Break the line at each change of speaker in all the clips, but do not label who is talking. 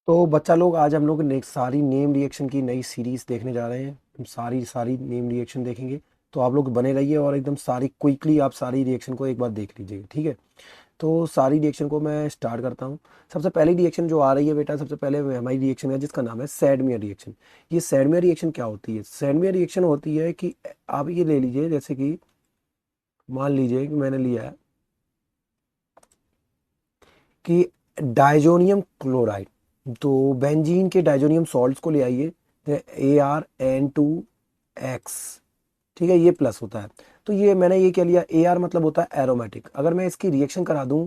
तो बच्चा लोग, आज हम लोग सारी नेम रिएक्शन की नई सीरीज देखने जा रहे हैं। हम सारी सारी नेम रिएक्शन देखेंगे। तो आप लोग बने रहिए और एकदम सारी क्विकली आप सारी रिएक्शन को एक बार देख लीजिएगा, ठीक है। तो सारी रिएक्शन को मैं स्टार्ट करता हूँ। सबसे पहली रिएक्शन जो आ रही है बेटा, सबसे पहले हमारी रिएक्शन है जिसका नाम है सैडमियर रिएक्शन। ये सैडमियर रिएक्शन क्या होती है? सैडमियर रिएक्शन होती है कि आप ये ले लीजिए, जैसे कि मान लीजिए कि मैंने लिया है कि डाइजोनियम क्लोराइड। तो बेंजीन के डाइजोनियम सॉल्ट्स को ले आइए, ArN2X। ठीक है, ये प्लस होता है। तो ये मैंने ये क्या लिया, AR मतलब होता है एरोमेटिक। अगर मैं इसकी रिएक्शन करा दूं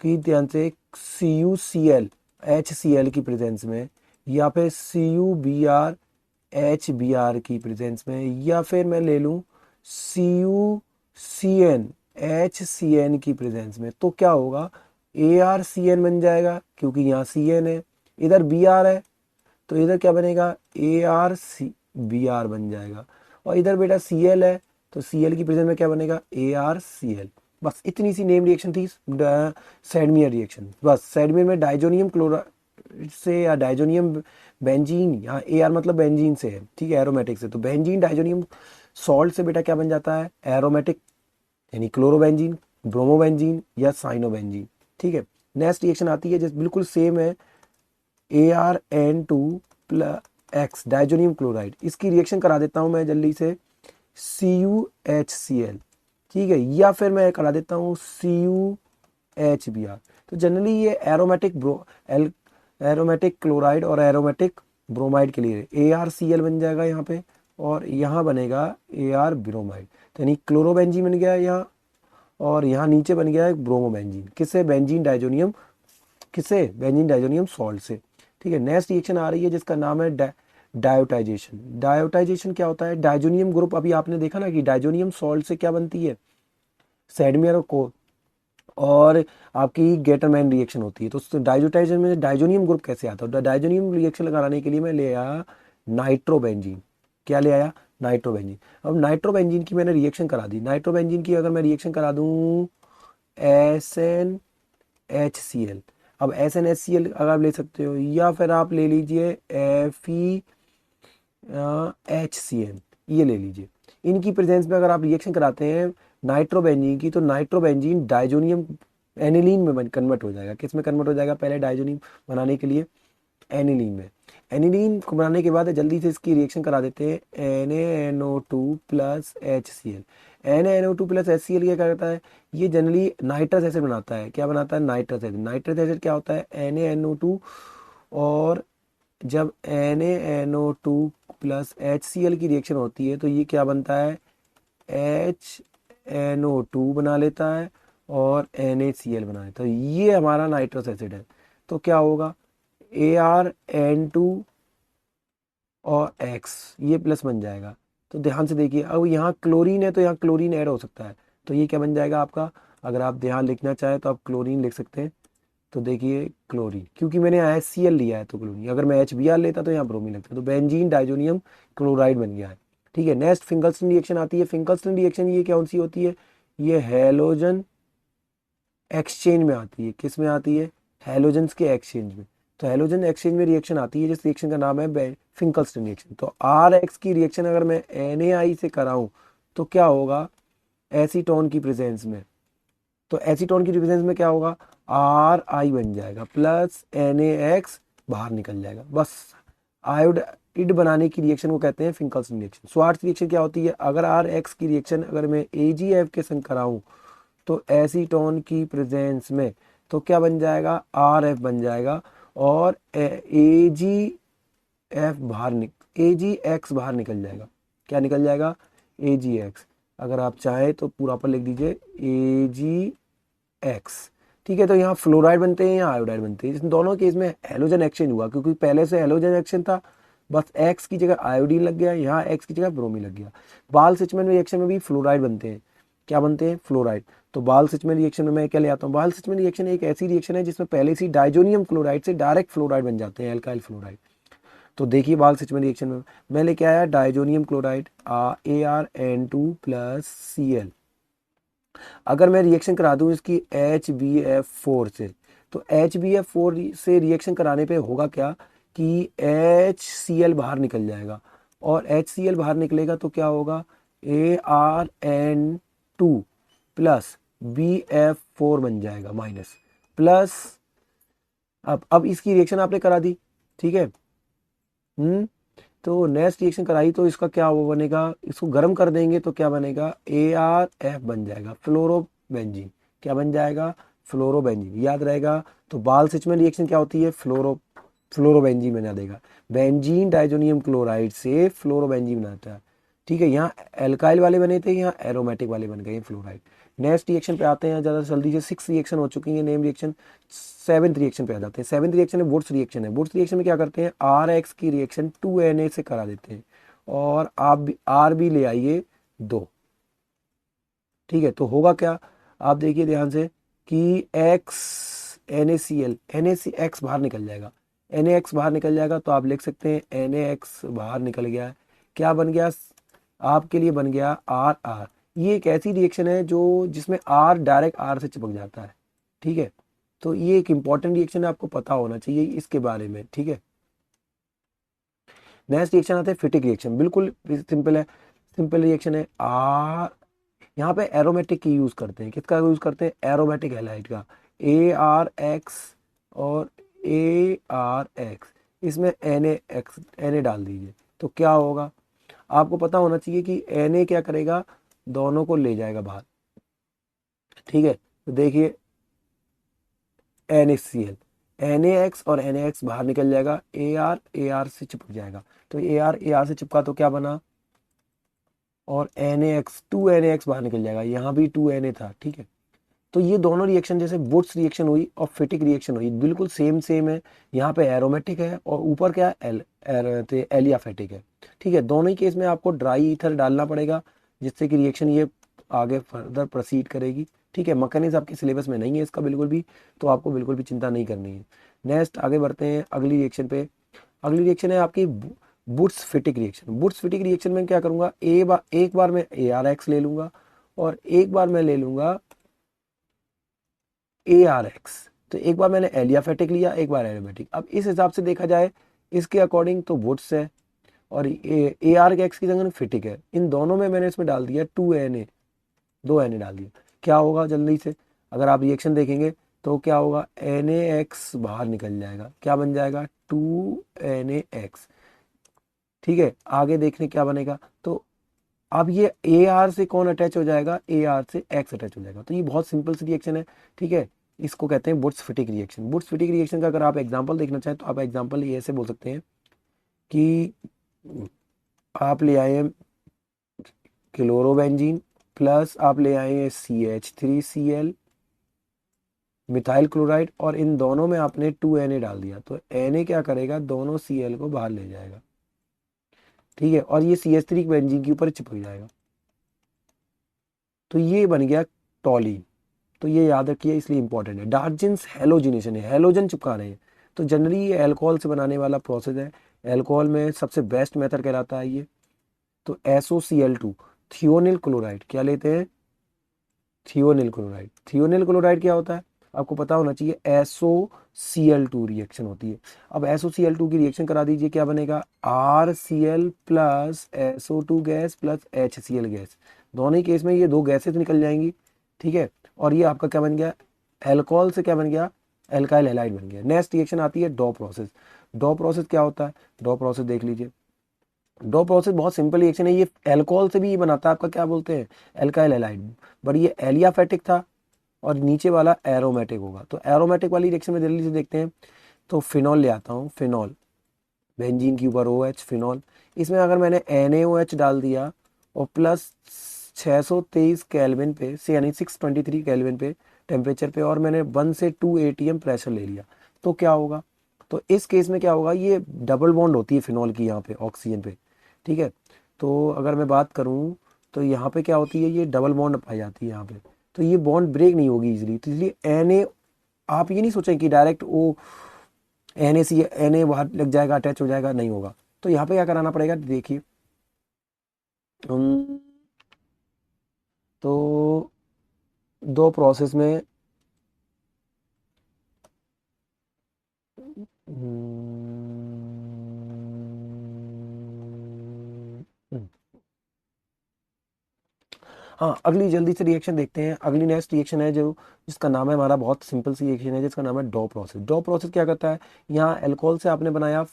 कि ध्यान से CuCl HCl की प्रेजेंस में, या फिर CuBrHBr की प्रेजेंस में, या फिर मैं ले लूं CuCnHCn की प्रेजेंस में, तो क्या होगा? ArCn बन जाएगा, क्योंकि यहाँ Cn है, इधर Br है, तो इधर क्या बनेगा? ArBr बन जाएगा। और इधर बेटा Cl है, तो Cl की प्रेजेंस में क्या बनेगा? ArCl। बस इतनी सी नेम रिएक्शन थी, सैडमियर रिएक्शन। बस सैडमियर में डाइजोनियम क्लोराइड से या डाइजोनियम बेंजीन, यहाँ AR मतलब बेंजीन से है, ठीक है, एरोमेटिक से। तो बेंजीन डाइजोनियम सॉल्ट से बेटा क्या बन जाता है? एरोमेटिक, यानी क्लोरोबेंजीन, ब्रोमोबेंजीन या साइनोबेंजीन। ठीक है। नेक्स्ट रिएक्शन आती है, जैसे बिल्कुल सेम है, ArN2X डाइजोनियम क्लोराइड। इसकी रिएक्शन करा देता हूं मैं जल्दी से, CuHCl, ठीक है, या फिर मैं करा देता हूँ CuHBr। तो जनरली ये एरोमेटिक क्लोराइड और एरोमेटिक ब्रोमाइड के लिए ArCl बन जाएगा यहाँ पे, और यहाँ बनेगा AR ब्रोमाइड। तो यानी क्लोरोबेंजीन बन गया यहाँ, और यहाँ नीचे बन गया है ब्रोमोबेंजीन। किससे? बेंजीन डाइजोनियम, किससे? बेंजीन डाइजोनियम सॉल्ट से। ठीक है। नेक्स्ट रिएक्शन आ रही है जिसका नाम है डायोटाइजेशन। डायोटाइजेशन क्या होता है? डाइजोनियम ग्रुप, अभी आपने देखा ना कि डाइजोनियम सॉल्ट से क्या बनती है? सैडमियर को, और आपकी गेटरमैन रिएक्शन होती है। तो डाइजोटाइजेशन में डाइजोनियम ग्रुप कैसे आता है? डाइजोनियम रिएक्शन लगाने के लिए मैं ले आया नाइट्रोबेंजीन। क्या ले आया? नाइट्रोबेंजीन। अब नाइट्रोबेंजीन की मैंने रिएक्शन करा दी। नाइट्रोबेंजीन की अगर मैं रिएक्शन करा दूं SnHCl, अब SnHCl अगर आप ले सकते हो, या फिर आप ले लीजिए FeHCl, ये ले लीजिए। इनकी प्रेजेंस में अगर आप रिएक्शन कराते हैं नाइट्रोबेंजीन की, तो नाइट्रोबेंजीन डाइजोनियम एनिलीन में कन्वर्ट हो जाएगा। किस में कन्वर्ट हो जाएगा? पहले डाइजोनियम बनाने के लिए एनिलीन में। एनिलीन को बनाने के बाद जल्दी से इसकी रिएक्शन करा देते हैं NaNO2+HCl। NaNO2+HCl क्या करता है? ये जनरली नाइट्रस एसिड बनाता है। क्या बनाता है? Nitrous acid. नाइट्रस एसिड क्या होता है? NaNO2, और जब NaNO2+HCl की रिएक्शन होती है तो ये क्या बनता है? HNO2 बना लेता है और NaCl बना लेता है। तो ये हमारा नाइट्रस एसिड है। तो क्या होगा? ArN2 और X, ये प्लस बन जाएगा। तो ध्यान से देखिए, अब यहाँ क्लोरीन है तो यहाँ क्लोरीन ऐड हो सकता है। तो ये क्या बन जाएगा आपका? अगर आप ध्यान लिखना चाहें तो आप क्लोरीन लिख सकते हैं। तो देखिए क्लोरीन, क्योंकि मैंने यहाँ HCl लिया है तो क्लोरीन। अगर मैं HBr लेता तो यहाँ ब्रोमीन लगता। तो बेंजीन डाइजोनियम क्लोराइड बन गया है। ठीक है। नेक्स्ट फिंगल्स्टन रिएक्शन आती है। फिंगल्स्टन रिएक्शन ये कौन सी होती है? ये हैलोजन एक्सचेंज में आती है। किस में आती है? हैलोजन्स के एक्सचेंज में। तो हैलोजन एक्सचेंज में रिएक्शन आती है, जिस रिएक्शन का नाम है फिंकल्स्टन रिएक्शन। तो RX की रिएक्शन अगर मैं NaI से कराऊं तो क्या होगा? एसीटोन की प्रेजेंस में। तो एसीटोन की प्रेजेंस में क्या होगा? RI बन जाएगा, प्लस NaX बाहर निकल जाएगा। बस आयोडाइड बनाने की रिएक्शन को कहते हैं फिंकल्स्टन रिएक्शन। स्वार्ट्ज रिएक्शन क्या होती है? अगर RX की रिएक्शन अगर मैं AgF के संग कराऊं तो एसीटोन की प्रेजेंस में, तो क्या बन जाएगा? RF बन जाएगा, और AgX बाहर निकल जाएगा। क्या निकल जाएगा? AgX। अगर आप चाहें तो पूरा पर लिख दीजिए AgX। ठीक है। तो यहाँ फ्लोराइड बनते हैं या आयोडाइड बनते हैं? इसमें दोनों केस में हेलोजन एक्सचेंज हुआ, क्योंकि पहले से हेलोजन एक्सचेंज था। बस X की जगह आयोडीन लग गया, यहाँ X की जगह ब्रोमीन लग गया। बाल सिचमैन रिएक्शन में भी फ्लोराइड बनते हैं। क्या बनते हैं? फ्लोराइड। तो बाल सिचमैन रिएक्शन में मैं क्या ले आता हूँ? बाल सिचमैन रिएक्शन एक ऐसी रिएक्शन है जिसमें पहले से डाइजोनियम क्लोराइड से डायरेक्ट फ्लोराइड बन जाते हैं, एल्काइल फ्लोराइड। तो देखिए बाल सिचमैन रिएक्शन में मैं लेके आया डाइजोनियम क्लोराइड ArN2+Cl। अगर मैं रिएक्शन करा दूं इसकी HbF4 से, तो HBF4 से रिएक्शन कराने पे होगा क्या कि HCl बाहर निकल जाएगा, और HCl बाहर निकलेगा तो क्या होगा, ArN2 प्लस BF4 बन जाएगा माइनस, प्लस अब इसकी रिएक्शन आपने करा दी, ठीक है। तो नेक्स्ट रिएक्शन कराई तो इसका क्या वो बनेगा, इसको गर्म कर देंगे तो क्या बनेगा, ArF बन जाएगा, फ्लोरोबेंजीन। क्या बन जाएगा, फ्लोरोबेंजीन, याद रहेगा। तो बाल सिच में रिएक्शन क्या होती है, फ्लोरोबेंजीन बना देगा। बेंजीन डाइजोनियम क्लोराइड से फ्लोरोबेंजीन बनाता है, ठीक है। यहाँ एल्काइल वाले बने थे, यहाँ एरोमेटिक वाले बन गए फ्लोराइड। नेक्स्ट रिएक्शन पे आते हैं ज़्यादा जल्दी से, 6 रिएक्शन हो चुकी है नेम रिएक्शन। 7th रिएक्शन पे आ जाते हैं। 7th रिएक्शन है वुड्स रिएक्शन है। वुड्स रिएक्शन में क्या करते हैं, RX की रिएक्शन 2Na से करा देते हैं, और आप भी R भी ले आइए 2, ठीक है। तो होगा क्या, आप देखिए ध्यान से कि X NaCl NaCX बाहर निकल जाएगा, NaX बाहर निकल जाएगा, तो आप लिख सकते हैं NaX बाहर निकल गया है। क्या बन गया, आपके लिए बन गया RR। ये एक ऐसी रिएक्शन है जो जिसमें R डायरेक्ट R से चिपक जाता है, ठीक है। तो ये एक इंपॉर्टेंट रिएक्शन है, आपको पता होना चाहिए इसके बारे में, ठीक है। नेक्स्ट रिएक्शन आता है फिटिक रिएक्शन, बिल्कुल सिंपल है, सिंपल रिएक्शन है। आर, यहाँ पे एरोमेटिक की यूज करते हैं, किसका यूज करते हैं, एरोमेटिक हैलाइड का, ArX और ArX, इसमें Na डाल दीजिए। तो क्या होगा, आपको पता होना चाहिए कि Na क्या करेगा, दोनों को ले जाएगा बाहर, ठीक है। तो देखिए NaCl, NaX और NaX बाहर निकल जाएगा, AR से चिपक जाएगा। तो AR से चिपका तो क्या बना, और NaX 2NaX बाहर निकल जाएगा, यहाँ भी 2Na था, ठीक है। तो ये दोनों रिएक्शन जैसे वुड्स रिएक्शन हुई और फिटिक रिएक्शन हुई, बिल्कुल सेम सेम है। यहाँ पे एरोमेटिक है और ऊपर क्या है, एलियाफेटिक है, ठीक है। दोनों ही केस में आपको ड्राई ईथर डालना पड़ेगा, जिससे कि रिएक्शन ये आगे फर्दर प्रोसीड करेगी, ठीक है। मैकेनिज्म आपके सिलेबस में नहीं है इसका बिल्कुल भी, तो आपको बिल्कुल भी चिंता नहीं करनी है। नेक्स्ट आगे बढ़ते हैं अगली रिएक्शन पे। अगली रिएक्शन है आपकी बुट्स फिटिक रिएक्शन। बुट्स फिटिक रिएक्शन में क्या करूंगा, एक बार मैं ArX ले लूंगा, और एक बार मैं ले लूंगा ArX। तो एक बार मैंने एलियाफेटिक लिया, एक बार एरोमेटिक। अब इस हिसाब से देखा जाए इसके अकॉर्डिंग तो वुड्स है, और ArX की जगह फिटिक है। इन दोनों में मैंने इसमें डाल दिया 2Na, 2Na डाल दिया। क्या होगा जल्दी से, अगर आप रिएक्शन देखेंगे तो क्या होगा, NaX बाहर निकल जाएगा, क्या बन जाएगा, 2NaX, ठीक है। आगे देखने क्या बनेगा, तो अब ये AR से कौन अटैच हो जाएगा, AR से X अटैच हो जाएगा। तो ये बहुत सिंपल सी रिएक्शन है, ठीक है। इसको कहते हैं बुट्स फिटिक रिएक्शन। बुट्स फिटिक रिएक्शन का अगर आप एग्जांपल देखना चाहें तो आप एग्जांपल ये ऐसे बोल सकते हैं कि आप ले आए क्लोरोबेंजीन, प्लस आप ले आए CH3Cl मिथाइल क्लोराइड, और इन दोनों में आपने 2Na डाल दिया, तो Na क्या करेगा, दोनों Cl को बाहर ले जाएगा, ठीक है, और ये CH3 बेंजीन के ऊपर चिपक जाएगा। तो ये बन गया टॉलीन। तो ये याद रखिए, इसलिए इंपॉर्टेंट है। डार्जिन्स हेलोजिनेशन है, हेलोजन चिपका रहे हैं। तो जनरली ये अल्कोहल से बनाने वाला प्रोसेस है। अल्कोहल में सबसे बेस्ट मेथड कहलाता है ये। तो SOCl2, थियोनिल क्लोराइड, क्या लेते हैं, थियोनिल क्लोराइड। थियोनिल क्लोराइड क्या होता है, आपको पता होना चाहिए, SOCl2 रिएक्शन होती है। अब SOCl2 की रिएक्शन करा दीजिए, क्या बनेगा, RCl plus SO2 gas plus HCl gas. दोनों ही केस में ये दो गैसेस निकल जाएंगी, ठीक है। और ये आपका क्या बन गया, एल्कोहल से क्या बन गया, एल्काइल हैलाइड बन गया। नेक्स्ट रिएक्शन आती है डॉ प्रोसेस। डॉ प्रोसेस क्या होता है, डॉ प्रोसेस देख लीजिए। डॉ प्रोसेस बहुत सिंपल रिएक्शन है, ये एल्कोहल से भी ये बनाता है, आपका क्या बोलते हैं, एल्काइल हैलाइड। बट ये एलियाफेटिक था, और नीचे वाला एरोमेटिक होगा। तो एरोमेटिक वाली रिएक्शन में जल्दी से देखते हैं। तो फिनॉल ले आता हूँ, फिनॉल, बेंजीन के ऊपर OH, फिनॉल। इसमें अगर मैंने NaOH डाल दिया और प्लस 623 केल्विन पे से, यानी 623 केल्विन पे टेम्परेचर पे, और मैंने 1 से 2 ATM प्रेशर ले लिया, तो क्या होगा, तो इस केस में क्या होगा, ये डबल बॉन्ड होती है फिनॉल की यहाँ पे ऑक्सीजन पे, ठीक है। तो अगर मैं बात करूँ तो यहाँ पे क्या होती है, ये डबल बॉन्ड पाई जाती है यहाँ पे। तो ये बॉन्ड ब्रेक नहीं होगी इजीली, तो इसलिए Na, आप ये नहीं सोचें कि डायरेक्ट वो Na बाहर लग जाएगा, अटैच हो जाएगा, नहीं होगा। तो यहाँ पे क्या कराना पड़ेगा, देखिए, तो दो प्रोसेस में हाँ, अगली जल्दी से रिएक्शन देखते हैं। अगली नेक्स्ट रिएक्शन है जो जिसका नाम है, हमारा बहुत सिंपल सी रिएक्शन है जिसका नाम है डॉ प्रोसेस। डॉ प्रोसेस क्या करता है, यहाँ एल्कोहल से आपने बनाया,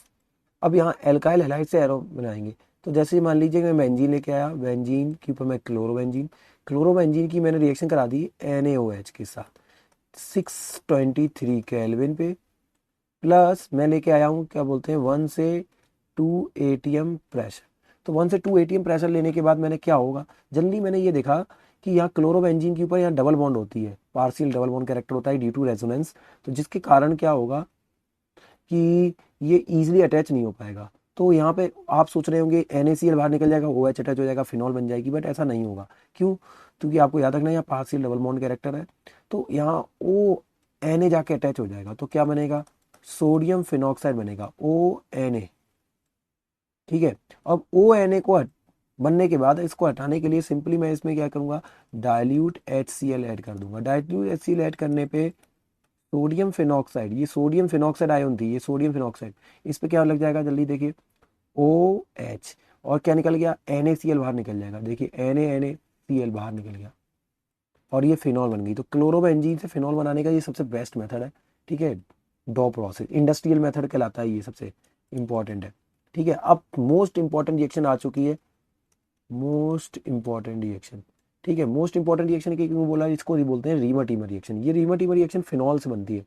अब यहाँ एल्काइल हैलाइड से एरो बनाएंगे। तो जैसे मान लीजिए कि मैं बेंजीन लेके आया, बेंजीन के ऊपर मैं क्लोरोबेंजीन, क्लोरोबेंजीन की मैंने रिएक्शन करा दी NaOH के साथ 623 केल्विन पे, प्लस मैं लेके आया हूँ क्या बोलते हैं 1 से 2 ATM प्रेशर। तो 1 से 2 ATM प्रेशर लेने के बाद मैंने क्या होगा, जल्दी मैंने ये देखा कि यहाँ क्लोरोबेंजीन के ऊपर यहाँ डबल बॉन्ड होती है, पार्शियल डबल बॉन्ड कैरेक्टर होता है ड्यू टू रेजोनेंस। तो जिसके कारण क्या होगा कि ये इजीली अटैच नहीं हो पाएगा। तो यहाँ पे आप सोच रहे होंगे NaCl बाहर निकल जाएगा, OH अटैच हो जाएगा, फिनॉल बन जाएगी, बट ऐसा नहीं होगा। क्यों? क्योंकि आपको याद रखना है यहाँ पार्शियल डबल बॉन्ड कैरेक्टर है, तो यहाँ Na जाके अटैच हो जाएगा, तो क्या बनेगा, सोडियम फिनॉक्साइड बनेगा, ONA। ठीक है, अब ONA को बनने के बाद इसको हटाने के लिए सिंपली मैं इसमें क्या करूंगा, डाइल्यूट HCl ऐड कर दूंगा। डाइल्यूट HCl ऐड करने पे सोडियम फिनॉक्साइड, ये सोडियम फिनॉक्साइड आयन थी, ये सोडियम फिनॉक्साइड, इस पे क्या लग जाएगा, जल्दी देखिए, OH, और क्या निकल गया, NaCl बाहर निकल जाएगा, देखिए NaCl बाहर निकल गया, और ये फिनॉल बन गई। तो क्लोरोबेंजीन से फिनॉल बनाने का ये सबसे बेस्ट मेथड है। ठीक है, डॉ प्रोसेस इंडस्ट्रियल मेथड कहलाता है, ये सबसे इंपॉर्टेंट है। ठीक है, अब मोस्ट इंपॉर्टेंट रिएक्शन आ चुकी है, मोस्ट इंपॉर्टेंट रिएक्शन। ठीक है, मोस्ट इंपॉर्टेंट रिएक्शन की क्यों बोला, इसको बोलते हैं रीमर-टीमर रिएक्शन। ये रीमर-टीमर रिएक्शन फिनॉल से बनती है।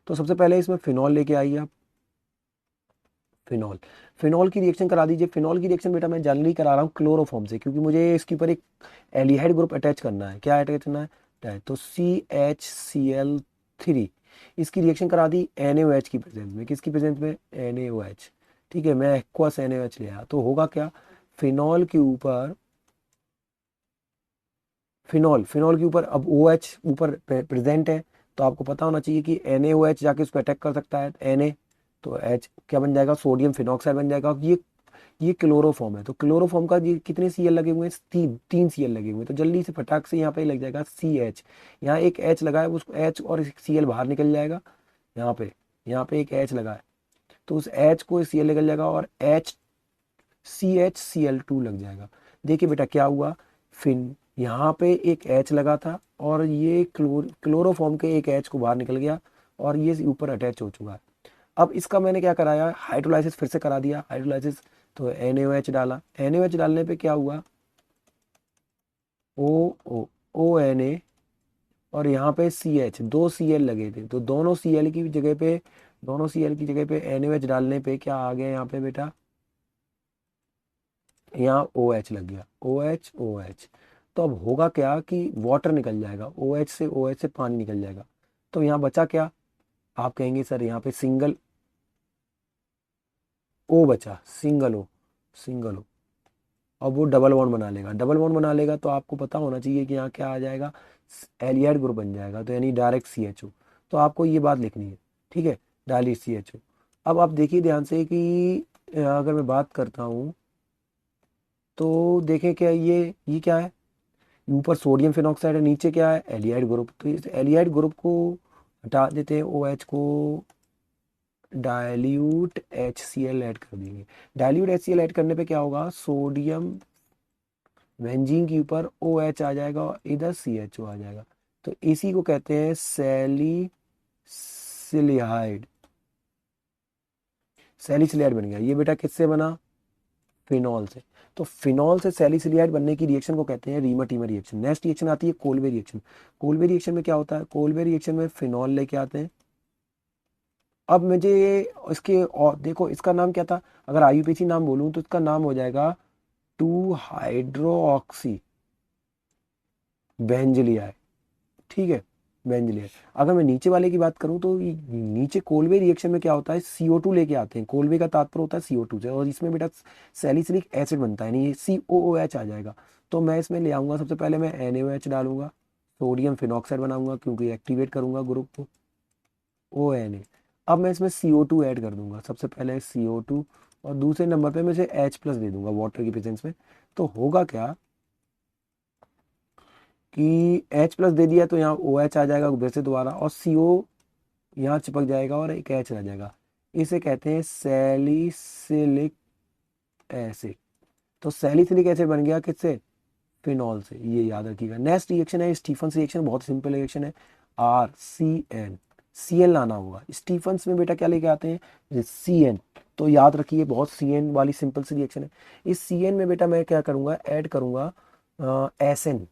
तो सबसे पहले इसमें फिनॉल लेके आइए आप, फिनॉल, फिनॉल की रिएक्शन करा दीजिए। फिनॉल की रिएक्शन बेटा मैं जनरली करा रहा हूँ क्लोरोफॉर्म से, क्योंकि मुझे इसके ऊपर एक एल्डिहाइड ग्रुप अटैच करना है। क्या अटैच करना है, तो CHCl3, इसकी रिएक्शन करा दी NaOH की प्रेजेंस में। किसकी प्रेजेंस में, NaOH। ठीक है, मैं एक्वस NaOH ले आया, तो होगा क्या, फिनॉल के ऊपर, फिनॉल के ऊपर अब OH ऊपर प्रेजेंट है, तो आपको पता होना चाहिए कि NaOH जाके उस पर अटैक कर सकता है, Na, तो H क्या बन जाएगा, सोडियम फिनॉक्साइड बन जाएगा। ये क्लोरोफॉर्म है, तो क्लोरोफॉर्म का ये कितने Cl लगे हुए हैं, तीन Cl लगे हुए हैं। तो जल्दी से फटाक से यहाँ पे लग जाएगा CH, यहाँ एक H लगा है, उसको H और Cl बाहर निकल जाएगा, यहाँ पे एक H लगा है, तो उस H को Cl निकल जाएगा, और CHCl2 लग जाएगा। देखिए बेटा क्या हुआ, फिन यहाँ पे एक H लगा था, और ये क्लोरोफॉर्म के एक H को बाहर निकल गया, और ये ऊपर अटैच हो चुका है। अब इसका मैंने क्या कराया, हाइड्रोलाइसिस फिर से करा दिया, हाइड्रोलाइसिस, तो NaOH डाला, NaOH डालने पे क्या हुआ, ONA, और यहाँ पे CH, दो Cl लगे थे, तो दोनों Cl की जगह पे NaOH डालने पे क्या आ गया यहाँ पे बेटा, यहाँ OH लग गया, OH। तो अब होगा क्या कि वाटर निकल जाएगा, OH से पानी निकल जाएगा। तो यहाँ बचा क्या, आप कहेंगे सर यहाँ पे सिंगल O बचा, सिंगल O। अब वो डबल बॉन्ड बना लेगा, तो आपको पता होना चाहिए कि यहाँ क्या आ जाएगा, एलियाइड ग्रुप बन जाएगा, तो यानी डायरेक्ट CHO। तो आपको ये बात लिखनी है। ठीक है, डायरेक्ट CHO। अब आप देखिए ध्यान से कि अगर मैं बात करता हूँ, तो देखें क्या ये क्या है, ऊपर सोडियम फिनॉक्साइड है, नीचे क्या है, एलियाइड ग्रुप। तो इस एलियाइड ग्रुप को हटा देते हैं, OH को डाइल्यूट HCl ऐड कर देंगे। डाइल्यूट HCl ऐड करने पे क्या होगा, सोडियम बेंजीन के ऊपर OH आ जाएगा, और इधर CHO आ जाएगा। तो इसी को कहते हैं सैलिसिलिहाइड। सैलिसिलिहाइड बन गया। ये बेटा किससे बना, फिनॉल से। तो फिनॉल से सैलिसिलिहाइड बनने की रिएक्शन को कहते हैं reamer teamer reaction. Next reaction आती है कोलवे रिएक्शन। कोलवे रिएक्शन में क्या होता है, कोलवे रिएक्शन में फिनॉल लेके आते हैं। अब मुझे इसके, और देखो इसका नाम क्या था, अगर IUPAC नाम बोलूं तो इसका नाम हो जाएगा 2 हाइड्रोक्सी बेंजलियाई। ठीक है, बेंजलियाई। अगर मैं नीचे वाले की बात करूं तो नीचे कोलवे रिएक्शन में क्या होता है, CO2 लेके आते हैं। कोलवे का तात्पर्य होता है CO2 से, और इसमें बेटा सैलिसिलिक एसिड बनता है, यानी COOH आ जाएगा। तो मैं इसमें ले आऊंगा, सबसे पहले मैं NaOH डालूंगा, सोडियम फिनॉक्साइड बनाऊंगा क्योंकि एक्टिवेट करूंगा ग्रुप को, ONA। अब मैं इसमें CO2 ऐड कर दूंगा, सबसे पहले CO2, और दूसरे नंबर पे मैं इसे H+ दे दूंगा वाटर की प्रेजेंस में। तो होगा क्या कि H+ दे दिया, तो यहाँ OH आ जाएगा उधर से दोबारा, और CO यहाँ चिपक जाएगा, और एक H रह जाएगा। इसे कहते हैं सैलिसिलिक एसिड। तो सैलिसिलिक एसिड बन गया किससे, फिनॉल से, ये याद रखिएगा। नेक्स्ट रिएक्शन है स्टीफन्स रिएक्शन, बहुत सिंपल रिएक्शन है, R C N, C N लाना होगा। स्टीफन्स में बेटा क्या लेके आते हैं, सी एन, तो याद रखिए बहुत सी एन वाली सिंपल सी रिएक्शन है। इस सी एन में बेटा मैं क्या करूँगा, ऐड करूँगा S N,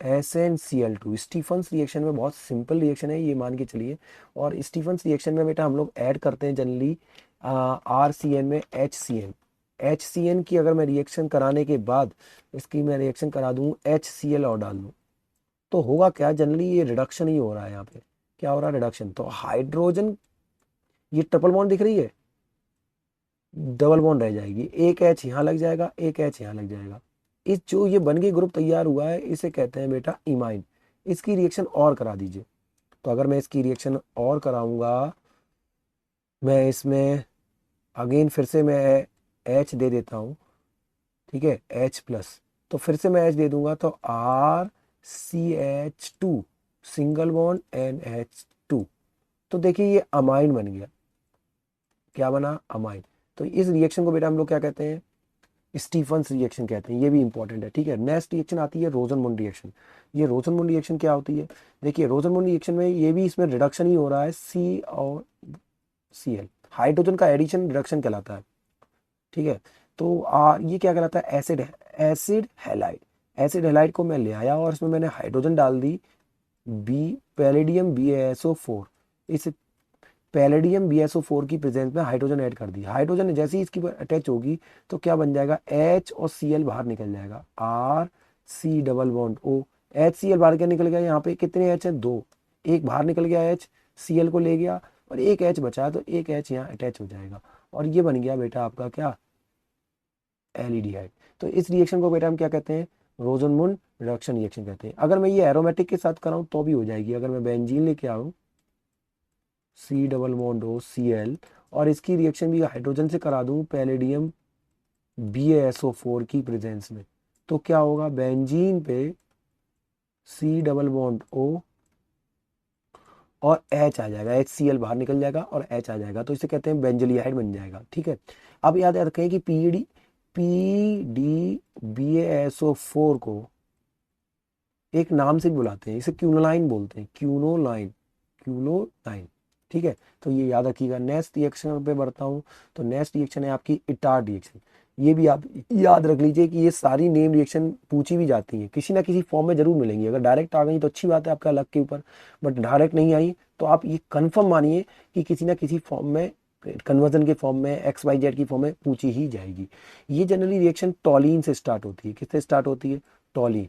SnCl2। Stephen's reaction में बहुत सिंपल रिएक्शन है, ये मान के चलिए। और स्टीफन्स रिएक्शन में बेटा हम लोग ऐड करते हैं जनरली RCN में HCN। HCN की अगर मैं रिएक्शन कराने के बाद इसकी मैं रिएक्शन करा दूँ HCl और डाल दूँ, तो होगा क्या, जनरली ये रिडक्शन ही हो रहा है। यहाँ पे क्या हो रहा है, रिडक्शन। तो हाइड्रोजन, ये ट्रिपल बॉन्ड दिख रही है, डबल बॉन्ड रह जाएगी, एक H यहाँ लग जाएगा, एक H यहाँ लग जाएगा। इस जो ये बन के ग्रुप तैयार हुआ है इसे कहते हैं बेटा इमाइन। इसकी रिएक्शन और करा दीजिए। तो अगर मैं इसकी रिएक्शन और कराऊंगा, मैं इसमें अगेन फिर से मैं H दे देता हूँ, ठीक है, H प्लस, तो फिर से मैं H दे दूंगा, तो RCH2 सिंगल बॉन्ड NH2। तो देखिए ये अमाइन बन गया, क्या बना, अमाइन। तो इस रिएक्शन को बेटा हम लोग क्या कहते हैं, स्टीफन्स रिएक्शन कहते हैं, ये भी इंपॉर्टेंट है, ठीक है। नेक्स्ट रिएक्शन आती है रोजनमुंड रिएक्शन। ये रोजनमुंड रिएक्शन क्या होती है, देखिए रोजनमुंड रिएक्शन में ये भी इसमें रिडक्शन ही हो रहा है, सी और Cl, हाइड्रोजन का एडिशन रिडक्शन कहलाता है, ठीक है। तो ये क्या कहलाता है, acid, acid halide. Acid halide को मैं ले आया और इसमें मैंने हाइड्रोजन डाल दी, पैलेडियम BaSO4। इस पैलेडियम BaSO4 की प्रेजेंस में हाइड्रोजन ऐड कर दी। हाइड्रोजन जैसे ही इसकी पर अटैच होगी तो क्या बन जाएगा, H और Cl बाहर निकल जाएगा, RC double bond O। HCl बाहर क्या निकल गया, यहाँ पे कितने H है, दो, एक बाहर निकल गया H, Cl को ले गया और एक H बचा, तो एक H यहाँ अटैच हो जाएगा और ये बन गया बेटा आपका क्या, एल्डिहाइड। तो इस रिएक्शन को बेटा हम क्या कहते हैं, रोजनमुंड रिडक्शन रिएक्शन कहते हैं। अगर मैं ये एरोमेटिक के साथ कराऊं तो भी हो जाएगी। अगर मैं बेंजीन लेके आऊं, C double bond O Cl, और इसकी रिएक्शन भी हाइड्रोजन से करा दूं पैलेडियम BaSO4 की प्रेजेंस में, तो क्या होगा, बेंजीन पे C डबल बॉन्ड O और H आ जाएगा, HCl बाहर निकल जाएगा और H आ जाएगा, तो इसे कहते हैं बेंजलिहाइड बन जाएगा, ठीक है। अब याद रखें कि PDBaSO4 को एक नाम से भी बुलाते हैं, इसे क्यूनोलाइन बोलते हैं, क्यूनोलाइन, क्यूनोलाइन, ठीक है। तो ये याद रखिएगा। नेक्स्ट रिएक्शन पे बढ़ता हूँ, तो नेक्स्ट रिएक्शन है आपकी इटार रिएक्शन। ये भी आप याद रख लीजिए कि ये सारी नेम रिएक्शन पूछी भी जाती हैं, किसी ना किसी फॉर्म में जरूर मिलेंगी। अगर डायरेक्ट आ गई तो अच्छी बात है आपका लक के ऊपर, बट डायरेक्ट नहीं आई तो आप ये कन्फर्म मानिए कि किसी ना किसी फॉर्म में, कन्वर्जन के फॉर्म में, XYZ की फॉर्म में पूछी ही जाएगी। ये जनरली रिएक्शन टॉलिन से स्टार्ट होती है। किससे स्टार्ट होती है, टॉलिन।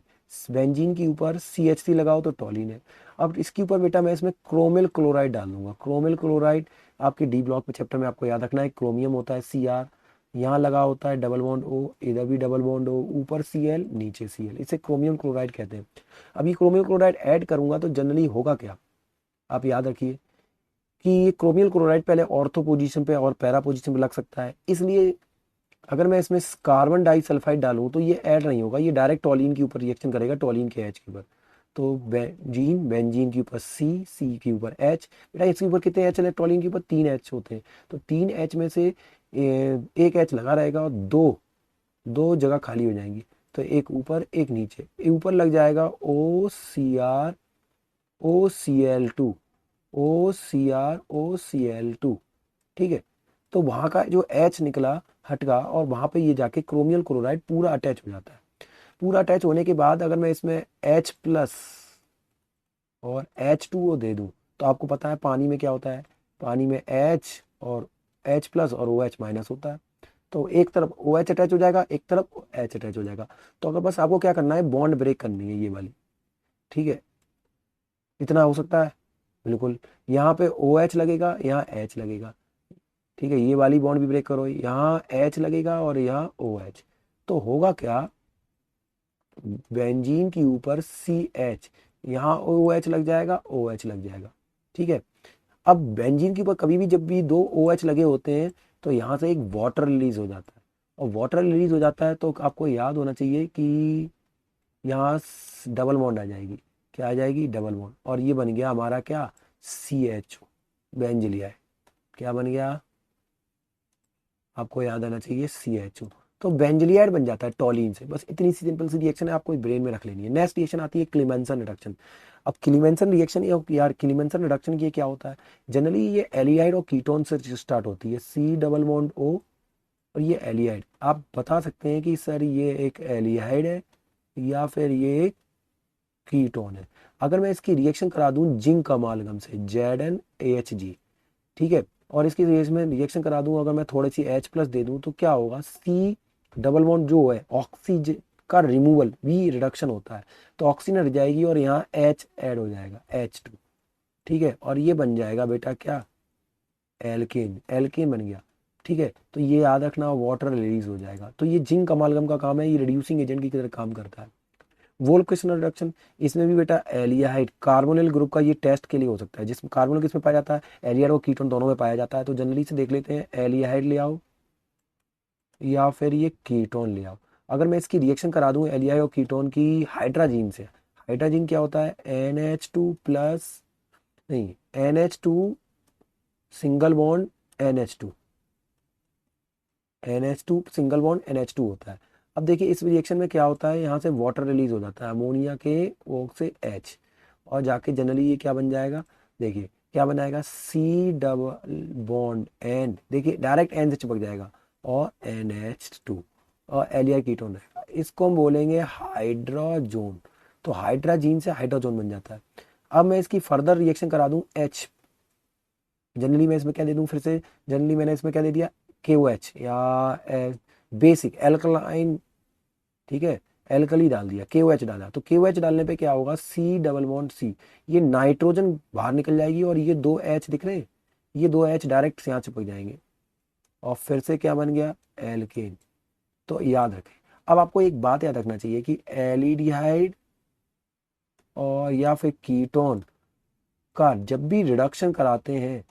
बेंजीन के ऊपर CH3 लगाओ तो टॉलिन है। अब इसके ऊपर बेटा मैं इसमें क्रोमिल क्लोराइड डाल दूंगा। क्रोमिल क्लोराइड आपके डी ब्लॉक में चैप्टर में आपको याद रखना है, क्रोमियम होता है Cr, यहाँ लगा होता है डबल बॉन्ड O, इधर भी डबल बॉन्ड O, ऊपर Cl नीचे Cl, इसे क्रोमियम क्लोराइड कहते हैं। अब ये क्रोमियम क्लोराइड ऐड करूंगा तो जनरली होगा क्या, आप याद रखिए कि ये क्रोमियल क्लोराइड पहले ऑर्थो पोजीशन पे और पैरा पोजीशन पे लग सकता है, इसलिए अगर मैं इसमें कार्बन डाइसल्फाइड डालूं तो ये ऐड नहीं होगा, ये डायरेक्ट टॉलिन के ऊपर रिएक्शन करेगा, टॉलिन के H के ऊपर। तो बेंजीन, बेंजीन के ऊपर C, C के ऊपर H। बेटा इसके ऊपर कितने H है, टॉलिन के ऊपर 3 H होते हैं, तो 3 H में से एक H लगा रहेगा और दो दो जगह खाली हो जाएंगी, तो एक ऊपर एक नीचे, ऊपर लग जाएगा OCr OCl2, OCr OCl2, ठीक है। तो वहां का जो H निकला हटगा और वहां पे ये जाके क्रोमियल क्लोराइड पूरा अटैच हो जाता है। पूरा अटैच होने के बाद अगर मैं इसमें H प्लस और H2O दे दूं, तो आपको पता है पानी में क्या होता है, पानी में H और H प्लस और OH माइनस होता है। तो एक तरफ OH अटैच हो जाएगा, एक तरफ H अटैच हो जाएगा। तो अगर बस आपको क्या करना है, बॉन्ड ब्रेक करनी है ये वाली, ठीक है, इतना हो सकता है, बिल्कुल। यहाँ पे OH लगेगा, यहाँ H लगेगा, ठीक है। ये वाली बॉन्ड भी ब्रेक करो, यहाँ H लगेगा और यहाँ OH, तो होगा क्या, बेंजीन के ऊपर CH, यहाँ OH लग जाएगा, OH लग जाएगा, ठीक है। अब बेंजीन के ऊपर कभी भी जब भी दो OH लगे होते हैं तो यहाँ से एक वाटर रिलीज हो जाता है, और वाटर रिलीज हो जाता है तो आपको याद होना चाहिए कि यहाँ डबल बॉन्ड आ जाएगी, क्या आ जाएगी, डबल बॉन्ड, और ये बन गया हमारा क्या, CHO, बेंजिलिया। क्या बन गया, आपको याद आना चाहिए CHO। तो बेंजलियाइड बन जाता है टॉलीन से। बस इतनी सी सिंपल सी रिएक्शन है, आपको ब्रेन में रख लेनी है। नेक्स्ट रिएक्शन आती है क्लीमेंसन रिडक्शन। अब क्लीमेंसन रिएक्शन यार क्लीमेंसन रिडक्शन ये क्या होता है, जनरली ये एलियाइड और कीटोन से स्टार्ट होती है, सी डबल बॉन्ड ओ, और ये एलियाइड। आप बता सकते हैं कि सर ये एक एलियाइड है या फिर ये एक कीटोन है। अगर मैं इसकी रिएक्शन करा दूं जिंक अमालगम से, ZnAHG, ठीक है, और इसकी में रिएक्शन करा दूं, अगर मैं थोड़ी सी H+ दे दूं तो क्या होगा, सी डबल बॉन्ड जो है ऑक्सीजन का रिमूवल भी रिडक्शन होता है, तो ऑक्सीजन हट जाएगी और यहाँ H ऐड हो जाएगा, H2, ठीक है, और ये बन जाएगा बेटा क्या, एल्केन, एल्केन बन गया। ठीक है, तो ये याद रखना, वाटर रिलीज हो जाएगा। तो ये जिंक अमालगम का काम है, ये रिड्यूसिंग एजेंट की तरह काम करता है। वोल्केशनल रिडक्शन, इसमें भी बेटा एलियाहाइड कार्बोनिल ग्रुप का ये टेस्ट के लिए हो सकता है, जिसमें कार्बोनिल किस में पाया जाता है, एलियाहाइड और कीटोन दोनों में पाया जाता है। तो जनरली से देख लेते हैं, एलियाहाइड ले आओ या फिर ये कीटोन ले आओ। अगर मैं इसकी रिएक्शन करा दूं एलियाहाइड और कीटोन की हाइड्राजीन से, हाइड्राजीन क्या होता है, NH2 प्लस, नहीं, NH2 single bond NH2, NH2 single bond NH2 होता है। अब देखिए इस रिएक्शन में क्या होता है, यहाँ से वाटर रिलीज हो जाता है, अमोनिया के O से H, और जाके जनरली ये क्या बन जाएगा, देखिए क्या बनाएगा, C डबल बॉन्ड N, देखिए डायरेक्ट N से चिपक जाएगा, और NH2, और एलिया कीटोन रहेगा। इसको हम बोलेंगे हाइड्रोजोन। तो हाइड्राजीन से हाइड्रोजोन बन जाता है। अब मैं इसकी फर्दर रिएक्शन करा दूं H, जनरली मैं इसमें क्या दे दूं, फिर से जनरली मैंने इसमें क्या दे दिया, KOH या बेसिक एल्कलाइन, ठीक है, एल्कली डाल दिया, KOH डाला। तो KOH डालने पे क्या होगा, C डबल बॉन्ड C, ये नाइट्रोजन बाहर निकल जाएगी, और ये 2 H दिख रहे हैं, ये 2 H डायरेक्ट यहाँ चिपक जाएंगे, और फिर से क्या बन गया, एल्केन। तो याद रखें, अब आपको एक बात याद रखना चाहिए कि एल्डिहाइड और या फिर कीटोन का जब भी रिडक्शन कराते हैं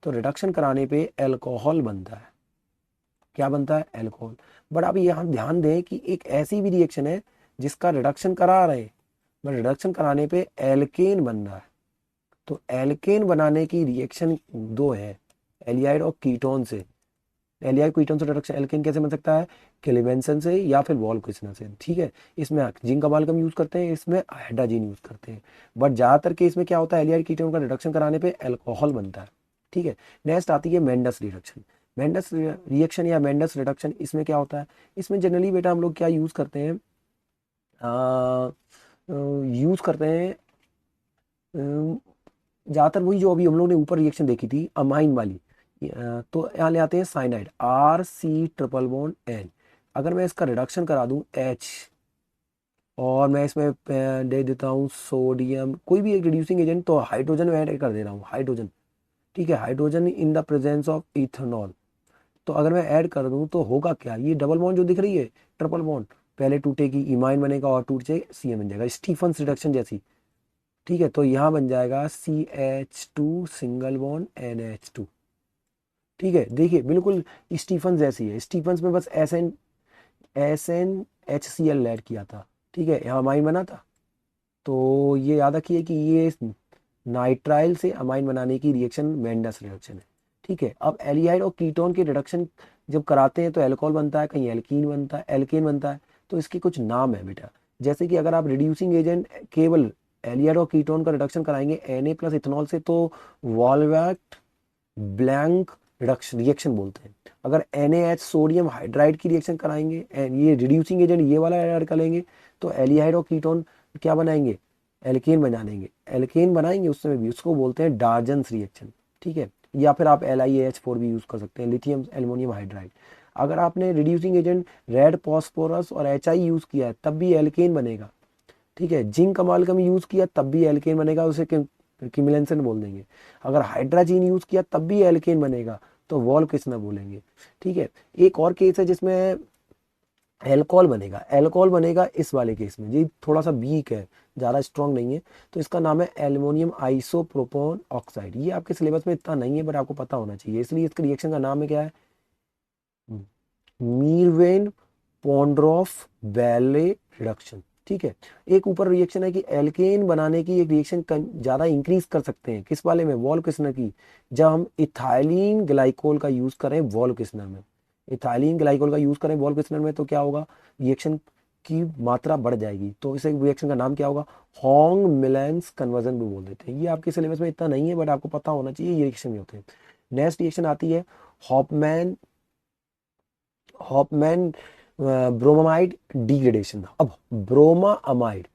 तो रिडक्शन कराने पे अल्कोहल बनता है। क्या बनता है, अल्कोहल। बट अब यहाँ ध्यान दें कि एक ऐसी भी रिएक्शन है जिसका रिडक्शन करा रहे हैं, बट रिडक्शन कराने पे एल्केन बन रहा है। तो एल्केन बनाने की रिएक्शन दो है, एलियाइड और कीटोन से। एलियाइड कीटोन से रिडक्शन एल्केन कैसे बन सकता है, क्लेवेंसन से या फिर वॉल्केशनर से, ठीक है। इसमें जिंक अमालगम यूज करते हैं, इसमें हाइड्राजीन यूज करते हैं, बट ज्यादातर केस में क्या होता है, एलियाइड कीटोन का रिडक्शन कराने पे अल्कोहल बनता है, ठीक है। नेक्स्ट आती है मेंडस रिडक्शन। मेंडस रिएक्शन या मेंडस रिडक्शन, इसमें क्या होता है, इसमें जनरली बेटा हम लोग क्या यूज करते हैं, यूज करते हैं ज़्यादातर वही जो अभी हम लोग ने ऊपर रिएक्शन देखी थी अमाइन वाली। तो यहाँ ले आते हैं cyanide, RC triple bond N। अगर मैं इसका रिडक्शन करा दूं H, और मैं इसमें दे देता हूँ सोडियम, कोई भी एक रिड्यूसिंग एजेंट, तो हाइड्रोजन में ऐड कर दे रहा हूँ, हाइड्रोजन, ठीक है, hydrogen in the presence of ethanol. तो अगर मैं ऐड कर दूं तो होगा क्या, ये डबल बॉन्ड जो दिख रही है, ट्रिपल बॉन्ड पहले टूटेगी, इमाइन बनेगा, और टूट जाए CN बन जाएगा, स्टीफन्स रिडक्शन जैसी, ठीक है। तो यहाँ बन जाएगा CH2 सिंगल बॉन्ड NH2, ठीक है। देखिए बिल्कुल स्टीफन जैसी है, स्टीफन्स में बस SnHCl ऐड किया था, ठीक है, यहाँ अमाइन बना था। तो ये याद रखिए कि ये नाइट्राइल से अमाइन बनाने की रिएक्शन मेंडस रिएक्शन है, ठीक है। अब एल्डिहाइड और कीटोन के रिडक्शन जब कराते हैं तो अल्कोहल बनता है, कहीं एल्कीन बनता है, एल्केन बनता है। तो इसके कुछ नाम है बेटा, जैसे कि अगर आप रिड्यूसिंग एजेंट केवल एल्डिहाइड और कीटोन का रिडक्शन कराएंगे Na+ इथेनॉल से, तो वॉल्वेट ब्लैंक रिडक्शन रिएक्शन बोलते हैं। अगर NaH सोडियम हाइड्राइड की रिएक्शन कराएंगे, ये रिड्यूसिंग एजेंट ये वाला ऐड करेंगे, तो एल्डिहाइड और कीटोन क्या बनाएंगे, एल्केन बना देंगे, एल्केन बनाएंगे उस समय भी, उसको बोलते हैं डार्जन्स रिएक्शन, ठीक है। या फिर आप LiAH4 भी यूज कर सकते हैं, लिथियम एल्युमिनियम हाइड्राइड। अगर आपने रिड्यूसिंग एजेंट रेड फॉस्फोरस और HI यूज किया है तब भी एल्केन बनेगा, ठीक है। जिंक अमालगम यूज किया तब भी एल्केन बनेगा, उसे किमिलेंसन बोल देंगे। अगर हाइड्राजीन यूज किया तब भी एल्केन बनेगा, तो वॉल्केशनर बोलेंगे, ठीक है। एक और केस है जिसमें एल्कोहल बनेगा, एल्कोहल बनेगा इस वाले केस में, ये थोड़ा सा वीक है, ज़्यादा स्ट्रॉन्ग नहीं है, तो इसका नाम है एल्युमिनियम आइसोप्रोपोन ऑक्साइड। ये आपके सिलेबस में इतना नहीं है बट आपको पता होना चाहिए, इसलिए इसके रिएक्शन का नाम है क्या है, मीरवेन पॉन्ड्रॉफ बैले रिडक्शन, ठीक है। एक ऊपर रिएक्शन है कि एल्केन बनाने की एक रिएक्शन ज़्यादा इंक्रीज कर सकते हैं, किस वाले में, वॉल्केशनर की, जब हम इथाइलिन ग्लाइकोल का यूज करें वॉल्केशनर में। इथाइलिन ग्लाइकोल का यूज करें वोल्केशनल में तो क्या होगा, रिएक्शन की मात्रा बढ़ जाएगी। तो इस रिएक्शन का नाम क्या होगा, हॉन्ग मिलेंस कन्वर्जन भी बोल देते हैं। ये आपके सिलेबस में इतना नहीं है बट आपको पता होना चाहिए ये रिएक्शन भी होते हैं। नेक्स्ट रिएक्शन आती है हॉफमैन हॉफमैन ब्रोमामाइड डिग्रेडेशन। अब ब्रोमा अमाइड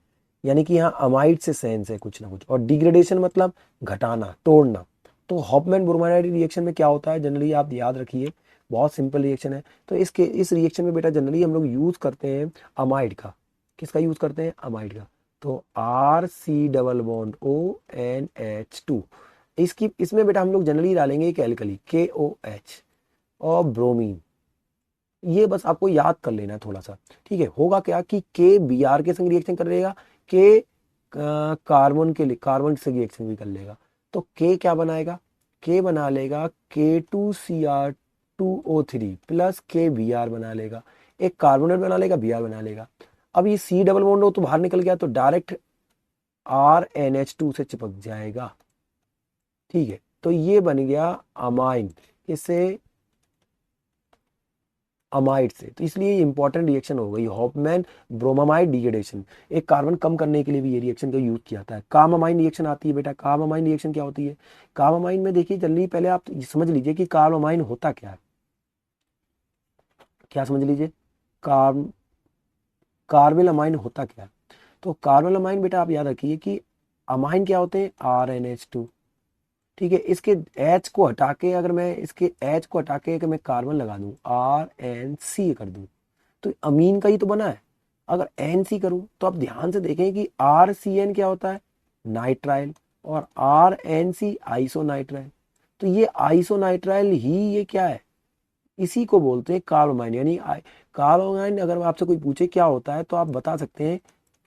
यानी कि यहाँ अमाइड से सेंस है कुछ ना कुछ, और डिग्रेडेशन मतलब घटाना, तोड़ना। तो हॉफमैन ब्रोमाइड रिएक्शन में क्या होता है, जनरली आप याद रखिए, बहुत सिंपल रिएक्शन है। तो इस रिएक्शन में बेटा जनरली हम लोग यूज करते हैं अमाइड का। किसका यूज करते हैं, अमाइड का। तो RC डबल बॉन्ड ONH2। इसमें बेटा हम लोग जनरली डालेंगे एक एल्कली KOH और ब्रोमीन। ये बस आपको याद कर लेना है थोड़ा सा, ठीक है। होगा क्या कि के Br के संग रिएक्शन कर लेगा, के कार्बन के लिए कार्बन से रिएक्शन भी कर लेगा। तो के क्या बनाएगा, के बना लेगा K2Cr2O3 प्लस के Br बना लेगा, एक कार्बोनेट बना लेगा, Br बना लेगा। अब ये C डबल बॉन्ड तो बाहर निकल गया तो डायरेक्ट RNH2 से चिपक जाएगा, ठीक है। तो ये बन गया अमाइन, इससे अमाइड से। तो इसलिए ये इंपॉर्टेंट रिएक्शन हो गई हॉफमैन ब्रोमामाइड डिग्रेडेशन। एक कार्बन कम करने के लिए भी ये रिएक्शन का यूज किया जाता है। कार्बामाइन रिएक्शन आती है बेटा, कार्बामाइन रिएक्शन क्या होती है, कार्बामाइन में देखिए जल्दी पहले आप समझ लीजिए कि कार्बामाइन होता क्या है। क्या समझ लीजिए, कार्ब कार्बेल अमाइन होता क्या है। तो कार्बेल अमाइन बेटा आप याद रखिए कि अमाइन क्या होते हैं, RNH2, ठीक है। इसके H को हटा के अगर मैं इसके H को हटा के मैं कार्बन लगा दूं RNC कर दूं तो अमीन का ही तो बना है। अगर NC करूं तो आप ध्यान से देखें कि RCN क्या होता है, नाइट्राइल, और RNC आइसोनाइट्राइल। तो ये आइसोनाइट्राइल ही ये क्या है, इसी को बोलते हैं कार्बामाइन। यानी कार्बामाइन अगर आपसे कोई पूछे क्या होता है तो आप बता सकते हैं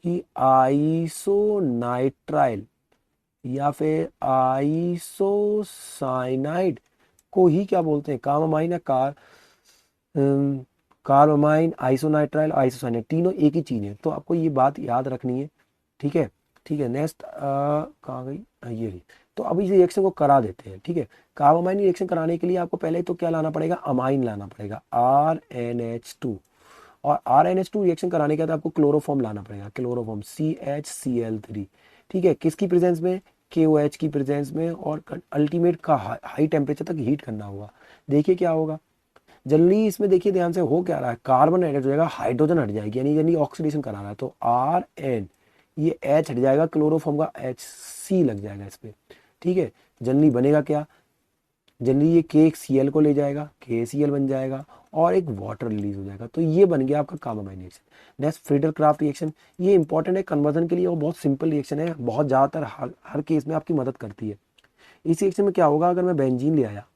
कि आइसोनाइट्राइल या फिर आइसोसाइनाइड को ही क्या बोलते हैं, कार्बामाइन या कार्बामाइन, आइसोनाइट्राइल, आइसोसाइनाइड, तीनों एक ही चीज है। तो आपको ये बात याद रखनी है, ठीक है। ठीक है, नेक्स्ट कहाँ गई, ये रही। तो अब इस रिएक्शन को करा देते हैं, ठीक है। कार्बामाइन रिएक्शन कराने के लिए आपको पहले तो क्या लाना पड़ेगा, अमाइन लाना पड़ेगा RNH2। और RNH2 रिएक्शन कराने के बाद आपको क्लोरोफॉर्म लाना पड़ेगा, क्लोरोफॉर्म CHCl3, ठीक है। किसकी प्रेजेंस में, KOH की प्रेजेंस में, और अल्टीमेट का हाई टेम्परेचर तक हीट करना होगा। देखिए क्या होगा, जल्दी इसमें देखिए ध्यान से, हो क्या रहा है, कार्बन एड हो जाएगा, हाइड्रोजन हट जाएगी, यानी यानी ऑक्सीडेशन करा रहा है। तो RN, ये H हट जाएगा, क्लोरोफॉर्म का HC लग जाएगा इस पे, ठीक है। जनरली बनेगा क्या, जनरली ये KCl को ले जाएगा, KCl बन जाएगा, और एक वाटर रिलीज हो जाएगा। तो ये बन गया आपका carbylamine reaction. Next Friedel Crafts reaction, ये इंपॉर्टेंट है कन्वर्जन के लिए और बहुत सिंपल रिएक्शन है, बहुत ज़्यादातर हर केस में आपकी मदद करती है। इस रिएक्शन में क्या होगा, अगर मैं बेंजीन ले आया,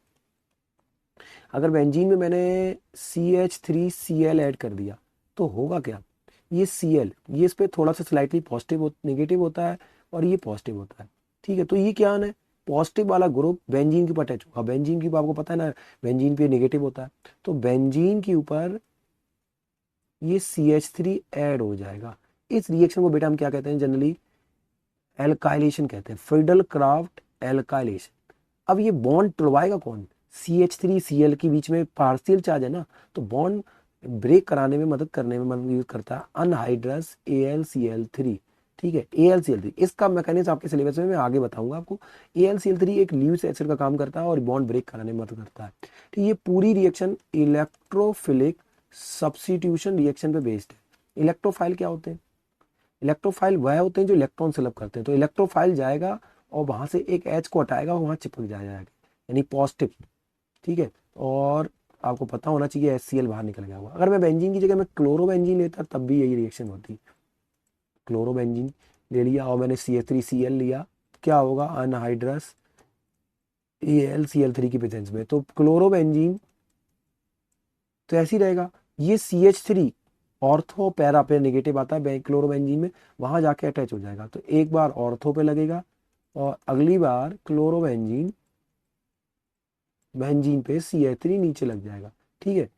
अगर बेंजीन में मैंने CH3Cl ऐड कर दिया तो होगा क्या, ये Cl ये इस पर थोड़ा सा स्लाइटली पॉजिटिव नेगेटिव होता है और ये पॉजिटिव होता है, ठीक है। तो ये क्या है, पॉजिटिव वाला ग्रुप बेंजीन के ऊपर अटैच होगा। बेंजीन की आपको पता है ना, बेंजीन पे नेगेटिव होता है, तो बेंजीन के ऊपर ये CH3 ऐड हो जाएगा। इस रिएक्शन को बेटा हम क्या कहते हैं, जनरली एल्काइलेशन कहते हैं, फ्रीडल क्राफ्ट एल्काइलेशन। अब ये बॉन्ड तोड़वाएगा कौन, CH3Cl के बीच में पार्शियल चार्ज है ना, तो बॉन्ड ब्रेक कराने में मदद करने में मदद यूज करता है अनहाइड्रस AlCl3, ठीक है। AlCl3 इसका मैकेनिज्म आपके सिलेबस में मैं आगे बताऊंगा आपको। AlCl3 एक ल्यूइस एसिड का काम करता है और बॉन्ड ब्रेक कराने में मदद करता है। तो ये पूरी रिएक्शन इलेक्ट्रोफिलिक सब्स्टिट्यूशन रिएक्शन पे बेस्ड है। इलेक्ट्रोफाइल क्या होते हैं, इलेक्ट्रोफाइल वह होते हैं जो इलेक्ट्रॉन सेलेक्ट करते हैं। तो इलेक्ट्रोफाइल जाएगा और वहां से एक H को हटाएगा, वहां चिपक जाएगा, यानी पॉजिटिव, ठीक है। और आपको पता होना चाहिए HCl बाहर निकल गया होगा। अगर मैं बेंजीन की जगह मैं क्लोरोबेंजीन लेता तब भी यही रिएक्शन होती। क्लोरोबेंजीन ले लिया और मैंने CH3Cl लिया, क्या होगा, अनहाइड्रस AlCl3 की प्रेजेंस में, तो क्लोरोबेंजीन तो ऐसे ही रहेगा। ये CH3 ऑर्थो पैरा पे नेगेटिव आता है क्लोरोबेंजीन में, वहां जाके अटैच हो जाएगा। तो एक बार ऑर्थो पे लगेगा और अगली बार क्लोरोबेंजीन बेंजीन पे CH3 नीचे लग जाएगा, ठीक है।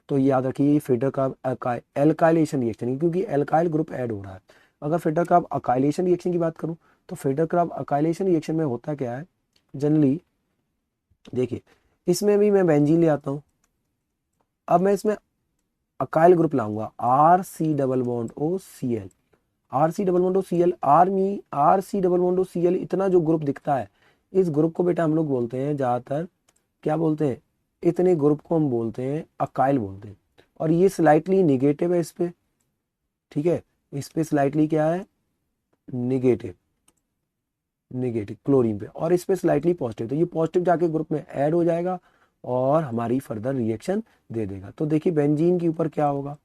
तो याद रखिए फिल्टर का एल्काइलेशन रिएक्शन है क्योंकि एल्काइल ग्रुप ऐड हो रहा है। अगर फिल्टर का अकाइलेशन रिएक्शन की बात करूं तो फिल्टर का अकाइलेशन रिएक्शन में होता क्या है, जनरली देखिए इसमें भी मैं बेंजीन ले आता हूं, अब मैं इसमें अकाइल ग्रुप लाऊंगा, R C double bond O C L, R C double bond O C L, R C double bond O C L, इतना जो ग्रुप दिखता है, इस ग्रुप को बेटा हम लोग बोलते हैं ज़्यादातर, क्या बोलते हैं, इतने ग्रुप को हम बोलते हैं अकाइल बोलते हैं। और ये स्लाइटली निगेटिव है इस पे, ठीक है, इस पे स्लाइटली क्या है, निगेटिव, निगेटिव क्लोरीन पे, और इस पे स्लाइटली पॉजिटिव, तो ये पॉजिटिव जाके ग्रुप में ऐड हो जाएगा और हमारी फर्दर रिएक्शन दे देगा। तो देखिए बेंजीन के ऊपर क्या होगा,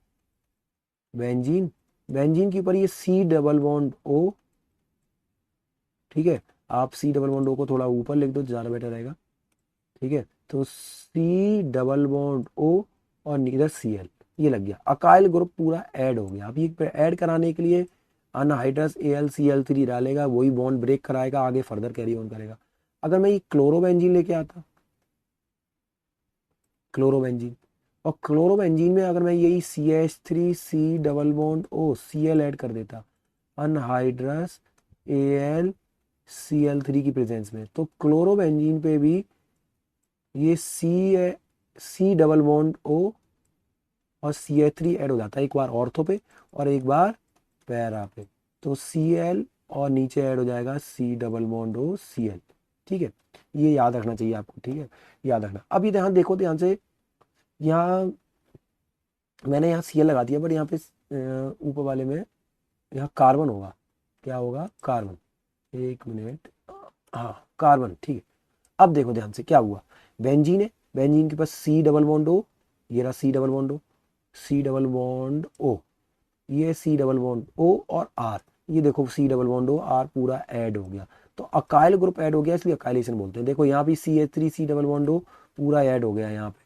बेंजीन, बेंजीन के ऊपर ये सी डबल बॉन्ड ओ, ठीक है, आप सी डबल बॉन्ड ओ को थोड़ा ऊपर लिख दो तो ज़्यादा बेटर रहेगा, ठीक है, तो सी डबल बॉन्ड ओ और इधर सी एल, ये लग गया, अकाइल ग्रुप पूरा ऐड हो गया। अब ये ऐड कराने के लिए अनहाइड्रस AlCl3 डालेगा, वही बॉन्ड ब्रेक कराएगा, आगे फर्दर कैरी ऑन करेगा। अगर मैं ये क्लोरोबेंजीन लेके आता, क्लोरोबेंजीन, और क्लोरोबेंजीन में अगर मैं यही CH3 C double bond O Cl add कर देता अनहाइड्रस AlCl3 की प्रेजेंस में, तो क्लोरोबेंजीन पे भी ये सी डबल बॉन्ड ओ और CH3 ऐड हो जाता है, एक बार ऑर्थो पे और एक बार पैरा पे, तो Cl और नीचे ऐड हो जाएगा C double bond O Cl, ठीक है, ये याद रखना चाहिए आपको, ठीक है, याद रखना। अब ये ध्यान देखो, ध्यान से, यहाँ मैंने यहाँ Cl लगा दिया, बट यहाँ पे ऊपर वाले में यहाँ कार्बन होगा, क्या होगा, कार्बन, एक मिनट, हाँ कार्बन, ठीक है। अब देखो ध्यान से क्या हुआ, बेंजीन है, बेंजीन के पास सी डबल बॉन्ड ओ, ये रहा C double bond O, C double bond O, ये सी डबल बॉन्ड ओ और आर, ये देखो C double bond O R पूरा ऐड हो गया, तो अकाइल ग्रुप ऐड हो गया, इसलिए अकाइलेशन बोलते हैं। देखो यहाँ भी CH3 सी डबल बॉन्ड ओ पूरा ऐड हो गया यहाँ पे,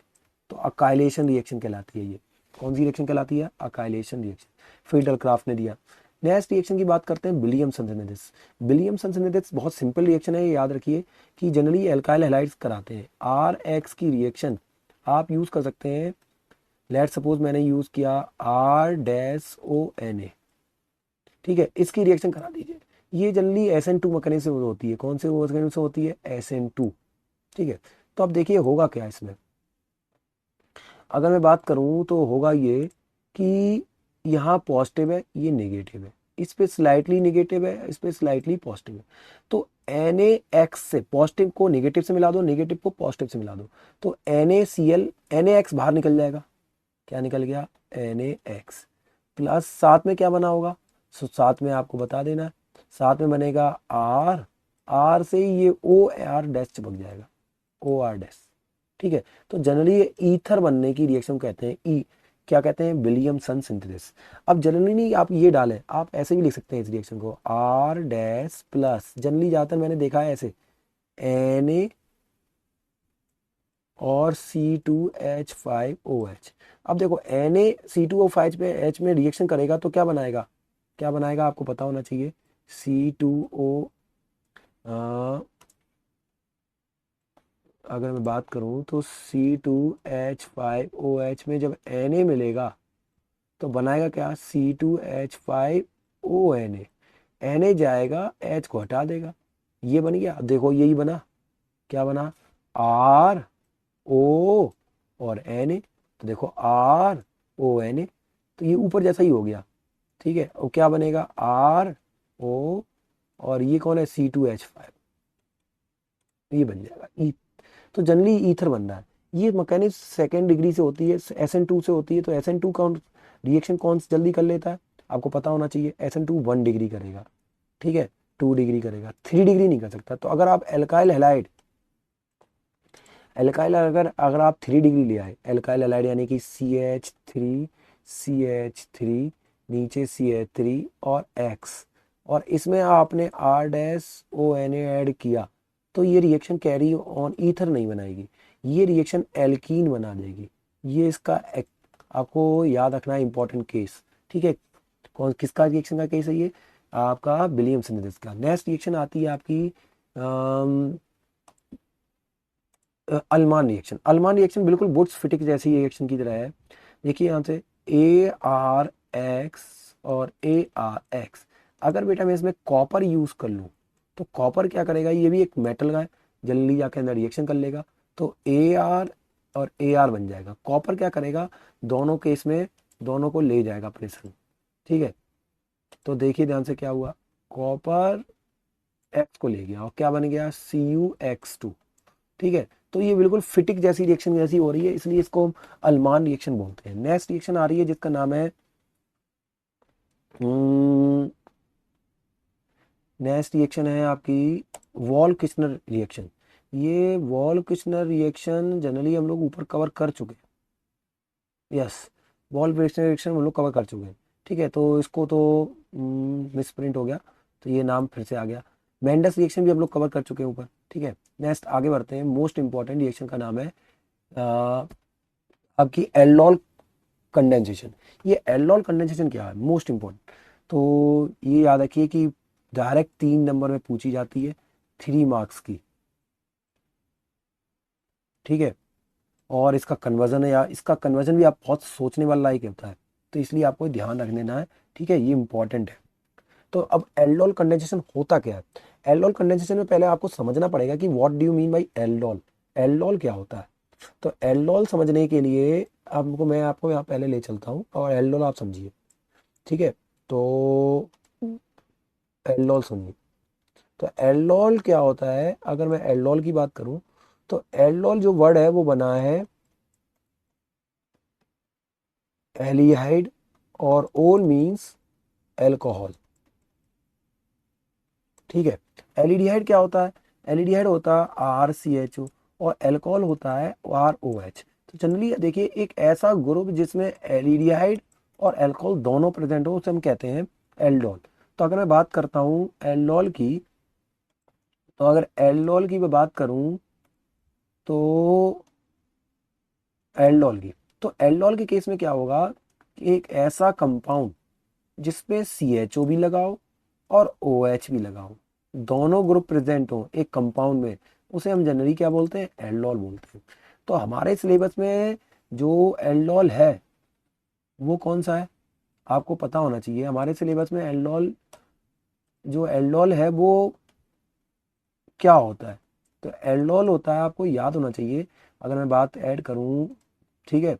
तो अकाइलेशन रिएक्शन कहलाती है ये। कौन सी रिएक्शन कहलाती है, अकाइलेशन रिएक्शन, फील्डर क्राफ्ट ने दिया। नेक्स्ट रिएक्शन की बात करते हैं, विलियमसन सिंथेसिस। विलियमसन सिंथेसिस बहुत सिंपल रिएक्शन है, ये याद रखिए कि जनरली एल्काइल हैलाइड्स कराते हैं। RX की रिएक्शन आप यूज कर सकते हैं, लेट सपोज मैंने यूज किया R-ONA, ठीक है, इसकी रिएक्शन करा दीजिए। ये जनरली SN2 मैकेनिज्म से होती है, कौन से मैकेनिज्म से होती है, SN2, ठीक है। तो अब देखिए होगा क्या इसमें, अगर मैं बात करूं तो होगा ये कि यहाँ पॉजिटिव है, ये नेगेटिव है, इस पे स्लाइटली नेगेटिव है, इस पे स्लाइटली पॉजिटिव है, तो NaX से पॉजिटिव को नेगेटिव से मिला दो, नेगेटिव को पॉजिटिव से मिला दो, तो NaCl, NaX बाहर निकल जाएगा, क्या निकल गया, NaX, प्लस साथ में क्या बना होगा, सो साथ में आपको बता देना, साथ में बनेगा R, R से ये OR डैश चिपक जाएगा, OR डैश, ठीक है। तो जनरली ये ईथर बनने की रिएक्शन कहते हैं, क्या कहते हैं, विलियमसन सिंथेसिस। अब जनरली नहीं आप ये डालें, आप ऐसे भी लिख सकते हैं इस रिएक्शन को, R डैश प्लस, जनरली ज़्यादातर मैंने देखा है ऐसे, Na और C2H5OH। अब देखो Na C2O5 पे H में रिएक्शन करेगा तो क्या बनाएगा, क्या बनाएगा आपको पता होना चाहिए, C2O, अगर मैं बात करूं तो C2H5OH में जब Na मिलेगा तो बनाएगा क्या, C2H5ONA, Na जाएगा, H को हटा देगा, ये बन गया, देखो यही बना, क्या बना, R O और Na, तो देखो RONA, तो ये ऊपर जैसा ही हो गया, ठीक है, और क्या बनेगा, RO, और ये कौन है, C2H5, ये बन जाएगा ई। तो जनरली ईथर बन रहा है, ये मैकेनिज्म सेकेंड डिग्री से होती है, SN2 से होती है, तो SN2 का रिएक्शन कौन जल्दी कर लेता है, आपको पता होना चाहिए, SN2 1 डिग्री करेगा, ठीक है, 2 डिग्री करेगा, 3 डिग्री नहीं कर सकता। तो अगर आप एल्काइल हैलाइड, एल्काइल अगर अगर आप 3 डिग्री ले आए, एल्काइल हैलाइड यानी कि CH3 नीचे CH3 और X, और इसमें आपने R-ONA ऐड किया, तो ये रिएक्शन कैरी ऑन ईथर नहीं बनाएगी, ये रिएक्शन एल्कीन बना देगी। ये इसका आपको याद रखना है, इंपॉर्टेंट केस, ठीक है। कौन किसका रिएक्शन का केस है ये, आपका विलियम सिंथेसिस का। नेक्स्ट रिएक्शन आती है आपकी अल्मान रिएक्शन। अल्मान रिएक्शन बिल्कुल बुट्स फिटिक जैसी रिएक्शन की तरह है। देखिए यहाँ से ArX और ArX, अगर बेटा मैं इसमें कॉपर यूज कर लूँ तो कॉपर क्या करेगा, ये भी एक मेटल का है, जल्दी जाके अंदर रिएक्शन कर लेगा, तो और Ar बन जाएगा। कॉपर क्या करेगा, दोनों केस में दोनों को ले जाएगा अपने संग। ठीक है, तो देखिए ध्यान से क्या हुआ, कॉपर X को ले गया और क्या बन गया, CuX2। ठीक है, तो ये बिल्कुल फिटिक जैसी रिएक्शन जैसी हो रही है, इसलिए इसको हम अलमान रिएक्शन बोलते हैं। नेक्स्ट रिएक्शन आ रही है जिसका नाम है नेक्स्ट रिएक्शन है आपकी वॉल किस्नर रिएक्शन। ये वॉल किस्नर रिएक्शन जनरली हम लोग ऊपर कवर कर चुके हैं। यस, वॉल किस्नर रिएक्शन हम लोग कवर कर चुके हैं। ठीक है, तो इसको तो मिसप्रिंट हो गया, तो ये नाम फिर से आ गया। मेंडस रिएक्शन भी हम लोग कवर कर चुके हैं ऊपर। ठीक है, नेक्स्ट आगे बढ़ते हैं। मोस्ट इंपॉर्टेंट रिएक्शन का नाम है आपकी एल्डोल कंडेंसेशन। ये एल्डोल कंडेंसेशन क्या है, मोस्ट इंपॉर्टेंट, तो ये याद रखिए कि डायरेक्ट 3 नंबर में पूछी जाती है, 3 मार्क्स की। ठीक है, और इसका कन्वर्जन है, या इसका कन्वर्जन भी आप बहुत सोचने वाला लायक होता है, तो इसलिए आपको ध्यान रख लेना है। ठीक है, ये इंपॉर्टेंट है। तो अब एल्डोल कंडेंसेशन होता क्या है, एल्डोल कंडेंसेशन में पहले आपको समझना पड़ेगा कि what do you mean by aldol, aldol क्या होता है। तो एल्डोल समझने के लिए मैं आपको यहाँ पहले ले चलता हूँ और एल्डोल आप समझिए। ठीक है, तो एल्डोल सुनिए। तो एल्डोल क्या होता है, अगर मैं एल्डोल की बात करूं, तो एल्डोल जो वर्ड है वो बना है एल्डिहाइड, और ओल मींस एल्कोहल। ठीक है, एल्डिहाइड क्या होता है, एल्डिहाइड होता है RCHO, और एल्कोहल होता है ROH। तो जनरली देखिए, एक ऐसा ग्रुप जिसमें एल्डिहाइड और एल्कोहल दोनों प्रेजेंट हो उसे हम कहते हैं एल्डोल। तो अगर मैं बात करता हूँ एल्डोल की, तो अगर एल्डोल की मैं बात करूं, तो एल्डोल की, तो एल्डोल के केस में क्या होगा कि एक ऐसा कंपाउंड जिसपे CHO भी लगाओ और OH भी लगाओ, दोनों ग्रुप प्रेजेंट हो एक कंपाउंड में, उसे हम जनरली क्या बोलते हैं, एल्डोल बोलते हैं। तो हमारे सिलेबस में जो एल्डोल है वो कौन सा है, आपको पता होना चाहिए। हमारे सिलेबस में एल्डोल, जो एल्डोल है वो क्या होता है, तो एल्डोल होता है, आपको याद होना चाहिए। अगर मैं बात ऐड करूं, ठीक है,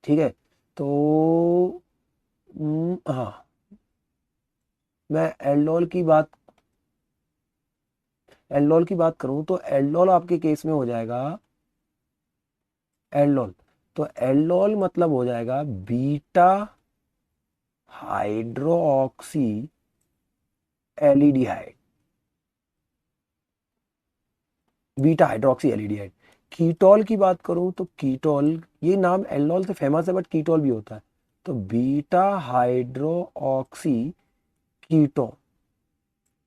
ठीक है, तो हाँ, मैं एल्डोल की बात करूं, तो एल्डोल आपके केस में हो जाएगा एल्डोल। तो एल्डोल मतलब हो जाएगा beta hydroxy aldehyde, beta hydroxy aldehyde. Ketol की बात करूं, तो कीटोल, ये नाम एल्डोल से फेमस है बट कीटोल भी होता है, तो बीटा हाइड्रोक्सी कीटोन।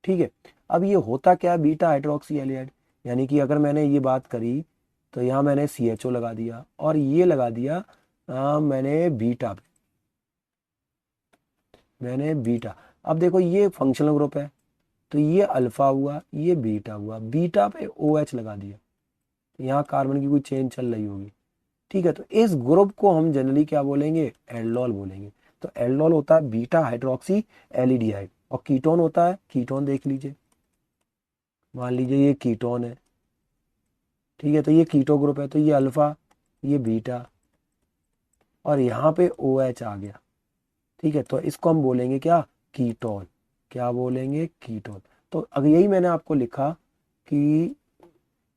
ठीक है, अब ये होता क्या है बीटा हाइड्रोक्सी एलियाइड, यानी कि अगर मैंने ये बात करी, तो यहाँ मैंने CHO लगा दिया और ये लगा दिया मैंने बीटा पे, मैंने बीटा। अब देखो ये फंक्शनल ग्रुप है, तो ये अल्फा हुआ, ये बीटा हुआ, बीटा पे OH लगा दिया, यहाँ कार्बन की कोई चेन चल रही होगी। ठीक है, तो इस ग्रुप को हम जनरली क्या बोलेंगे, एल्डोल बोलेंगे। तो एल्डोल होता है बीटा हाइड्रोक्सी एल्डिहाइड, और कीटोन होता है, कीटोन देख लीजिए, मान लीजिए ये कीटोन है। ठीक है, तो ये कीटो ग्रुप है, तो ये अल्फा, ये बीटा, और यहाँ पे OH आ गया। ठीक है, तो इसको हम बोलेंगे क्या, कीटोन। क्या बोलेंगे, कीटोन। तो अगर यही मैंने आपको लिखा कि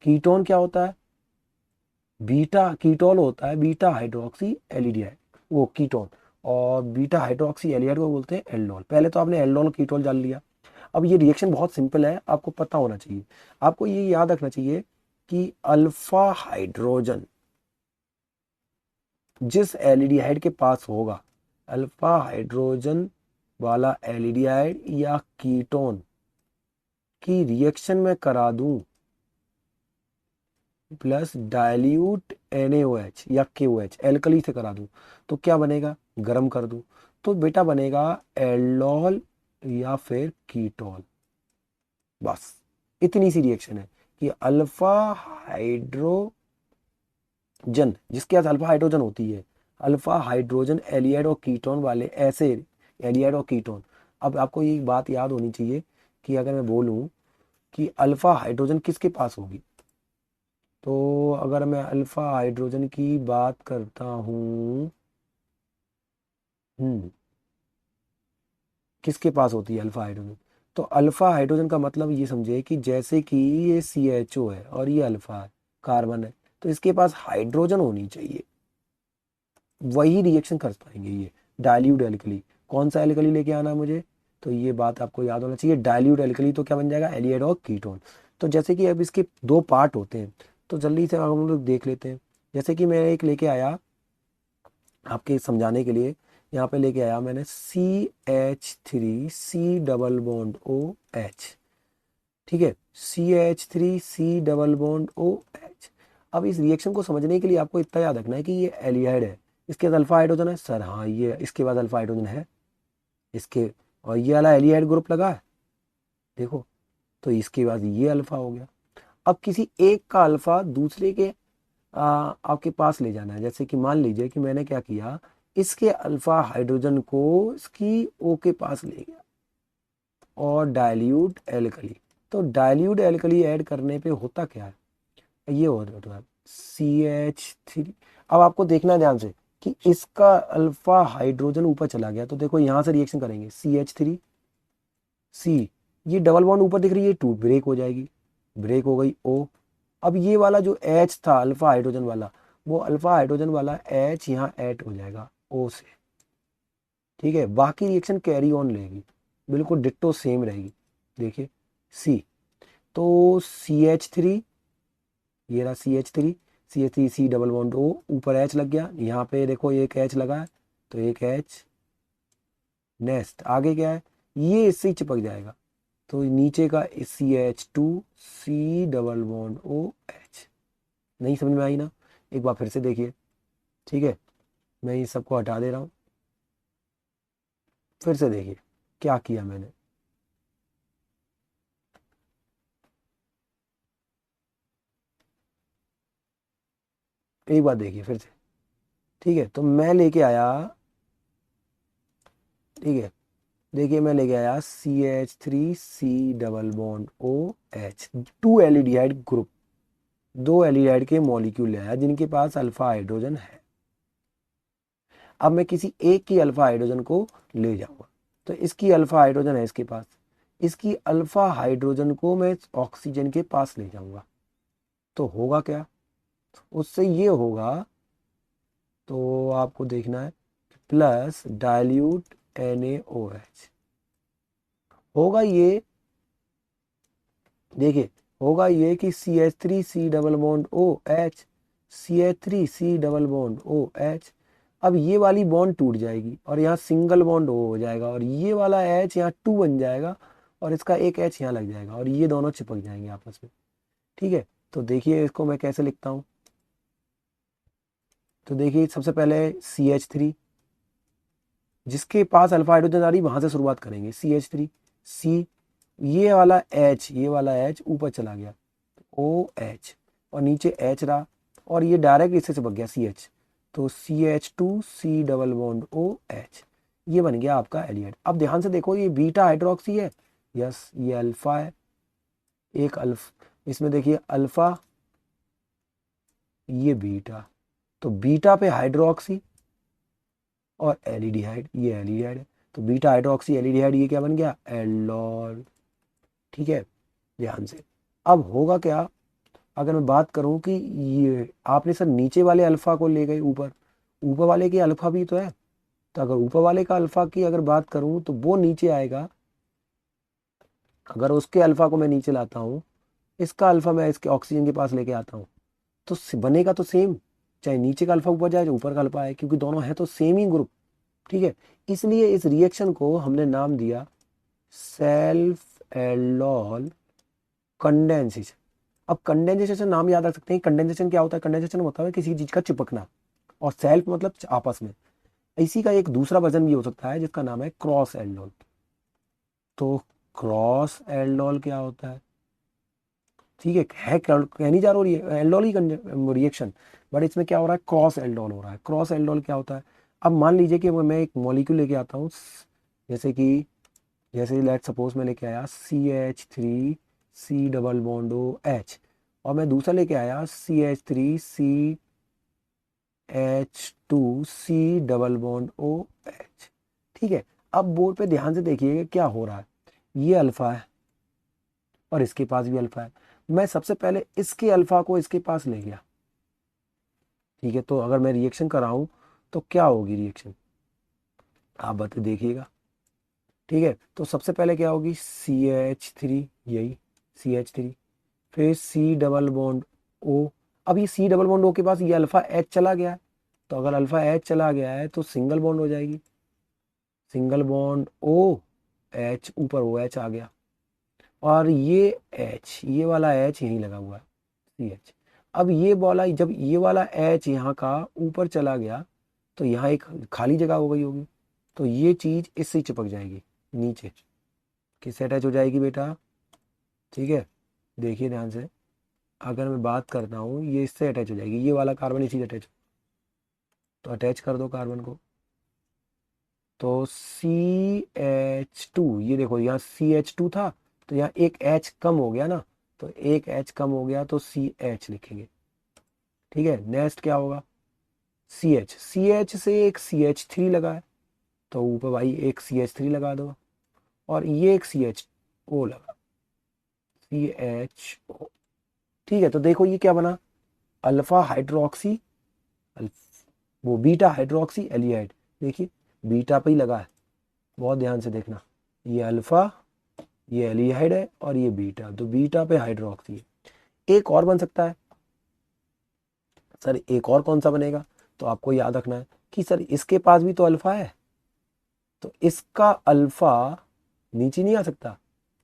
कीटोन क्या होता है, बीटा कीटोल होता है बीटा हाइड्रोक्सी एल्डिहाइड, वो कीटोन, और बीटा हाइड्रोक्सी एल्डिहाइड को बोलते हैं एल्डोल। पहले तो आपने एल्डोल कीटोल जान लिया। अब ये रिएक्शन बहुत सिंपल है, आपको पता होना चाहिए, आपको ये याद रखना चाहिए कि अल्फा हाइड्रोजन जिस एल्डिहाइड के पास होगा, अल्फा हाइड्रोजन वाला एल्डिहाइड या कीटोन की रिएक्शन में करा दूं प्लस डाइल्यूट NaOH या KOH एल्कली से करा दूं, तो क्या बनेगा, गर्म कर दूं, तो बेटा बनेगा एल्डोल या फिर कीटोल। बस इतनी सी रिएक्शन है कि अल्फा हाइड्रोजन, जिसके पास अल्फा हाइड्रोजन होती है, अल्फा हाइड्रोजन एलियाइड और कीटोन वाले ऐसे एलियाइड और कीटोन। अब आपको ये बात याद होनी चाहिए कि अगर मैं बोलूं कि अल्फा हाइड्रोजन किसके पास होगी, तो अगर मैं अल्फा हाइड्रोजन की बात करता हूँ, किसके पास होती है अल्फा हाइड्रोजन? तो अल्फा हाइड्रोजन का मतलब ये समझे कि जैसे कि ये CHO है और ये अल्फा है, कार्बन है, तो इसके पास हाइड्रोजन होनी चाहिए, वही रिएक्शन कर पाएंगे ये। डाइल्यूट एल्कली, कौन सा एल्कली लेके आना है मुझे? तो ये बात आपको याद होना चाहिए, डाइल्यूट एल्कली तो क्या बन जाएगा, एल्डिहाइड और कीटोन। तो जैसे कि अब इसके दो पार्ट होते हैं, तो जल्दी से हम लोग देख लेते हैं। जैसे कि मैं एक लेके आया आपके समझाने के लिए, यहाँ पे लेके आया मैंने CH3C डबल बॉन्ड OH, ठीक है, CH3C डबल बॉन्ड OH। अब इस रिएक्शन को समझने के लिए आपको इतना याद रखना है कि ये एल्डिहाइड है, इसके बाद अल्फा हाइड्रोजन है सर, हाँ ये इसके बाद अल्फा हाइड्रोजन है इसके, और ये वाला एल्डिहाइड ग्रुप लगा है, देखो, तो इसके बाद ये अल्फा हो गया। अब किसी एक का अल्फा दूसरे के आपके पास ले जाना है। जैसे कि मान लीजिए कि मैंने क्या किया, इसके अल्फा हाइड्रोजन को इसकी O के पास ले गया और डाइल्यूट एल्कली। तो डाइल्यूट एल्कली ऐड करने पे होता क्या है, ये होता है CH3। अब आपको देखना है ध्यान से कि इसका अल्फा हाइड्रोजन ऊपर चला गया, तो देखो यहां से रिएक्शन करेंगे CH3C, ये डबल बॉन्ड ऊपर दिख रही है, टू ब्रेक हो जाएगी, ब्रेक हो गई O। अब ये वाला जो H था अल्फा हाइड्रोजन वाला, वो अल्फा हाइड्रोजन वाला H यहाँ ऐड हो जाएगा O से, ठीक है, बाकी रिएक्शन कैरी ऑन रहेगी, बिल्कुल डिट्टो सेम रहेगी। देखिए C, तो CH3, ये रहा CH3, CH3C double bond O, ऊपर H लग गया, यहाँ पे देखो एक H लगा है, तो एक H, नेक्स्ट आगे क्या है, ये इससे ही चिपक जाएगा, तो नीचे का CH2C डबल बॉन्ड OH। नहीं समझ में आई ना? एक बार फिर से देखिए, ठीक है, मैं ये सबको हटा दे रहा हूँ, फिर से देखिए क्या किया मैंने। एक बार देखिए फिर से, ठीक है, तो मैं लेके आया, ठीक है, देखिए मैं लेके आया CH3C double bond OH, two aldehyde group, दो एल्डिहाइड के मॉलिक्यूल ले आया जिनके पास अल्फा हाइड्रोजन है। अब मैं किसी एक की अल्फा हाइड्रोजन को ले जाऊंगा, तो इसकी अल्फा हाइड्रोजन है इसके पास, इसकी अल्फा हाइड्रोजन को मैं ऑक्सीजन के पास ले जाऊंगा, तो होगा क्या, उससे ये होगा, तो आपको देखना है प्लस डाइल्यूट NaOH होगा ये, देखिए होगा ये कि CH3C double bond OH, CH3C double bond OH। अब ये वाली बॉन्ड टूट जाएगी और यहाँ सिंगल बॉन्ड हो जाएगा, और ये वाला H यहाँ 2 बन जाएगा, और इसका एक H यहाँ लग जाएगा, और ये दोनों चिपक जाएंगे आपस में, ठीक है। तो देखिए इसको मैं कैसे लिखता हूँ, तो देखिए सबसे पहले CH3, जिसके पास अल्फा हाइड्रोजन आ रही वहां से शुरुआत करेंगे, CH3C, ये वाला H, ये वाला H ऊपर चला गया, OH, और नीचे H रहा, और ये डायरेक्ट इससे चिपक गया CH, तो CH2C डबल बॉन्ड OH, ये बन गया आपका एलियड। अब ध्यान से देखो ये बीटा हाइड्रोक्सी है, यस ये अल्फा है, एक अल्फा, इसमें देखिए अल्फा, ये बीटा, तो बीटा पे हाइड्रोक्सी और एल्डिहाइड, ये एल्डिहाइड है, तो बीटा हाइड्रोक्सी एल्डिहाइड, ये क्या बन गया, एल्डोल, ठीक है। ध्यान से, अब होगा क्या, अगर मैं बात करूं कि ये आपने सर नीचे वाले अल्फा को ले गए ऊपर, ऊपर वाले की अल्फा भी तो है, तो अगर ऊपर वाले का अल्फा की अगर बात करूं तो वो नीचे आएगा, अगर उसके अल्फा को मैं नीचे लाता हूं, इसका अल्फा मैं इसके ऑक्सीजन के पास लेके आता हूं, तो बनेगा तो सेम, चाहे नीचे का अल्फा ऊपर जाए चाहे ऊपर का अल्फा आए, क्योंकि दोनों है तो सेम ही ग्रुप, ठीक है। इसलिए इस रिएक्शन को हमने नाम दिया सेल्फ एल्डोल कंडेंसेशन। अब कंडेंसेशन नाम याद रख सकते हैं, कंडेंसेशन क्या होता है, कंडेंसेशन होता है किसी चीज का चिपकना, और सेल्फ मतलब आपस में। इसी का एक दूसरा वर्जन भी हो सकता है जिसका नाम है क्रॉस एल्डोल। तो क्रॉस एल्डोल क्या होता है, ठीक है कह नहीं जा रहा एल्डोल ही रिएक्शन, बट इसमें क्या हो रहा है, क्रॉस एल्डोल हो रहा है। क्रॉस एल्डोल क्या होता है, अब मान लीजिए कि मैं एक मॉलिक्यूल लेके आता हूँ, जैसे कि, जैसे लेट सपोज मैं लेके आया CH3C डबल बॉन्ड OH, और मैं दूसरा लेके आया CH3CH2C डबल बॉन्ड OH। ठीक है, अब बोर्ड पे ध्यान से देखिएगा क्या हो रहा है। ये अल्फा है और इसके पास भी अल्फा है। मैं सबसे पहले इसके अल्फा को इसके पास ले गया। ठीक है, तो अगर मैं रिएक्शन कराऊं तो क्या होगी रिएक्शन, आप बता देखिएगा। ठीक है, तो सबसे पहले क्या होगी, CH3, यही CH3, फिर C डबल बॉन्ड O। अब ये C डबल बॉन्ड O के पास ये अल्फा H चला गया है, तो अगर अल्फा H चला गया है तो सिंगल बॉन्ड हो जाएगी, सिंगल बॉन्ड OH, ऊपर OH आ गया। और ये H, ये वाला H यहीं लगा हुआ है, CH। अब ये वाला, जब ये वाला H यहाँ का ऊपर चला गया तो यहाँ एक खाली जगह हो गई होगी, तो ये चीज इससे ही चिपक जाएगी नीचे, किससे अटैच हो जाएगी बेटा। ठीक है, देखिए ध्यान से, अगर मैं बात करता हूँ ये इससे अटैच हो जाएगी, ये वाला कार्बन इसी से अटैच, तो अटैच कर दो कार्बन को। तो CH2, ये देखो यहाँ CH2 था, तो यहाँ एक H कम हो गया ना, तो एक H कम हो गया तो CH लिखेंगे। ठीक है, नेक्स्ट क्या होगा, CH से एक CH3 लगा है, तो ऊपर भाई एक CH3 लगा दो, और ये एक CHO लगा, CHO। ठीक है, तो देखो ये क्या बना, अल्फा हाइड्रोक्सी, वो बीटा हाइड्रोक्सी एलिहाइड। देखिए बीटा पे ही लगा है, बहुत ध्यान से देखना, ये अल्फा, ये एलिहाइड है और ये बीटा, तो बीटा पे हाइड्रोक्सी है। एक और बन सकता है सर, एक और कौन सा बनेगा, तो आपको याद रखना है कि सर इसके पास भी तो अल्फा है, तो इसका अल्फा नीचे नहीं आ सकता।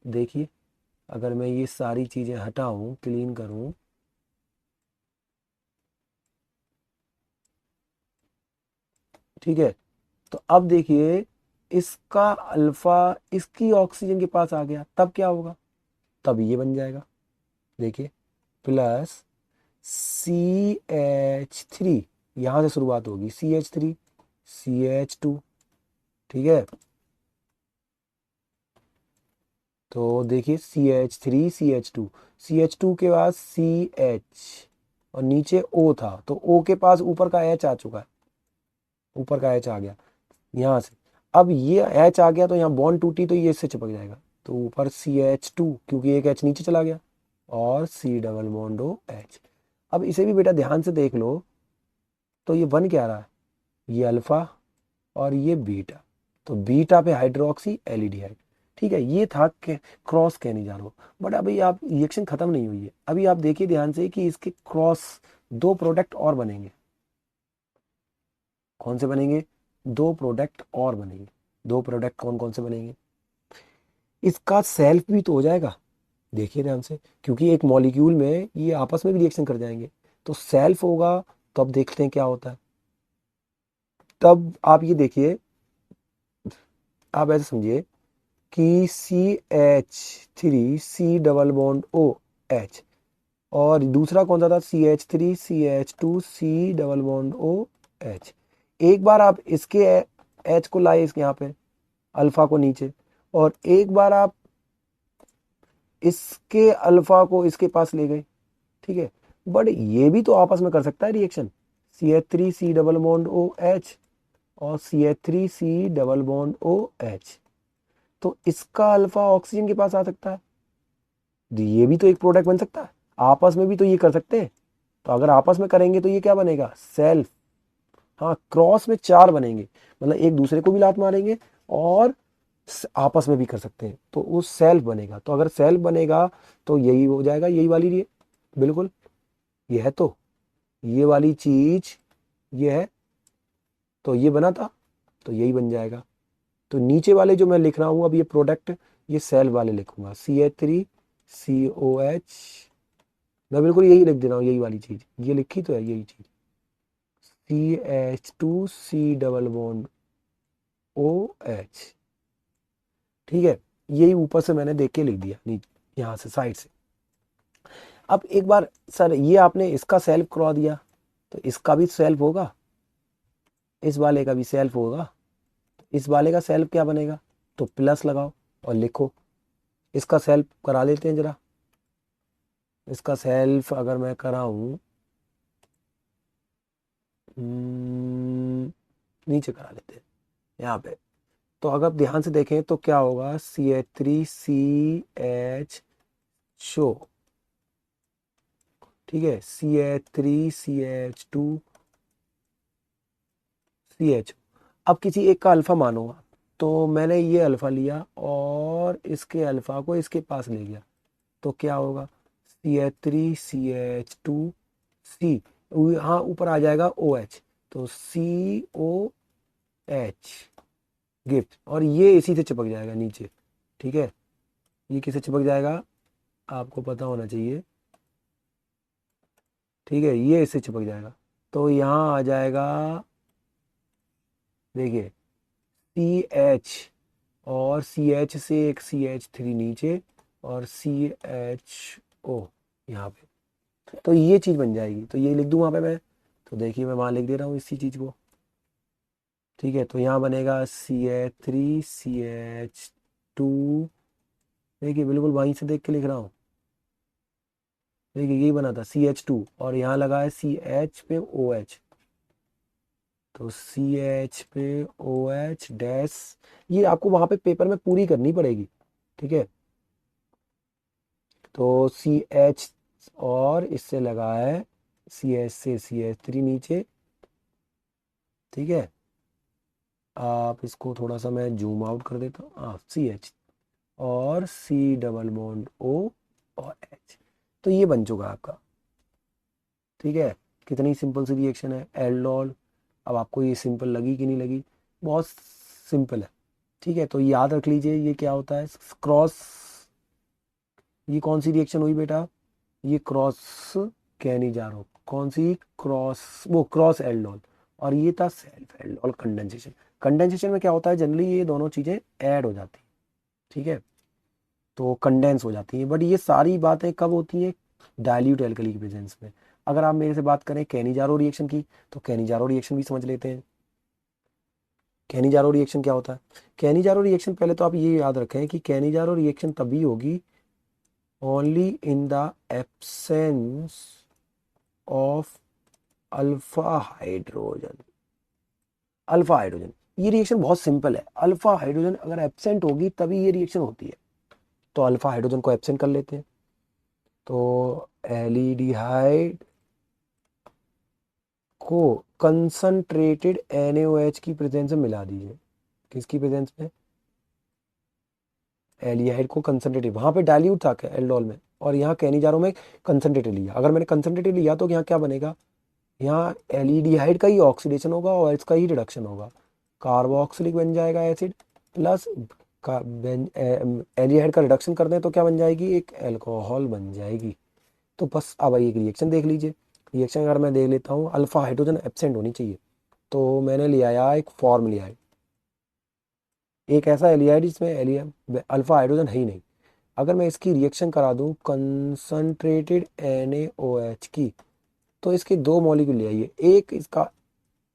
देखिए अगर मैं ये सारी चीजें हटाऊं, क्लीन करूं, ठीक है, तो अब देखिए इसका अल्फा इसकी ऑक्सीजन के पास आ गया, तब क्या होगा, तब ये बन जाएगा। देखिए प्लस CH3, यहां से शुरुआत होगी, CH3 CH2। ठीक है, तो देखिए CH3 CH2, CH2 के बाद CH, और नीचे O था, तो O के पास ऊपर का H आ चुका है, ऊपर का H आ गया यहाँ से। अब ये H आ गया तो यहाँ बॉन्ड टूटी, तो ये इससे चिपक जाएगा, तो ऊपर CH2, क्योंकि एक H नीचे चला गया, और C डबल बॉन्ड OH। अब इसे भी बेटा ध्यान से देख लो, तो ये बन क्या रहा है, ये अल्फा और ये बीटा, तो बीटा पे हाइड्रोक्सी एल्डिहाइड। ठीक है, ये था कि क्रॉस कहने जा रहा हूँ, बट अभी आप रिएक्शन खत्म नहीं हुई है, अभी आप देखिए ध्यान से कि इसके क्रॉस दो प्रोडक्ट और बनेंगे। कौन से बनेंगे, दो प्रोडक्ट और बनेंगे। दो प्रोडक्ट कौन कौन से बनेंगे, इसका सेल्फ भी तो हो जाएगा, देखिए ध्यान से, क्योंकि एक मॉलिक्यूल में ये आपस में भी रिएक्शन कर जाएंगे, तो सेल्फ होगा, तो अब देखते हैं क्या होता है। तब आप ये देखिए, आप ऐसे समझिए कि CH3 C double bond OH, और दूसरा कौन सा था, CH3 CH2 C double bond OH। एक बार आप इसके H को लाए इसके यहाँ पे, अल्फा को नीचे, और एक बार आप इसके अल्फा को इसके पास ले गए। ठीक है, बट ये भी तो आपस में कर सकता है reaction, CH3 C double bond OH और CH3 C double bond OH, तो इसका अल्फा ऑक्सीजन के पास आ सकता है, तो ये भी तो एक प्रोडक्ट बन सकता है, आपस में भी तो ये कर सकते हैं। तो अगर आपस में करेंगे तो ये क्या बनेगा, सेल्फ। हाँ, क्रॉस में चार बनेंगे, मतलब एक दूसरे को भी लात मारेंगे और आपस में भी कर सकते हैं, तो वो सेल्फ बनेगा। तो अगर सेल्फ बनेगा तो यही हो जाएगा, यही वाली ये, बिल्कुल ये है, तो ये वाली चीज ये है, तो ये बना था, तो यही बन जाएगा। तो नीचे वाले जो मैं लिख रहा हूँ अब ये प्रोडक्ट, ये सेल वाले लिखूंगा, CH3COH, मैं बिल्कुल यही लिख दे रहा हूँ, यही वाली चीज ये लिखी तो है, यही चीज CH2C डबल बॉन्ड OH। ठीक है, यही ऊपर से मैंने देख के लिख दिया नीचे यहाँ से साइड से। अब एक बार सर ये आपने इसका सेल्फ करवा दिया, तो इसका भी सेल्फ होगा, इस वाले का भी सेल्फ होगा, इस वाले का सेल्फ क्या बनेगा, तो प्लस लगाओ और लिखो, इसका सेल्फ करा लेते हैं जरा। इसका सेल्फ अगर मैं कराऊं, नीचे करा लेते हैं यहाँ पे। तो अगर ध्यान से देखें तो क्या होगा, CH3CH शो, ठीक है, CH3CH2CH। अब किसी एक का अल्फा मानो, तो मैंने ये अल्फा लिया और इसके अल्फा को इसके पास ले गया, तो क्या होगा, CH3CH2C, हाँ ऊपर आ जाएगा OH, तो COH गिफ्ट, और ये इसी से चिपक जाएगा नीचे, ठीक है। ये किससे चिपक जाएगा, आपको पता होना चाहिए, ठीक है, ये इससे चिपक जाएगा। तो यहाँ आ जाएगा, देखिए, CH, और CH से एक CH3 नीचे, और CHO यहाँ पे, तो ये चीज़ बन जाएगी। तो ये लिख दूँ वहाँ पे मैं, तो देखिए मैं वहाँ लिख दे रहा हूँ इसी चीज़ को, ठीक है। तो यहाँ बनेगा CH3CH2, देखिए बिल्कुल वहीं से देख के लिख रहा हूँ, देखिए यही बना था CH2, और यहाँ लगा है CH पे OH, तो CH पे OH डैश, ये आपको वहाँ पे पेपर में पूरी करनी पड़ेगी, ठीक है। तो CH, और इससे लगा है CH से CH3 नीचे, ठीक है। आप इसको थोड़ा सा मैं जूम आउट कर देता हूँ, हाँ CH, और C डबल बॉन्ड O और H, तो ये बन चुका है आपका, ठीक है। कितनी सिंपल सी रिएक्शन है, एल्डोल। अब आपको ये सिंपल लगी कि नहीं लगी, बहुत सिंपल है, ठीक है। तो याद रख लीजिए ये क्या होता है, क्रॉस, ये कौन सी रिएक्शन हुई बेटा, ये क्रॉस कैनिजारो, कौन सी, क्रॉस, वो क्रॉस एल्डोल, और ये था सेल्फ एल्डोल कंडेंसेशन। कंडेंसेशन में क्या होता है, जनरली ये दोनों चीज़ें ऐड हो जाती हैं, ठीक है, तो कंडेंस हो जाती हैं। बट ये सारी बातें कब होती हैं, डाइल्यूट एल्कली की प्रेजेंस में। अगर आप मेरे से बात करें कैनिजारो रिएक्शन की, तो कैनिजारो रिएक्शन भी समझ लेते हैं। कैनिजारो रिएक्शन क्या होता है, कैनिजारो रिएक्शन, पहले तो आप ये याद रखें कि कैनिजारो रिएक्शन तभी होगी only in the absence of alpha hydrogen. Alpha hydrogen, ये रिएक्शन बहुत सिंपल है, अल्फा हाइड्रोजन अगर एब्सेंट होगी तभी ये रिएक्शन होती है। तो अल्फा हाइड्रोजन को एब्सेंट कर लेते हैं, तो एल्डिहाइड को कंसंट्रेटेड NaOH की प्रेजेंस में मिला दीजिए, किसकी प्रेजेंस में, एल्डिहाइड को कंसंट्रेटेड, वहां पे डाइल्यूट था एल्डोल में, और यहाँ कैनिजारो में कंसंट्रेटेड लिया। अगर मैंने कंसंट्रेटेड लिया तो यहाँ क्या बनेगा, यहाँ एल्डिहाइड का ही ऑक्सीडेशन होगा और इसका ही रिडक्शन होगा, कार्बोक्सिलिक बन जाएगा एसिड, प्लस एल्डिहाइड का रिडक्शन कर दें तो क्या बन जाएगी, एक एल्कोहल बन जाएगी। तो बस अब एक रिएक्शन देख लीजिए, रिएक्शन अगर मैं देख लेता हूँ, अल्फा हाइड्रोजन एब्सेंट होनी चाहिए, तो मैंने लिया यार एक फॉर्म लिया है, एक ऐसा एलियाड जिसमें एलियम अल्फा हाइड्रोजन है ही नहीं। अगर मैं इसकी रिएक्शन करा दूं कंसंट्रेटेड NaOH की, तो इसके दो मॉलिक्यूल ले आइए, एक इसका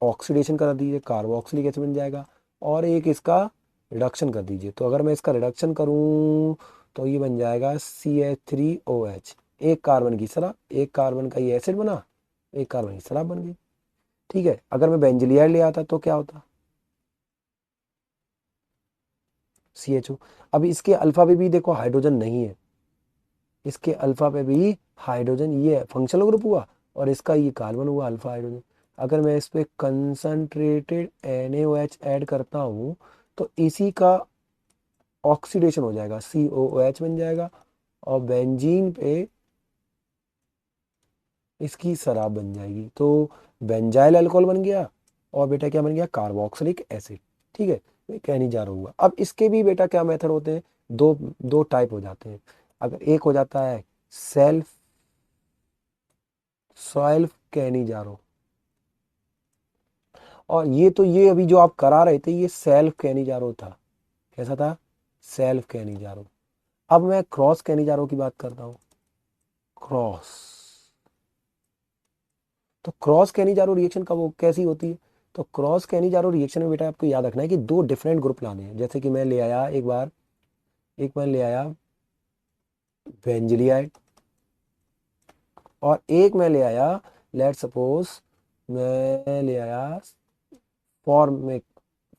ऑक्सीडेशन करा दीजिए, कार्बोक्सिलिक एसिड बन जाएगा, और एक इसका रिडक्शन कर दीजिए। तो अगर मैं इसका रिडक्शन करूं तो ये बन जाएगा CH3OH, एक कार्बन की शराब, एक कार्बन का ये एसिड बना, एक कार्बन की शराब बन गई, ठीक है। अगर मैं बेंजलियाड ले आता तो क्या होता, CHO। अब इसके अल्फा पे भी देखो हाइड्रोजन नहीं है, इसके अल्फा पे भी हाइड्रोजन, ये फंक्शनल ग्रुप हुआ, और इसका ये कार्बन हुआ अल्फा हाइड्रोजन। अगर मैं इस पे कंसंट्रेटेड NaOH ऐड करता हूँ तो इसी का ऑक्सीडेशन हो जाएगा, COOH बन जाएगा, और बेंजीन पे इसकी शराब बन जाएगी, तो बेंजाइल अल्कोहल बन गया, और बेटा क्या बन गया, कार्बोक्सिलिक एसिड, ठीक है। ये कहनी जा रहा हुआ। अब इसके भी बेटा क्या मेथड होते हैं, दो दो टाइप हो जाते हैं। अगर एक हो जाता है सेल्फ सेल्फ कहनी जा रहा, और ये तो ये अभी जो आप करा रहे थे ये सेल्फ कहनी जा रहा था, कैसा था, सेल्फ कहनी जा रहा। अब मैं क्रॉस कहनी जा रहा की बात करता हूँ, क्रॉस। तो क्रॉस कैनिजारो रिएक्शन कब कैसी होती है, तो क्रॉस कैनिजारो रिएक्शन में बेटा आपको याद रखना है कि दो डिफरेंट ग्रुप लाने हैं। जैसे कि मैं ले आया एक बार ले आया बेंजलियाइड, और एक मैं ले आया, लेट सपोज मैं ले आया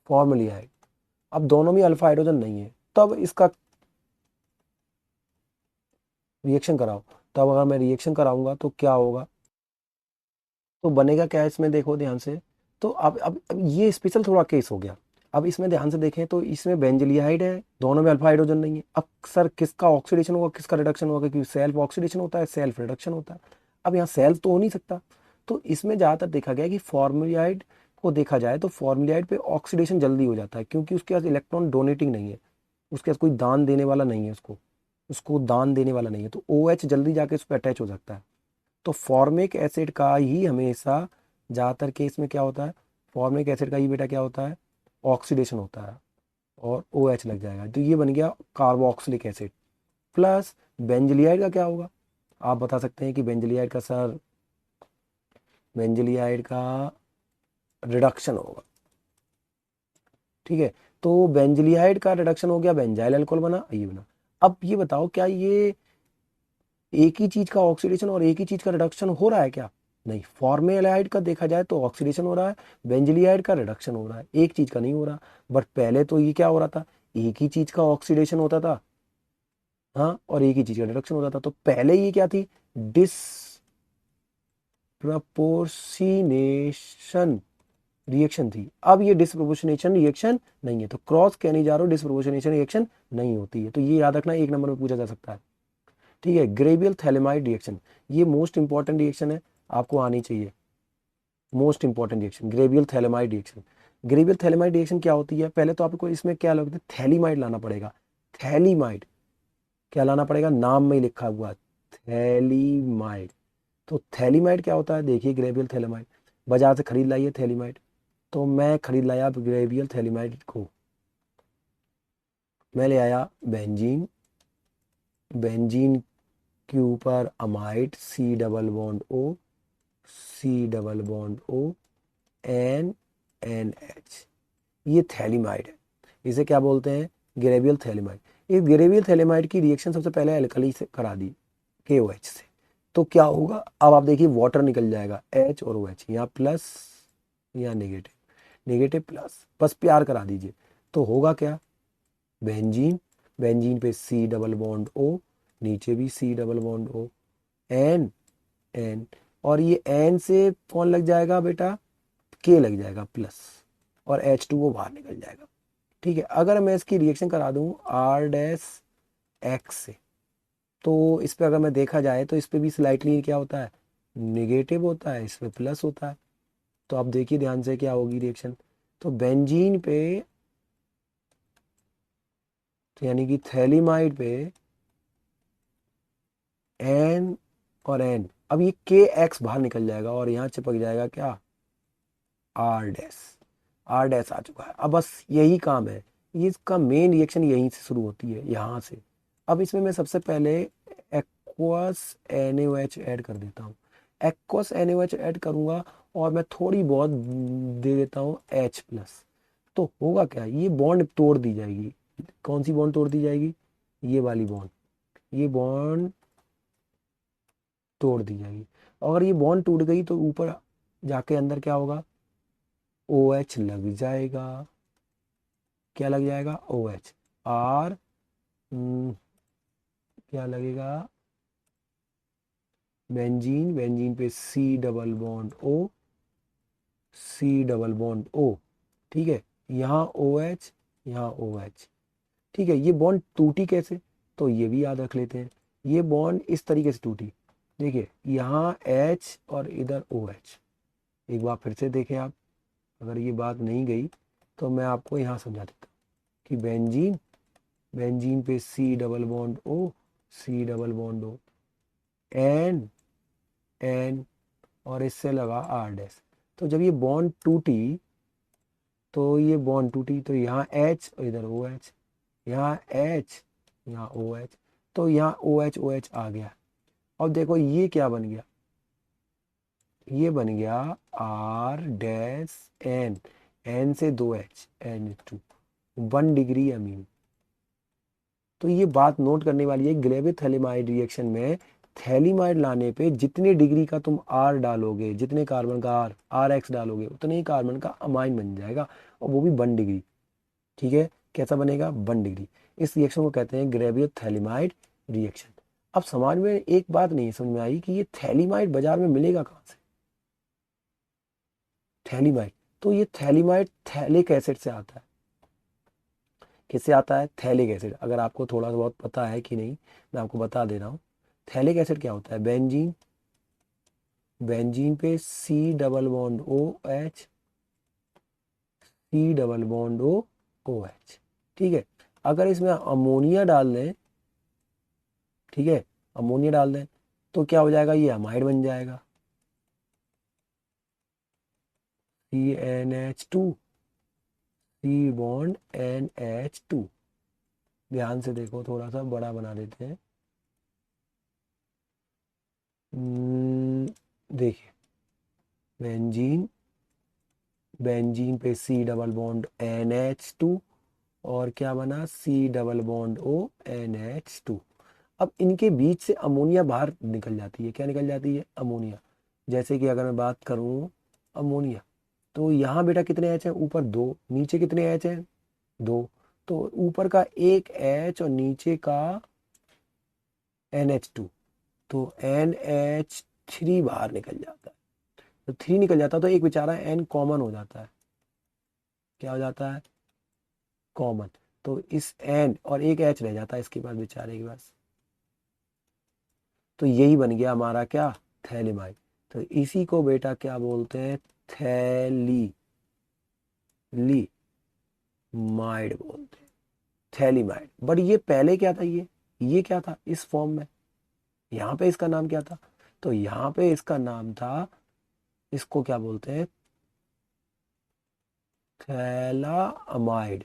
फॉर्मलिहाइड। अब दोनों में अल्फा हाइड्रोजन नहीं है, तब इसका रिएक्शन कराओ। तब अगर मैं रिएक्शन कराऊंगा तो क्या होगा, तो बनेगा क्या इसमें, देखो ध्यान से। तो अब ये स्पेशल थोड़ा केस हो गया। अब इसमें ध्यान से देखें तो इसमें बेंजलिहाइड है, दोनों में अल्फा हाइड्रोजन नहीं है। अक्सर किसका ऑक्सीडेशन होगा, किसका रिडक्शन होगा, क्योंकि सेल्फ ऑक्सीडेशन होता है, सेल्फ रिडक्शन होता है। अब यहाँ सेल्फ तो हो नहीं सकता, तो इसमें ज़्यादातर देखा गया कि फॉर्मलिहाइड को देखा जाए तो फॉर्मलिहाइड पे ऑक्सीडेशन जल्दी हो जाता है, क्योंकि उसके पास इलेक्ट्रॉन डोनेटिंग नहीं है, उसके पास कोई दान देने वाला नहीं है, उसको उसको दान देने वाला नहीं है, तो ओ OH जल्दी जाके उस पर अटैच हो सकता है। तो फॉर्मिक एसिड का ही हमेशा ज़्यादातर केस में क्या होता है, फॉर्मिक एसिड का ही बेटा क्या होता है, ऑक्सीडेशन होता है, और ओ OH लग जाएगा, तो ये बन गया कार्बोक्सिलिक एसिड। प्लस बेंजलियाइड का क्या होगा, आप बता सकते हैं कि बेंजलियाइड का सर, बेंजलियाइड का रिडक्शन होगा। ठीक है, तो बेंजलियाइड का रिडक्शन हो गया, बेंजाइल अल्कोहल बना, ये बना। अब ये बताओ, क्या ये एक ही चीज का ऑक्सीडेशन और एक ही चीज का रिडक्शन हो रहा है क्या? नहीं, फॉर्मेलाइड का देखा जाए तो ऑक्सीडेशन हो रहा है, बेंजलियाइड का रिडक्शन हो रहा है, एक चीज का नहीं हो रहा। बट पहले तो ये क्या हो रहा था, एक ही चीज का ऑक्सीडेशन होता था, हाँ, और एक ही चीज का रिडक्शन होता था। तो पहले ये क्या थी, डिसप्रपोर्शिनेशन रिएक्शन थी। अब ये डिसप्रोपोर्शनेशन रिएक्शन नहीं है, तो क्रॉस कहने जा रहा हूं, डिसप्रोपोर्शनेशन रिएक्शन नहीं होती है। तो ये याद रखना, एक नंबर में पूछा जा सकता है। ठीक है, ग्रेवियल थैलेमाइड रिएक्शन, ये मोस्ट इंपॉर्टेंट रिएक्शन है, आपको आनी चाहिए। Most important reaction Gabriel phthalimide reaction. Gabriel phthalimide reaction क्या होती है, पहले तो आपको इसमें क्या लगता है, थैलीमाइड लाना पड़ेगा। थैलीमाइड क्या लाना पड़ेगा, नाम में ही लिखा हुआ है, थैलीमाइड। तो थैलीमाइड क्या होता है, देखिए ग्रेवियल थैलेमाइड, बाजार से खरीद लाइए थैलीमाइड। तो मैं खरीद लाया ग्रेवियल थैलीमाइड को, मैं ले आया बेंजीन, बेंजीन के ऊपर amide, C double bond O, C double bond O, N, N H, ये थैलीमाइड है। इसे क्या बोलते हैं, ग्रेवियल थैलीमाइड। इस ग्रेवियल थैलीमाइड की रिएक्शन सबसे पहले अल्कली से करा दी, KOH से। तो क्या होगा, अब आप देखिए वाटर निकल जाएगा, H और OH, यहाँ प्लस, यहाँ नेगेटिव, नेगेटिव प्लस, बस प्यार करा दीजिए। तो होगा क्या, बेंजीन, बेंजीन पे C डबल बॉन्ड O, नीचे भी C double bond O, N, N, और ये एन से कौन लग जाएगा बेटा, K लग जाएगा प्लस, और H2O बाहर निकल जाएगा। ठीक है, अगर मैं इसकी रिएक्शन करा दूं R डैश एक्स से, तो इस पे अगर मैं देखा जाए तो इस पे भी स्लाइटली क्या होता है, निगेटिव होता है, इस पे प्लस होता है। तो आप देखिए ध्यान से क्या होगी रिएक्शन, तो बेंजीन पे, तो यानी कि थैलीमाइड पे एन और एन, अब ये KX बाहर निकल जाएगा और यहाँ चिपक जाएगा क्या, R डैश, R डैश आ चुका है। अब बस यही काम है, ये इसका मेन रिएक्शन यहीं से शुरू होती है, यहाँ से। अब इसमें मैं सबसे पहले एक्वस NaOH ऐड कर देता हूँ, एक्वस NaOH ऐड करूँगा, और मैं थोड़ी बहुत दे देता हूँ H प्लस। तो होगा क्या, ये बॉन्ड तोड़ दी जाएगी। कौन सी बॉन्ड तोड़ दी जाएगी, ये वाली बॉन्ड, ये बॉन्ड तोड़ दी जाएगी। अगर ये बॉन्ड टूट गई तो ऊपर जाके अंदर क्या होगा, OH लग जाएगा। क्या लग जाएगा, OH, R, क्या लगेगा, बेंजीन, बेंजीन पे C double bond O, C double bond O। ठीक है, यहाँ OH, यहाँ OH। ठीक है, ये बॉन्ड टूटी कैसे, तो ये भी याद रख लेते हैं। ये बॉन्ड इस तरीके से टूटी, देखिए यहाँ H और इधर OH। एक बार फिर से देखें आप, अगर ये बात नहीं गई तो मैं आपको यहाँ समझा देता हूँ कि बेंजीन, बेंजीन पे C double bond O, C double bond O, N, N, और इससे लगा R डैश। तो जब ये बॉन्ड टूटी, तो ये बॉन्ड टूटी, तो यहाँ H और इधर OH, यहाँ H, यहाँ OH, तो यहाँ OH OH आ गया। अब देखो ये क्या बन गया, ये बन गया R डैश N, N से 2H, NH2, 1 डिग्री अमीन। तो ये बात नोट करने वाली है, ग्लेविथैलिमाइड रिएक्शन में थैलीमाइड लाने पे जितने डिग्री का तुम R डालोगे, जितने कार्बन का RX डालोगे, उतने ही कार्बन का अमाइन बन जाएगा, और वो भी 1 डिग्री। ठीक है, कैसा बनेगा? 1 डिग्री। इस रिएक्शन को कहते हैं ग्रेवियो थैलीमाइड रिएक्शन। अब समाज में एक बात नहीं समझ में आई कि ये थैलीमाइड बाजार में मिलेगा कहाँ से? थैलीमाइड, तो ये थैलीमाइड थैलिक एसिड से आता है। किससे आता है? Phthalic acid. अगर आपको थोड़ा बहुत पता है कि नहीं, मैं आपको बता दे रहा हूँ। थैलिक एसिड क्या होता है? बेंजीन, बेंजीन पे C double bond OH, C double bond OH। ठीक है, अगर इसमें अमोनिया डाल दें, ठीक है, अमोनिया डाल दें, तो क्या हो जाएगा? ये अमाइड बन जाएगा, CnH2, C बॉन्ड NH2। ध्यान से देखो, थोड़ा सा बड़ा बना देते हैं। देखिए, बेंजीन, बेंजीन पे C डबल बॉन्ड NH2, और क्या बना? C double bond ONH2। अब इनके बीच से अमोनिया बाहर निकल जाती है। क्या निकल जाती है? अमोनिया। जैसे कि अगर मैं बात करूं अमोनिया, तो यहाँ बेटा कितने एच हैं? ऊपर 2, नीचे कितने एच हैं? 2। तो ऊपर का एक एच और नीचे का NH2, तो NH3 बाहर निकल जाता है। तो 3 निकल जाता है, तो एक बेचारा N कॉमन हो जाता है। क्या हो जाता है? कॉमन। तो इस N और एक H रह जाता है इसके पास, बेचारे के पास। तो यही बन गया हमारा क्या? थैलीमाइड। तो इसी को बेटा क्या बोलते हैं? थैलीमाइड बोलते हैं, थैलीमाइड। बट ये पहले क्या था? ये क्या था इस फॉर्म में? यहाँ पे इसका नाम क्या था? तो यहाँ पे इसका नाम था, इसको क्या बोलते हैं? थैलामाइड।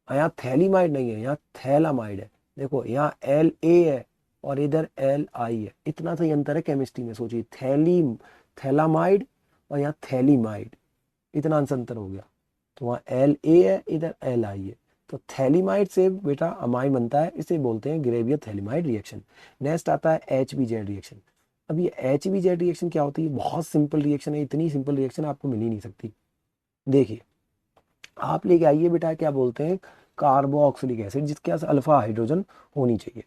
यहाँ थैलीमाइड नहीं है, यहाँ थैलामाइड है। देखो, यहाँ La है और इधर Li है। इतना सा ही अंतर है केमिस्ट्री में। सोचिए, थैलामाइड और यहाँ थैलीमाइड, इतना अंतर हो गया। तो वहाँ La है, इधर Li है। तो थैलीमाइड से बेटा अमाइन बनता है, इसे बोलते हैं ग्रेवियर थैलीमाइड रिएक्शन। नेक्स्ट आता है HBZ रिएक्शन। अब ये HBZ रिएक्शन क्या होती है? बहुत सिंपल रिएक्शन है, इतनी सिंपल रिएक्शन आपको मिल ही नहीं सकती। देखिए, आप लेके आइए बेटा, क्या बोलते हैं? कार्बोक्सिलिक एसिड, जिसके पास अल्फा हाइड्रोजन होनी चाहिए,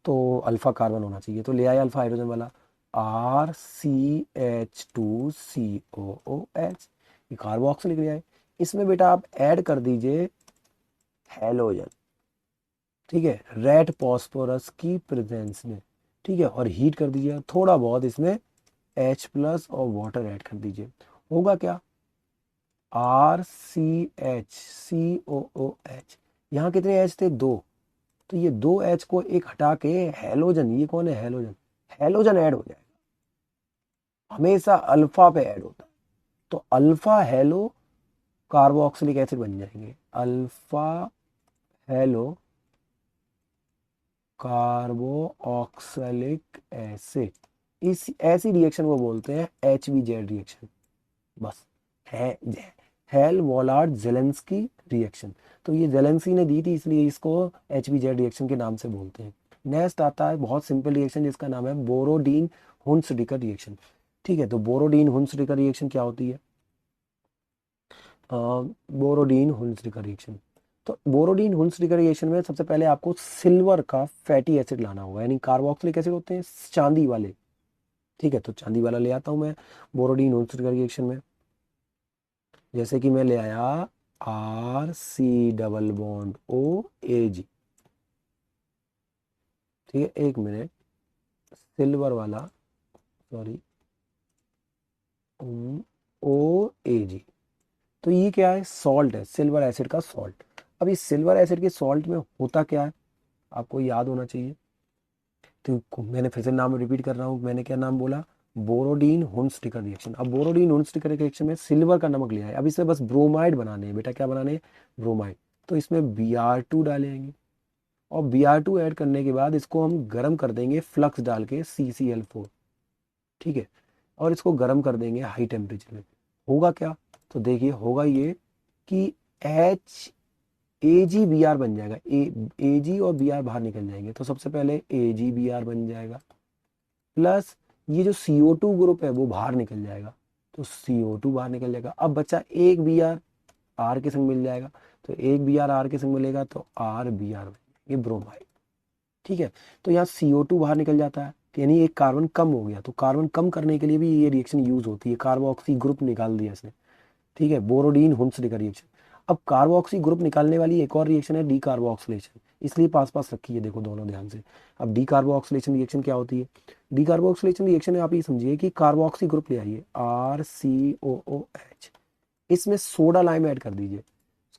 तो अल्फा कार्बन होना चाहिए। तो ले आए अल्फा हाइड्रोजन वाला, RCH2COOH, ये कार्बोक्सिलिक ले आए। इसमें बेटा आप ऐड कर दीजिए हैलोजन, ठीक है, रेड फॉस्फोरस की प्रेजेंस में। ठीक है, और हीट कर दीजिए थोड़ा बहुत, इसमें H+ और वाटर ऐड कर दीजिए। होगा क्या? RCH, COOH। यहाँ कितने एच थे? 2। तो ये 2 H को एक हटा के हैलोजन, ये कौन है? हैलोजन, हैलोजन ऐड हो जाएगा। हमेशा अल्फा पे ऐड होता है, तो अल्फा हेलो कार्बोक्सिलिक एसिड बन जाएंगे। Alpha hello कार्बो oxalic acid. इस ऐसी रिएक्शन को बोलते हैं HBZ रिएक्शन। बस, है हेल वॉलार्ड जेलेंस्की रिएक्शन। तो ये जेलेंस्की ने दी थी, इसलिए इसको HBZ रिएक्शन के नाम से बोलते हैं। नेक्स्ट आता है बहुत सिंपल रिएक्शन, जिसका नाम है बोरोडीन हुन्सडीकर रिएक्शन। ठीक है, तो बोरोडीन हुन्सडीकर रिएक्शन क्या होती है? बोरोडीन हुन्सडीकर रिएक्शन, तो बोरोडीन हुन्सडीकर रिएक्शन में सबसे पहले आपको सिल्वर का फैटी एसिड लाना होगा, यानी कार्बोक्सिलिक एसिड होते हैं चांदी वाले। ठीक है, तो चांदी वाला ले आता हूं मैं बोरोडीन हुन्सडीकर रिएक्शन में। जैसे कि मैं ले आया RC डबल बॉन्ड OAG। ठीक है, एक मिनट, सिल्वर वाला, सॉरी, OAG। तो ये क्या है? सॉल्ट है, सिल्वर एसिड का सॉल्ट। अब इस सिल्वर एसिड के सॉल्ट में होता क्या है, आपको याद होना चाहिए। तो मैंने फिर से नाम रिपीट कर रहा हूँ, मैंने क्या नाम बोला? Borodin Hunsdiecker reaction. अब बोरोडीन हुन्सडीकर रिएक्शन में सिल्वर का नमक लिया है, अब इसमें बस ब्रोमाइड बनाने हैं बेटा। क्या बनाने हैं? ब्रोमाइड। तो इसमें Br2 डालेंगे, और Br2 ऐड करने के बाद इसको हम गर्म कर देंगे फ्लक्स डाल के, CCl4। ठीक है, और इसको गर्म कर देंगे हाई टेम्परेचर में। होगा क्या? तो देखिए, होगा ये कि H AgBr बन जाएगा। Ag और Br बाहर निकल जाएंगे, तो सबसे पहले AgBr बन जाएगा, प्लस ये जो CO2 ग्रुप है वो बाहर निकल जाएगा, तो CO2 बाहर निकल जाएगा। अब बच्चा एक Br R के संग मिल जाएगा, तो एक Br R के संग मिलेगा तो RBr, ये ब्रोमाइड। ठीक है, तो यहाँ CO2 बाहर निकल जाता है, तो यानी एक कार्बन कम हो गया। तो कार्बन कम करने के लिए भी ये रिएक्शन यूज होती है। कार्बोक्सी ग्रुप निकाल दिया इसने। ठीक है, बोरोडीन हुंसरी का रिएक्शन। अब कार्बोक्सी ग्रुप निकालने वाली एक और रिएक्शन है डी कार्बोक्सिलेशन, इसलिए पास पास रखी है, देखो दोनों ध्यान से। अब डी कार्बोक्सिलेशन रिएक्शन क्या होती है? डी कार्बोक्सिलेशन रिएक्शन में आप ये समझिए कि कार्बोक्सी ग्रुप ले आइए RCOOH, इसमें सोडा लाइम ऐड कर दीजिए।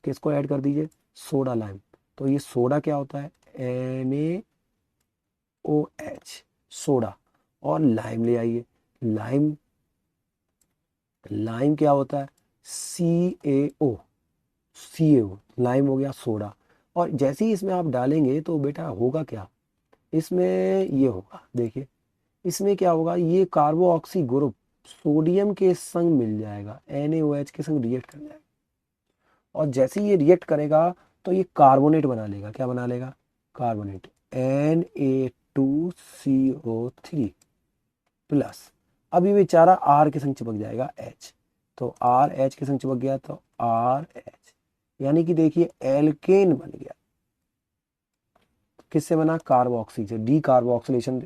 किसको ऐड कर दीजिए? Soda lime. तो ये सोडा क्या होता है? NaOH, soda. और लाइम ले आइए, लाइम, लाइम क्या होता है? CaO, CaO, लाइम हो गया सोडा। और जैसे ही इसमें आप डालेंगे तो बेटा होगा क्या? इसमें ये होगा, देखिए इसमें क्या होगा, ये कार्बो ऑक्सी ग्रुप सोडियम के संग मिल जाएगा, NaOH के संग रिएक्ट कर जाएगा। और जैसे ही ये रिएक्ट करेगा तो ये कार्बोनेट बना लेगा। क्या बना लेगा? Carbonate, Na2CO3 plus. अब ये बेचारा R के संग चिपक जाएगा H, तो R H के संग चिपक गया तो RH, यानी कि देखिए एल्केन बन गया। किससे बना? कार्बोक्सी से। डी कार्बोक्सिलेशन,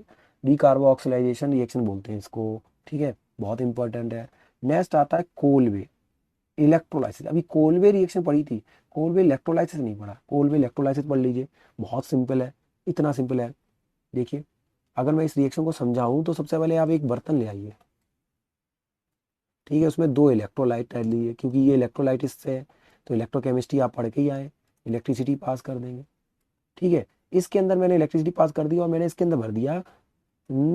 डी कार्बोक्सिलाइजेशन रिएक्शन बोलते हैं इसको। ठीक है, बहुत इंपॉर्टेंट है। नेक्स्ट आता है कोलवे इलेक्ट्रोलाइसिस। अभी कोलवे रिएक्शन पढ़ी थी, कोलवे इलेक्ट्रोलाइसिस नहीं पढ़ा। कोलवे इलेक्ट्रोलाइसिस पढ़ लीजिए, बहुत सिंपल है, इतना सिंपल है। देखिए अगर मैं इस रिएक्शन को समझाऊं तो सबसे पहले आप एक बर्तन ले आइए। ठीक है, उसमें दो इलेक्ट्रोलाइट डाल दीजिए, क्योंकि ये इलेक्ट्रोलाइटिस से है, तो इलेक्ट्रोकेमिस्ट्री आप पढ़ के ही आए, इलेक्ट्रिसिटी पास कर देंगे। ठीक है, इसके अंदर मैंने इलेक्ट्रिसिटी पास कर दी और मैंने इसके अंदर भर दिया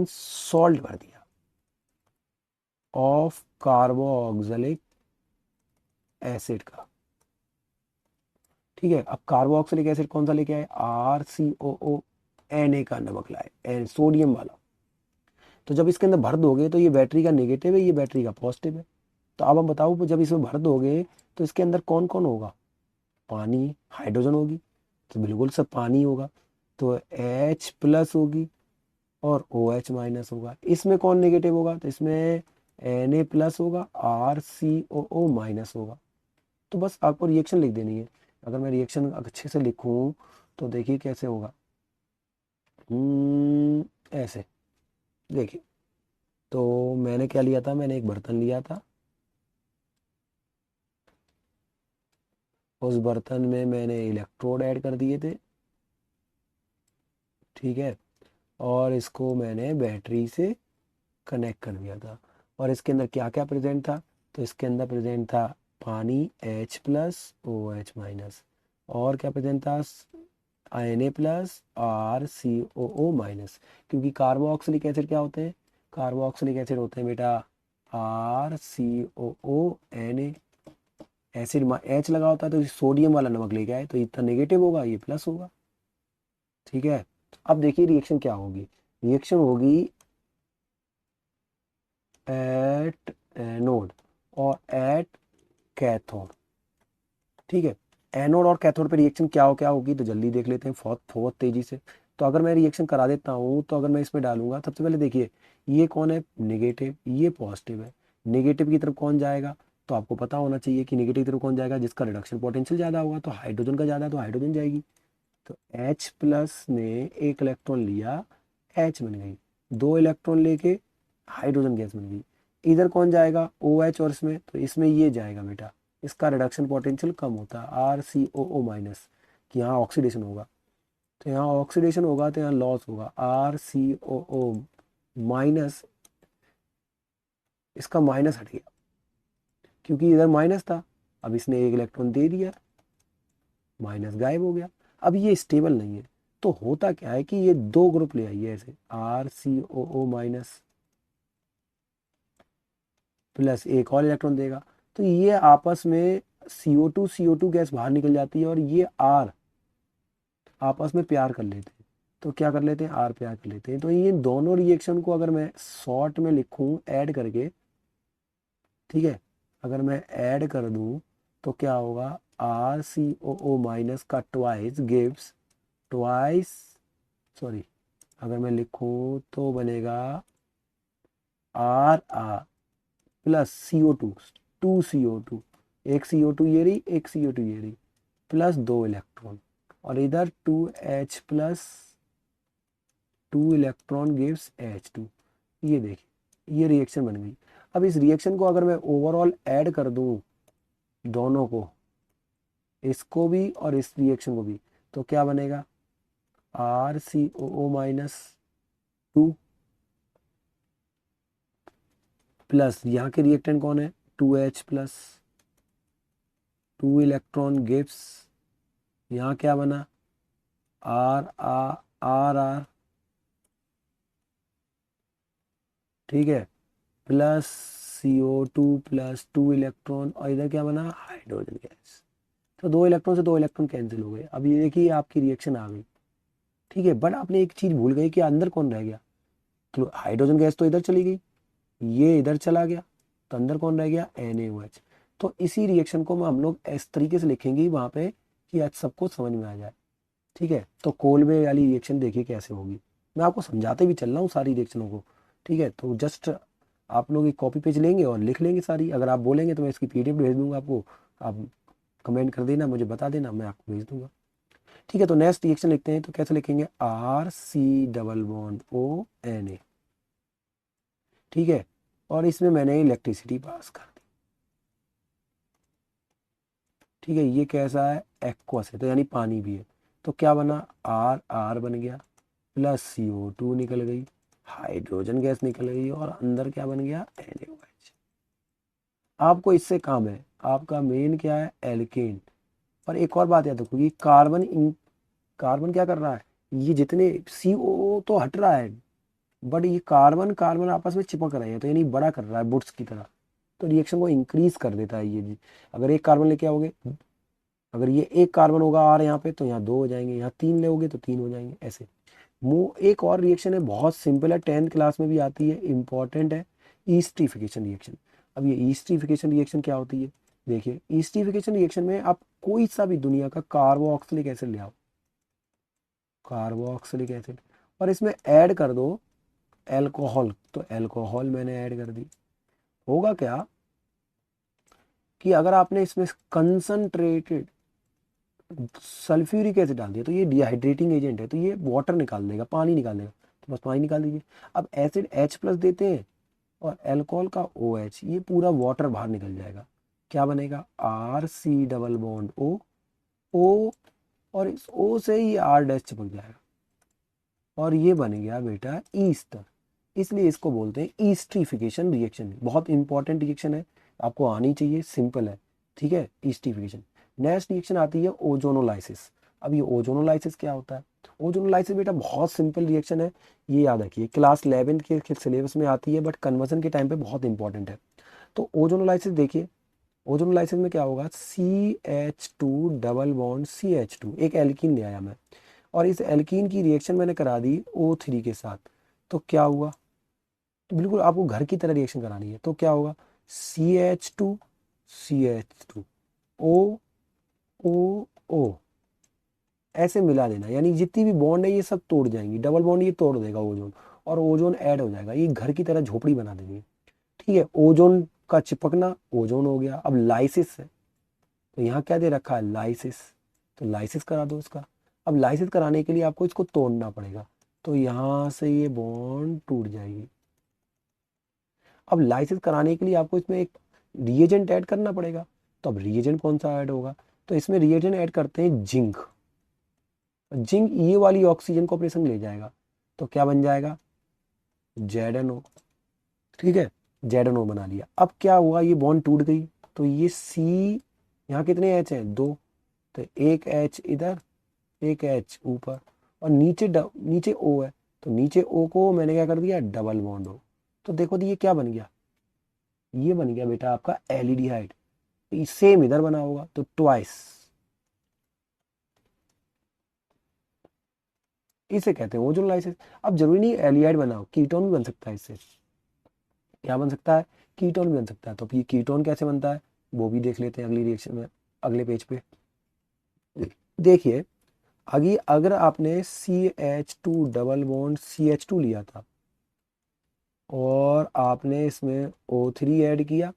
सॉल्ट, भर दिया ऑफ कार्बोक्सिलिक एसिड का। ठीक है, अब कार्बोक्सिलिक एसिड कौन सा लेके आए? RCOO Na का नमक लाए, सोडियम वाला। तो जब इसके अंदर भर दोगे तो ये बैटरी का नेगेटिव है, ये बैटरी का पॉजिटिव है। तो अब हम बताओ, जब इसमें भर दोगे तो इसके अंदर कौन कौन होगा? पानी, हाइड्रोजन होगी, तो बिल्कुल सब पानी होगा, तो H प्लस होगी और OH माइनस होगा। इसमें कौन नेगेटिव होगा? तो इसमें Na प्लस होगा, RCOO माइनस होगा। तो बस आपको रिएक्शन लिख देनी है। अगर मैं रिएक्शन अच्छे से लिखूं तो देखिए कैसे होगा। ऐसे देखिए, तो मैंने क्या लिया था? मैंने एक बर्तन लिया था, उस बर्तन में मैंने इलेक्ट्रोड ऐड कर दिए थे। ठीक है, और इसको मैंने बैटरी से कनेक्ट कर दिया था। और इसके अंदर क्या क्या प्रेजेंट था? तो इसके अंदर प्रेजेंट था पानी H प्लस OH माइनस, और क्या प्रेजेंट था? Na plus RCOO minus. क्योंकि कार्बोक्सिलिक एसिड क्या होते हैं? कार्बोक्सिलिक एसिड होते हैं बेटा RCOO Na। एसिड H लगा होता है तो सोडियम वाला नमक लेके आए, तो इतना नेगेटिव होगा, ये प्लस होगा। ठीक है, अब देखिए रिएक्शन क्या होगी। रिएक्शन होगी एट एनोड और एट कैथोड। ठीक है, एनोड और कैथोड पे रिएक्शन क्या होगी, तो जल्दी देख लेते हैं बहुत बहुत तेजी से। तो अगर मैं रिएक्शन करा देता हूँ, तो अगर मैं इसमें डालूंगा, सबसे पहले देखिए ये कौन है? नेगेटिव, ये पॉजिटिव है। नेगेटिव की तरफ कौन जाएगा? तो आपको पता होना चाहिए कि नेगेटिव की तरफ कौन जाएगा? जिसका रिडक्शन पोटेंशियल ज़्यादा होगा। तो हाइड्रोजन का ज़्यादा है तो हाइड्रोजन जाएगी। तो H प्लस ने एक इलेक्ट्रॉन लिया, H बन गई। दो इलेक्ट्रॉन लेके हाइड्रोजन गैस बन गई। इधर कौन जाएगा? OH, और इसमें तो इसमें ये जाएगा बेटा, इसका रिडक्शन पोटेंशियल कम होता है RCOO माइनस, कि यहाँ ऑक्सीडेशन होगा। तो यहाँ ऑक्सीडेशन होगा तो यहाँ लॉस होगा RCOO माइनस, इसका माइनस हट गया क्योंकि इधर माइनस था। अब इसने एक इलेक्ट्रॉन दे दिया, माइनस गायब हो गया। अब ये स्टेबल नहीं है, तो होता क्या है कि ये दो ग्रुप ले आइए ऐसे, RCOO माइनस प्लस एक और इलेक्ट्रॉन देगा, तो ये आपस में CO2 गैस बाहर निकल जाती है और ये R आपस में प्यार कर लेते हैं। तो क्या कर लेते हैं? R प्यार कर लेते हैं। तो ये दोनों रिएक्शन को अगर मैं शॉर्ट में लिखूं ऐड करके, ठीक है, अगर मैं ऐड कर दूं तो क्या होगा, RCOO माइनस का ट्वाइस गिव्स ट्वाइस, सॉरी अगर मैं लिखूं तो बनेगा RR प्लस CO2, 2CO2, एक CO2 ये रही, एक CO2 ये रही, प्लस 2 इलेक्ट्रॉन, और इधर 2H plus 2 electron gives H2। ये देखिए ये रिएक्शन बन गई। अब इस रिएक्शन को अगर मैं ओवरऑल ऐड कर दूं दोनों को, इसको भी और इस रिएक्शन को भी, तो क्या बनेगा, RCOO माइनस 2 प्लस यहाँ के रिएक्टेंट कौन है, 2H प्लस 2 इलेक्ट्रॉन गिव्स, यहाँ क्या बना, RR, ठीक है, प्लस CO2 प्लस 2 इलेक्ट्रॉन, और इधर क्या बना, हाइड्रोजन गैस। तो 2 इलेक्ट्रॉन से 2 इलेक्ट्रॉन कैंसिल हो गए। अब ये देखिए आपकी रिएक्शन आ गई, ठीक है, बट आपने एक चीज भूल गई कि अंदर कौन रह गया, तो हाइड्रोजन गैस तो इधर चली गई, ये इधर चला गया, तो अंदर कौन रह गया, NaOH। तो इसी रिएक्शन को हम लोग इस तरीके से लिखेंगे वहां पे कि आज सबको समझ में आ जाए, ठीक है। तो कोलबे वाली रिएक्शन देखिए कैसे होगी, मैं आपको समझाते भी चल रहा हूँ सारी रिएक्शनों को, ठीक है। तो जस्ट आप लोग एक कॉपी पेज लेंगे और लिख लेंगे सारी, अगर आप बोलेंगे तो मैं इसकी PDF भेज दूंगा आपको, आप कमेंट कर देना, मुझे बता देना, मैं आपको भेज दूंगा, ठीक है। तो नेक्स्ट रिएक्शन लिखते हैं, तो कैसे लिखेंगे, RC डबल बॉन्ड ONA, ठीक है, और इसमें मैंने इलेक्ट्रिसिटी पास कर दी, ठीक है। ये कैसा है, एक्वस है, तो यानी पानी भी है, तो क्या बना, RR बन गया, प्लस CO2 निकल गई, हाइड्रोजन गैस निकल गई, और अंदर क्या बन गया, NaOH। आपको इससे काम है, आपका मेन क्या है, एल्केन। पर एक और बात याद रखो, ये कार्बन क्या कर रहा है, ये जितने CO तो हट रहा है, बट ये कार्बन कार्बन आपस में चिपक रहे हैं, तो यानी बड़ा कर रहा है बुट्स की तरह, तो रिएक्शन को इंक्रीज कर देता है ये जी। अगर एक कार्बन लेके आओगे, अगर ये एक कार्बन होगा R यहाँ पे, तो यहाँ 2 हो जाएंगे, यहाँ 3 लोगे तो 3 हो जाएंगे, ऐसे। एक और रिएक्शन है, बहुत सिंपल है, 10th क्लास में भी आती है, इंपॉर्टेंट है, ईस्टिफिकेशन रिएक्शन। अब ये ईस्टिफिकेशन रिएक्शन क्या होती है, देखिए ईस्टिफिकेशन रिएक्शन में आप कोई सा भी दुनिया का कार्बोक्सिलिक एसिड ले आओ, कार्बोक्सिलिक एसिड, और इसमें ऐड कर दो एल्कोहल, तो एल्कोहल मैंने ऐड कर दी, होगा क्या कि अगर आपने इसमें कंसंट्रेटेड सल्फ्यूरिक एसिड डाल दिया, तो ये डिहाइड्रेटिंग एजेंट है, तो ये वाटर निकाल देगा, पानी निकाल देगा, तो बस पानी निकाल दीजिए। अब एसिड H प्लस देते हैं और एल्कोहल का OH, ये पूरा वाटर बाहर निकल जाएगा, क्या बनेगा, RC डबल बॉन्ड O, और इस O से ही R डैश चिपक जाएगा, और ये बन गया बेटा ईस्टर। इसलिए इसको बोलते हैं ईस्ट्रीफिकेशन रिएक्शन, बहुत इंपॉर्टेंट रिएक्शन है, आपको आनी चाहिए, सिंपल है, ठीक है, ईस्ट्रीफिकेशन। नेक्स्ट रिएक्शन आती है ओजोनोलाइसिस। अब ये ओजोनोलाइसिस क्या होता है, ओजोनोलाइसिस बेटा बहुत सिंपल रिएक्शन है, ये याद रखिए, क्लास 11 के सिलेबस में आती है, बट कन्वर्जन के टाइम पे बहुत इंपॉर्टेंट है। तो ओजोनोलाइसिस देखिए, ओजोनोलाइसिस में क्या होगा, CH2 डबल बॉन्ड CH2, एक एल्कीन ले आया मैं, और इस एल्कीन की रिएक्शन मैंने करा दी O3 के साथ, तो क्या हुआ, तो बिल्कुल आपको घर की तरह रिएक्शन करानी है, तो क्या होगा, CH2 O O O, ऐसे मिला देना, यानी जितनी भी बॉन्ड है ये सब तोड़ जाएंगी, डबल बॉन्ड ये तोड़ देगा ओजोन, और ओजोन ऐड हो जाएगा, ये घर की तरह झोपड़ी बना देनी है, ठीक है। ओजोन का चिपकना ओजोन हो गया। अब लाइसिस है, तो यहाँ क्या दे रखा है, लाइसिस, तो लाइसिस करा दो इसका। अब लाइसिस कराने के लिए आपको इसको तोड़ना पड़ेगा, तो यहाँ से ये बॉन्ड टूट जाएगी। अब लाइसिस कराने के लिए आपको इसमें एक रिएजेंट ऐड करना पड़ेगा, तो अब रिएजेंट कौन सा ऐड होगा, तो इसमें रिएजेंट ऐड करते हैं जिंक। जिंक ये वाली ऑक्सीजन को अपने संग ले जाएगा, तो क्या बन जाएगा, ZNO, ठीक है, ZNO बना लिया। अब क्या हुआ, ये बॉन्ड टूट गई, तो ये C, यहाँ कितने H हैं, 2, तो एक H इधर, एक H ऊपर, और नीचे O है, तो नीचे O को मैंने क्या कर दिया, डबल बॉन्ड O। तो देखो तो ये क्या बन गया, ये बन गया बेटा आपका एल्डिहाइड, सेम इधर बना होगा, तो ट्वाइस, इसे कहते हैं ओजोनोलाइसिस। अब जरूरी नहीं एल्डिहाइड बनाओ, कीटोन भी बन सकता है इससे, क्या बन सकता है, कीटोन भी बन सकता है। तो ये कीटोन कैसे बनता है, वो भी देख लेते हैं अगली रिएक्शन में, अगले पेज पे। देखिए आगे, अगर आपने CH2 डबल बॉन्ड CH2 लिया था और आपने इसमें O3 ऐड किया,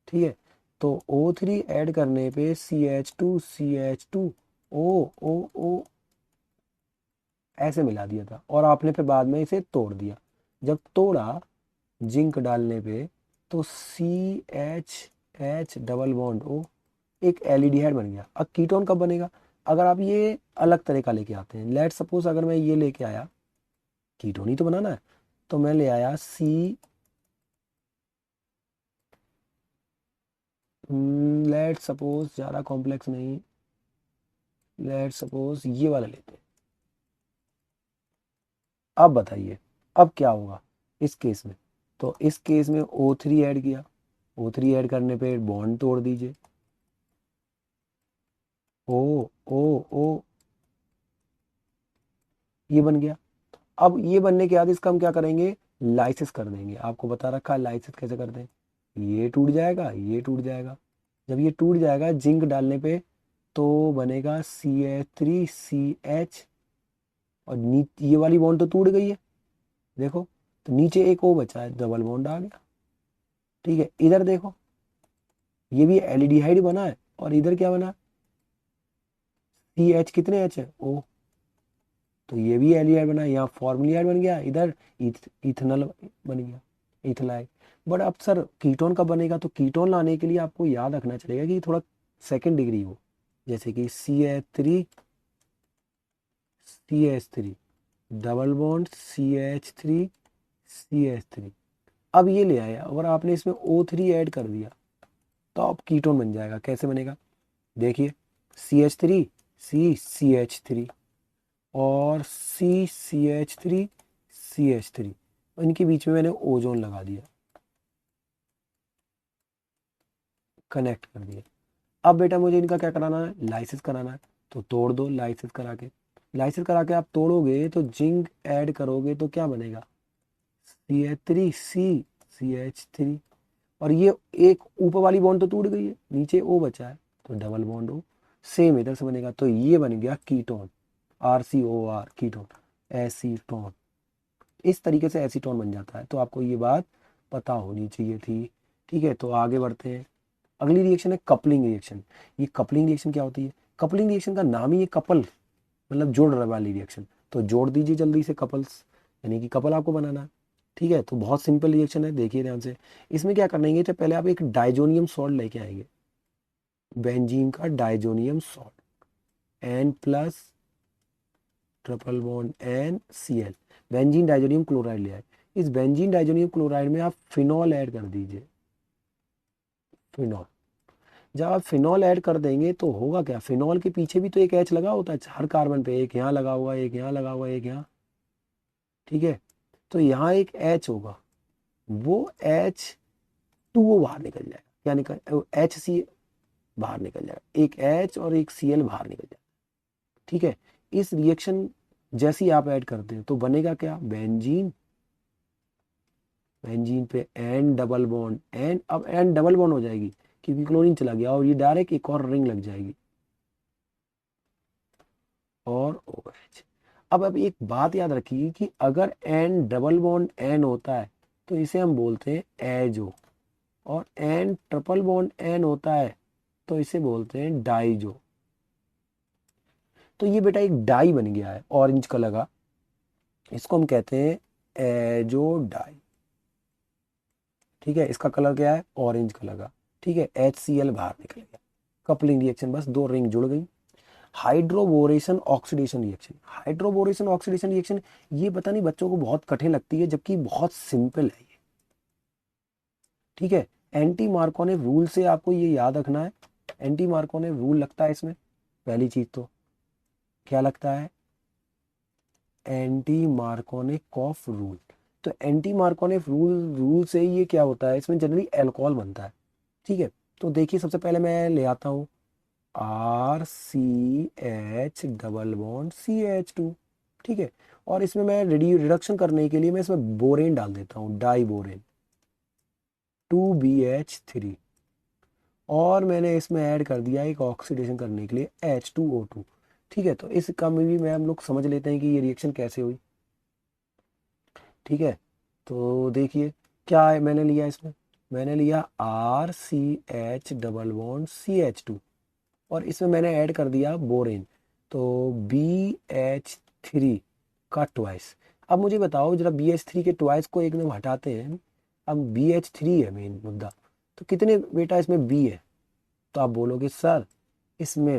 ठीक है, तो O3 ऐड करने पे CH2 O ऐसे मिला दिया था और आपने फिर बाद में इसे तोड़ दिया। जब तोड़ा जिंक डालने पे तो CH डबल बॉन्ड O एक एल्डिहाइड बन गया। अब कीटोन कब बनेगा? अगर आप ये अलग तरीका लेके आते हैं, लेट सपोज अगर मैं ये लेके आया, कीटोन ही तो बनाना है, तो मैं ले आया लेट सपोज, ज़्यादा कॉम्प्लेक्स नहीं, लेट सपोज ये वाला लेते हैं। अब बताइए अब क्या होगा इस केस में? तो इस केस में O3 ऐड किया, O3 ऐड करने पे बॉन्ड तोड़ दीजिए, ओ ओ ओ ये बन गया। अब ये बनने के बाद इसका हम क्या करेंगे? लाइसिस कर देंगे। आपको बता रखा है लाइसिस कैसे करते हैं। ये टूट जाएगा, ये टूट जाएगा। जब ये टूट जाएगा जिंक डालने पे तो बनेगा CH3CH, और ये वाली बॉन्ड तो टूट गई है, देखो, तो नीचे एक O बचा है, डबल बॉन्ड आ गया। ठीक है, इधर देखो, ये भी एल्डिहाइड बना है और इधर क्या बना? CH कितने H है? O, तो ये भी एल्डिहाइड बना है, यहाँ फॉर्मलिहाइड बन गया, इधर इथनल बन गया, इथलाइड। बट अब सर कीटोन कब बनेगा? तो कीटोन लाने के लिए आपको याद रखना चलेगा कि थोड़ा सेकेंड डिग्री हो, जैसे कि CH3 डबल बॉन्ड CH3 अब ये ले आया और आपने इसमें O3 ऐड कर दिया तो अब कीटोन बन जाएगा। कैसे बनेगा? देखिए CH3 और CH3 इनके बीच में मैंने ओजोन लगा दिया, कनेक्ट कर दिया। अब बेटा मुझे इनका क्या कराना है? लाइसिस कराना है। तो तोड़ दो, लाइसिस करा के, लाइसिस करा के आप तोड़ोगे तो जिंक ऐड करोगे तो क्या बनेगा? CH3 और ये एक ऊपर वाली बॉन्ड तो टूट गई है, नीचे O बचा है, तो डबल बॉन्ड O सेम इधर से बनेगा, तो ये बन गया कीटोन, RCOR कीटोन, एसीटोन। इस तरीके से एसीटोन बन जाता है। तो आपको ये बात पता होनी चाहिए थी। ठीक है, तो आगे बढ़ते हैं। अगली रिएक्शन है कपलिंग रिएक्शन। ये कपलिंग रिएक्शन क्या होती है? कपलिंग रिएक्शन का नाम ही है कपल, मतलब जोड़ वाली रिएक्शन। तो जोड़ दीजिए जल्दी से कपल्स, यानी कि कपल आपको बनाना है। ठीक है, तो बहुत सिंपल रिएक्शन है, देखिए ध्यान से। इसमें क्या करना है, तो पहले आप एक डाइजोनियम सॉल्ट लेके आएंगे, बेंजीन का diazonium salt, N plus triple bond NCl, benzene diazonium chloride ले आए। इस बेंजीन डाइजोनियम क्लोराइड में आप फिनॉल ऐड कर दीजिए, फिनॉल। जब आप फिनॉल ऐड कर देंगे तो होगा क्या? फिनॉल के पीछे भी तो एक H लगा होता है हर कार्बन पे, एक यहाँ लगा हुआ, एक यहाँ लगा हुआ, एक यहाँ। ठीक है, तो यहाँ एक H होगा, वो H2O बाहर निकल जाएगा, क्या निकल, HC बाहर निकल जाएगा, एक H और एक Cl बाहर निकल जाएगा। ठीक है, इस रिएक्शन जैसे ही आप ऐड करते हैं तो बनेगा क्या? बेंजीन, बेंजीन पे N डबल बॉन्ड N, अब N डबल बॉन्ड हो जाएगी क्योंकि क्लोरीन चला गया, और ये डायरेक्ट एक और रिंग लग जाएगी और OH। अब एक बात याद रखिए कि अगर N डबल बॉन्ड N होता है तो इसे हम बोलते हैं एजो, और N ट्रिपल बॉन्ड N होता है तो इसे बोलते हैं डाइजो। तो ये बेटा एक डाई बन गया है ऑरेंज कलर का, इसको हम कहते हैं एजो डाई। ठीक है, इसका कलर क्या है? ऑरेंज कलर का। ठीक है, HCl बाहर निकल गया। कपलिंग रिएक्शन, बस दो रिंग जुड़ गई। Hydroboration oxidation reaction, hydroboration oxidation reaction, ये पता नहीं बच्चों को बहुत कठिन लगती है जबकि बहुत सिंपल है ये। ठीक है, एंटी मार्कोनेव रूल से आपको ये याद रखना है। एंटी मार्कोनेव रूल लगता है इसमें, पहली चीज तो क्या लगता है? Anti Markovnikov rule. तो एंटी मार्कोनिक रूल से ये क्या होता है, इसमें जनरली अल्कोहल बनता है। ठीक है, तो देखिए सबसे पहले मैं ले आता हूँ RCH डबल बॉन्ड CH2। ठीक है, और इसमें मैं रिडक्शन करने के लिए मैं इसमें बोरेन डाल देता हूँ, डाई बोरेन 2BH3, और मैंने इसमें ऐड कर दिया एक ऑक्सीडेशन करने के लिए H2O2। ठीक है, तो इस काम में भी मैं हम लोग समझ लेते हैं कि ये रिएक्शन कैसे हुई। ठीक है, तो देखिए क्या है मैंने लिया इसमें, मैंने लिया RCH डबल बॉन्ड CH2 और इसमें मैंने ऐड कर दिया बोरेन, तो BH3 का ट्वाइस। अब मुझे बताओ जरा BH3 के ट्वाइस को एक में हटाते हैं, अब BH3 है मेन मुद्दा, तो कितने बेटा इसमें B है, तो आप बोलोगे सर इसमें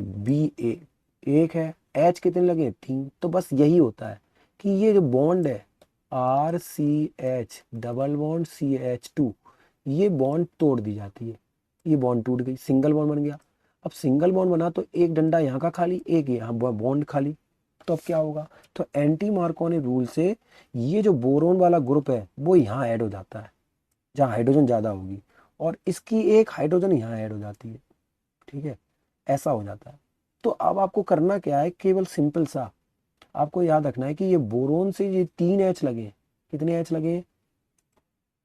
एक है, H कितने लगे 3, तो बस यही होता है कि ये जो बॉन्ड है RCH डबल बॉन्ड CH2, ये बॉन्ड तोड़ दी जाती है, ये बॉन्ड टूट गई, सिंगल बॉन्ड बन गया। अब सिंगल बॉन्ड बना तो एक डंडा यहाँ का खाली, एक यहाँ बॉन्ड खाली, तो अब क्या होगा, तो एंटी मार्कोनी रूल से ये जो बोरोन वाला ग्रुप है वो यहाँ ऐड हो जाता है जहाँ हाइड्रोजन ज़्यादा होगी, और इसकी एक हाइड्रोजन यहाँ ऐड हो जाती है। ठीक है, ऐसा हो जाता है। तो अब आपको करना क्या है, केवल सिंपल सा आपको याद रखना है कि ये बोरोन से ये 3 H लगे, कितने H लगे,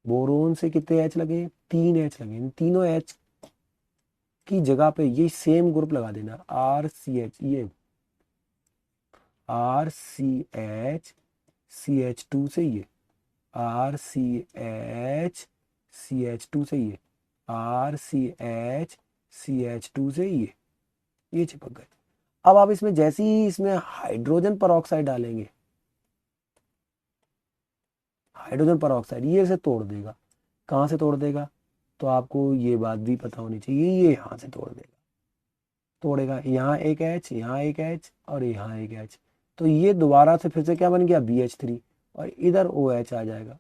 बोरोन से कितने H लगे, 3 H लगे, इन तीनों H की जगह पे ये सेम ग्रुप लगा देना RCH, ये RCH से ये RCH से ये RCH से ये चिपक गए। अब आप इसमें जैसे ही इसमें हाइड्रोजन परऑक्साइड डालेंगे, हाइड्रोजन परऑक्साइड ये इसे तोड़ देगा, कहाँ से तोड़ देगा, तो आपको ये बात भी पता होनी चाहिए, ये यहाँ से तोड़ देगा, तोड़ेगा यहाँ एक H, यहाँ एक H और यहाँ एक H, तो ये दोबारा से फिर से क्या बन गया BH3 और इधर OH आ जाएगा,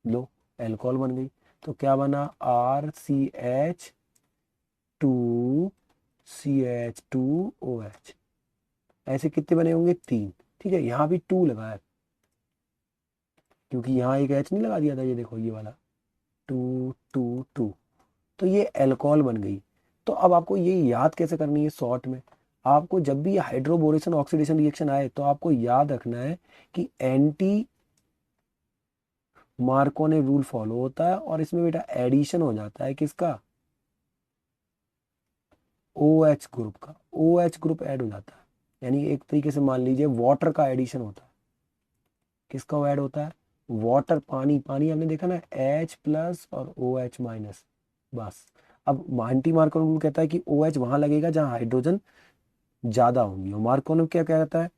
लो एल्कोहल बन गई। तो क्या बना RCH2CH2OH, ऐसे कितने बने होंगे 3। ठीक है, यहाँ भी 2 लगा है क्योंकि यहाँ एक H नहीं लगा दिया था, ये देखो ये वाला 2 2 2, तो ये एल्कोहल बन गई। तो अब आपको ये याद कैसे करनी है शॉर्ट में, आपको जब भी हाइड्रोबोरेशन ऑक्सीडेशन रिएक्शन आए तो आपको याद रखना है कि एंटी मार्कोनी रूल फॉलो होता है और इसमें बेटा एडिशन हो जाता है किसका, OH ग्रुप का, OH ग्रुप ऐड हो जाता है, यानी एक तरीके से मान लीजिए वाटर का एडिशन होता है, किसका ऐड होता है, वाटर, पानी, पानी हमने देखा ना H+ और OH-, बस। अब एंटी मार्कोनी रूल कहता है कि OH वहां लगेगा जहां हाइड्रोजन ज्यादा होंगी, और मार्कोनी क्या कहता है,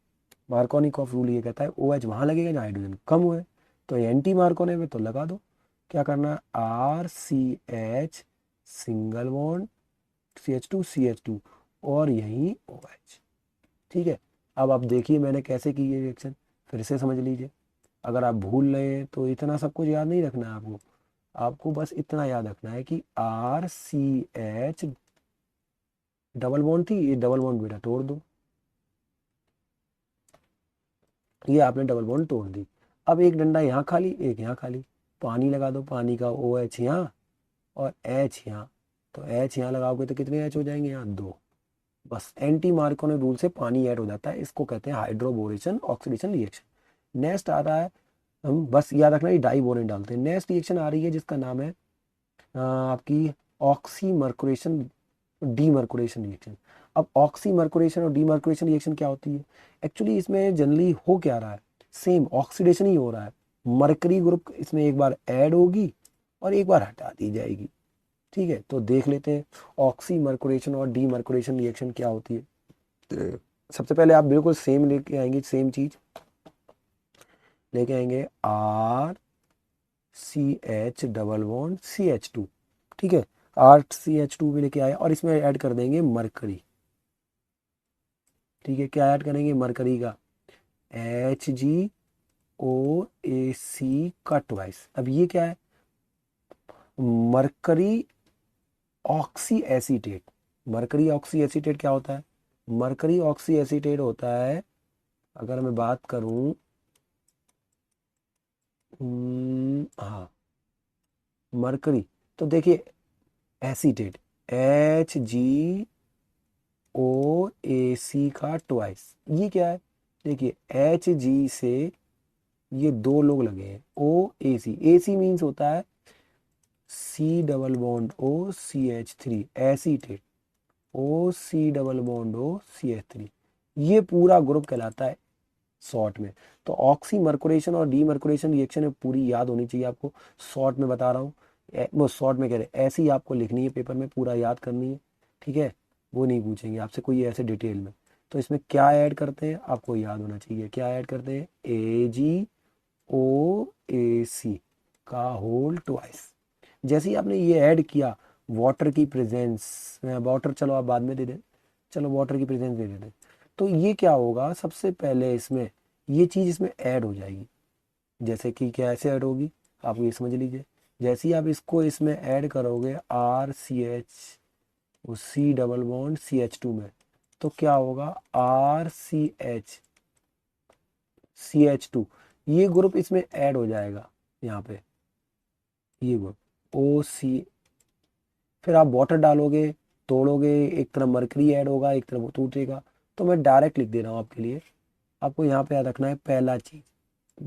मार्कोनिकॉफ रूल ये कहता है OH वहां लगेगा जहां हाइड्रोजन कम हुए, तो एंटी मार्कोनी में तो लगा दो, क्या करना है RCH सिंगल बॉन्ड CH2 और यही OH। ठीक है, अब आप देखिए मैंने कैसे की ये रिएक्शन, फिर से समझ लीजिए, अगर आप भूल रहे हैं तो इतना सब कुछ याद नहीं रखना है आपको, आपको बस इतना याद रखना है कि RCH डबल बॉन्ड थी, ये डबल बॉन्ड बेटा तोड़ दो, ये आपने डबल बॉन्ड तोड़ दी। अब एक डंडा यहाँ खाली, एक यहाँ खाली, पानी लगा दो, पानी का OH यहाँ और H यहाँ, तो H यहाँ लगाओगे तो कितने H हो जाएंगे, यहाँ 2, बस एंटी मार्कोनी रूल से पानी ऐड हो जाता है, इसको कहते हैं हाइड्रोबोरेशन ऑक्सीडेशन रिएक्शन। नेक्स्ट आ रहा है, हम बस याद रखना ये डाई बोरेन डालते हैं, नेक्स्ट रिएक्शन आ रही है जिसका नाम है आपकी ऑक्सीमर्कुरेशन डीमर्कुरेशन रिएक्शन। अब ऑक्सीमर्कुरेशन और डीमर्कुरेशन रिएक्शन क्या होती है, एक्चुअली इसमें जनरली हो क्या रहा है, सेम ऑक्सीडेशन ही हो रहा है, मरकरी ग्रुप इसमें एक बार ऐड होगी और एक बार हटा दी जाएगी। ठीक है, तो देख लेते हैं ऑक्सीमर्कुरेशन और डीमर्कुरेशन रिएक्शन क्या होती है। सबसे पहले आप बिल्कुल सेम लेके आएंगे, सेम चीज लेके आएंगे RCH डबल बॉन्ड CH2। ठीक है, RCH2 भी लेके आए और इसमें ऐड कर देंगे मरकरी। ठीक है, क्या ऐड करेंगे, मरकरी का HgOAc का ट्वाइस। अब ये क्या है, mercury oxy acetate. Mercury oxy acetate क्या होता है, मरकरी ऑक्सी एसीटेट होता है, अगर मैं बात करूं, हाँ मरकरी, तो देखिए एसीटेट HgOAc का ट्वाइस, ये क्या है, देखिए Hg से ये 2 लोग लगे हैं, OAc, AC मीन्स होता है C double bond O C H three acetate, O C double bond O C H three, ये पूरा ग्रुप कहलाता है शॉर्ट में। तो ऑक्सी मर्कुरेशन और डीमर्कुरेशन रिएक्शन है, पूरी याद होनी चाहिए आपको। शॉर्ट में बता रहा हूँ, वो शॉर्ट में कह रहे ऐसे ही आपको लिखनी है पेपर में, पूरा याद करनी है, ठीक है। वो नहीं पूछेंगे आपसे कोई ऐसे डिटेल में। तो इसमें क्या ऐड करते हैं आपको याद होना चाहिए, क्या ऐड करते हैं, ए जी ओ ए सी का होल ट्वाइस। जैसे ही आपने ये ऐड किया, वाटर की प्रेजेंस, वाटर चलो आप बाद में दे दें, चलो वाटर की प्रेजेंस दे देते, तो ये क्या होगा, सबसे पहले इसमें ये चीज़ इसमें ऐड हो जाएगी। जैसे कि कैसे ऐड होगी आप ये समझ लीजिए। जैसे ही आप इसको इसमें ऐड करोगे R C H C double bond C H two में, तो क्या होगा, आर सी एच टू, ये ग्रुप इसमें ऐड हो जाएगा यहाँ पे, ये ग्रुप ओ सी। फिर आप वाटर डालोगे, तोड़ोगे, एक तरफ मरकरी ऐड होगा, एक तरफ वो टूटेगा। तो मैं डायरेक्ट लिख दे रहा हूँ आपके लिए। आपको यहाँ पे याद रखना है पहला चीज।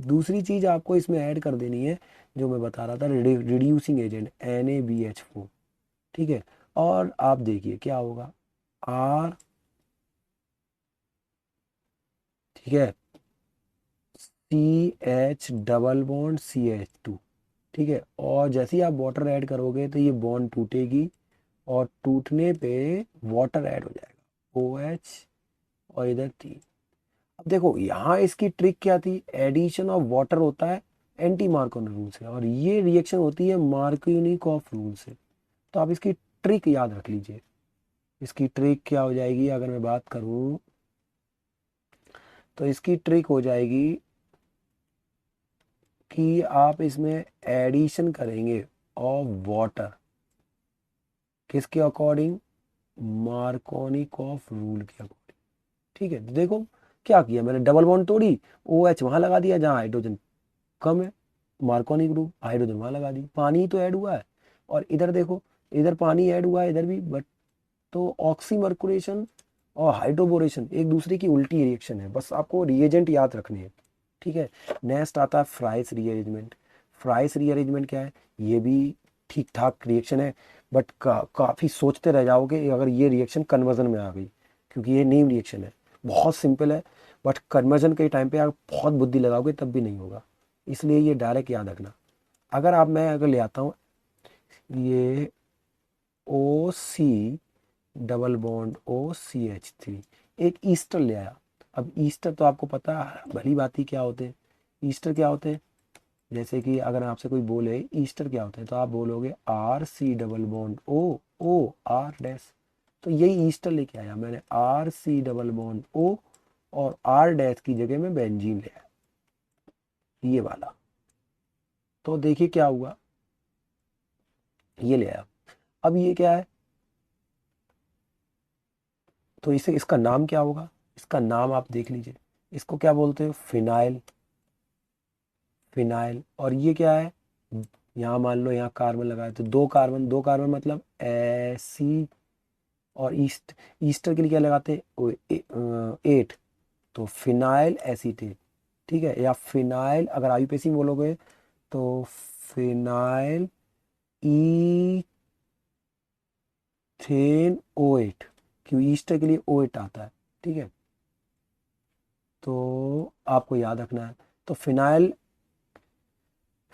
दूसरी चीज आपको इसमें ऐड कर देनी है, जो मैं बता रहा था, रिड्यूसिंग एजेंट NaBH4, ठीक है। और आप देखिए क्या होगा, आर, ठीक है, CH डबल बॉन्ड CH2, ठीक है। और जैसे ही आप वाटर ऐड करोगे तो ये बॉन्ड टूटेगी, और टूटने पे वाटर ऐड हो जाएगा OH, और इधर 3। अब देखो यहाँ इसकी ट्रिक क्या थी, एडिशन ऑफ वाटर होता है एंटी मार्कोनी रूल से, और ये रिएक्शन होती है मार्कोनिकॉफ रूल से। तो आप इसकी ट्रिक याद रख लीजिए। इसकी ट्रिक क्या हो जाएगी, अगर मैं बात करूं तो इसकी ट्रिक हो जाएगी कि आप इसमें एडिशन करेंगे ऑफ वाटर, किसके अकॉर्डिंग, मार्कोनिकॉफ रूल के अकॉर्डिंग, ठीक है। देखो क्या किया मैंने, डबल बॉन्ड तोड़ी, OH वहां लगा दिया जहां हाइड्रोजन कम है, मार्कोनी ग्रुप, हाइड्रोजन वहां लगा दी, पानी ही तो ऐड हुआ है। और इधर देखो, इधर पानी ऐड हुआ है, इधर भी, बट तो ऑक्सीमर्कुरेशन और हाइड्रोबोरेशन एक दूसरे की उल्टी रिएक्शन है, बस आपको रिएजेंट याद रखने हैं, ठीक है। नेक्स्ट आता है फ्राइस रीअरेंजमेंट। फ्राइस रीअरेंजमेंट क्या है, ये भी ठीक ठाक रिएक्शन है, बट काफ़ी सोचते रह जाओगे अगर ये रिएक्शन कन्वर्जन में आ गई, क्योंकि ये नेम रिएक्शन है, बहुत सिंपल है, बट कन्वर्जन के टाइम पे आप बहुत बुद्धि लगाओगे तब भी नहीं होगा। इसलिए ये डायरेक्ट याद रखना। अगर आप, मैं अगर ले आता हूँ ये ओ सी डबल बॉन्ड OCH3, एक ईस्टर ले आया। अब ईस्टर तो आपको पता है भली बात ही क्या होते हैं, ईस्टर क्या होते हैं। जैसे कि अगर आपसे कोई बोले ईस्टर क्या होते हैं, तो आप बोलोगे RC double bond O O R dash. तो यही ईस्टर लेके आया मैंने, RC डबल बॉन्ड O और R डैश की जगह में बेंजीन ले आया, ये वाला। तो देखिए क्या हुआ, ये ले आया। अब ये क्या है, तो इसे, इसका नाम क्या होगा, इसका नाम आप देख लीजिए, इसको क्या बोलते हैं, फिनाइल। फिनाइल, और ये क्या है, यहाँ मान लो यहाँ कार्बन लगाए तो दो कार्बन, दो कार्बन मतलब ऐसी, और ईस्टर के लिए क्या लगाते हैं, 8, तो फिनाइल एसीटेट, ठीक है। या फिनाइल, अगर आईयूपीएसी में बोलोगे तो फिनाइल इथेन O8, क्यों, ईस्टर के लिए O8 आता है, ठीक है। तो आपको याद रखना है। तो फिनाइल,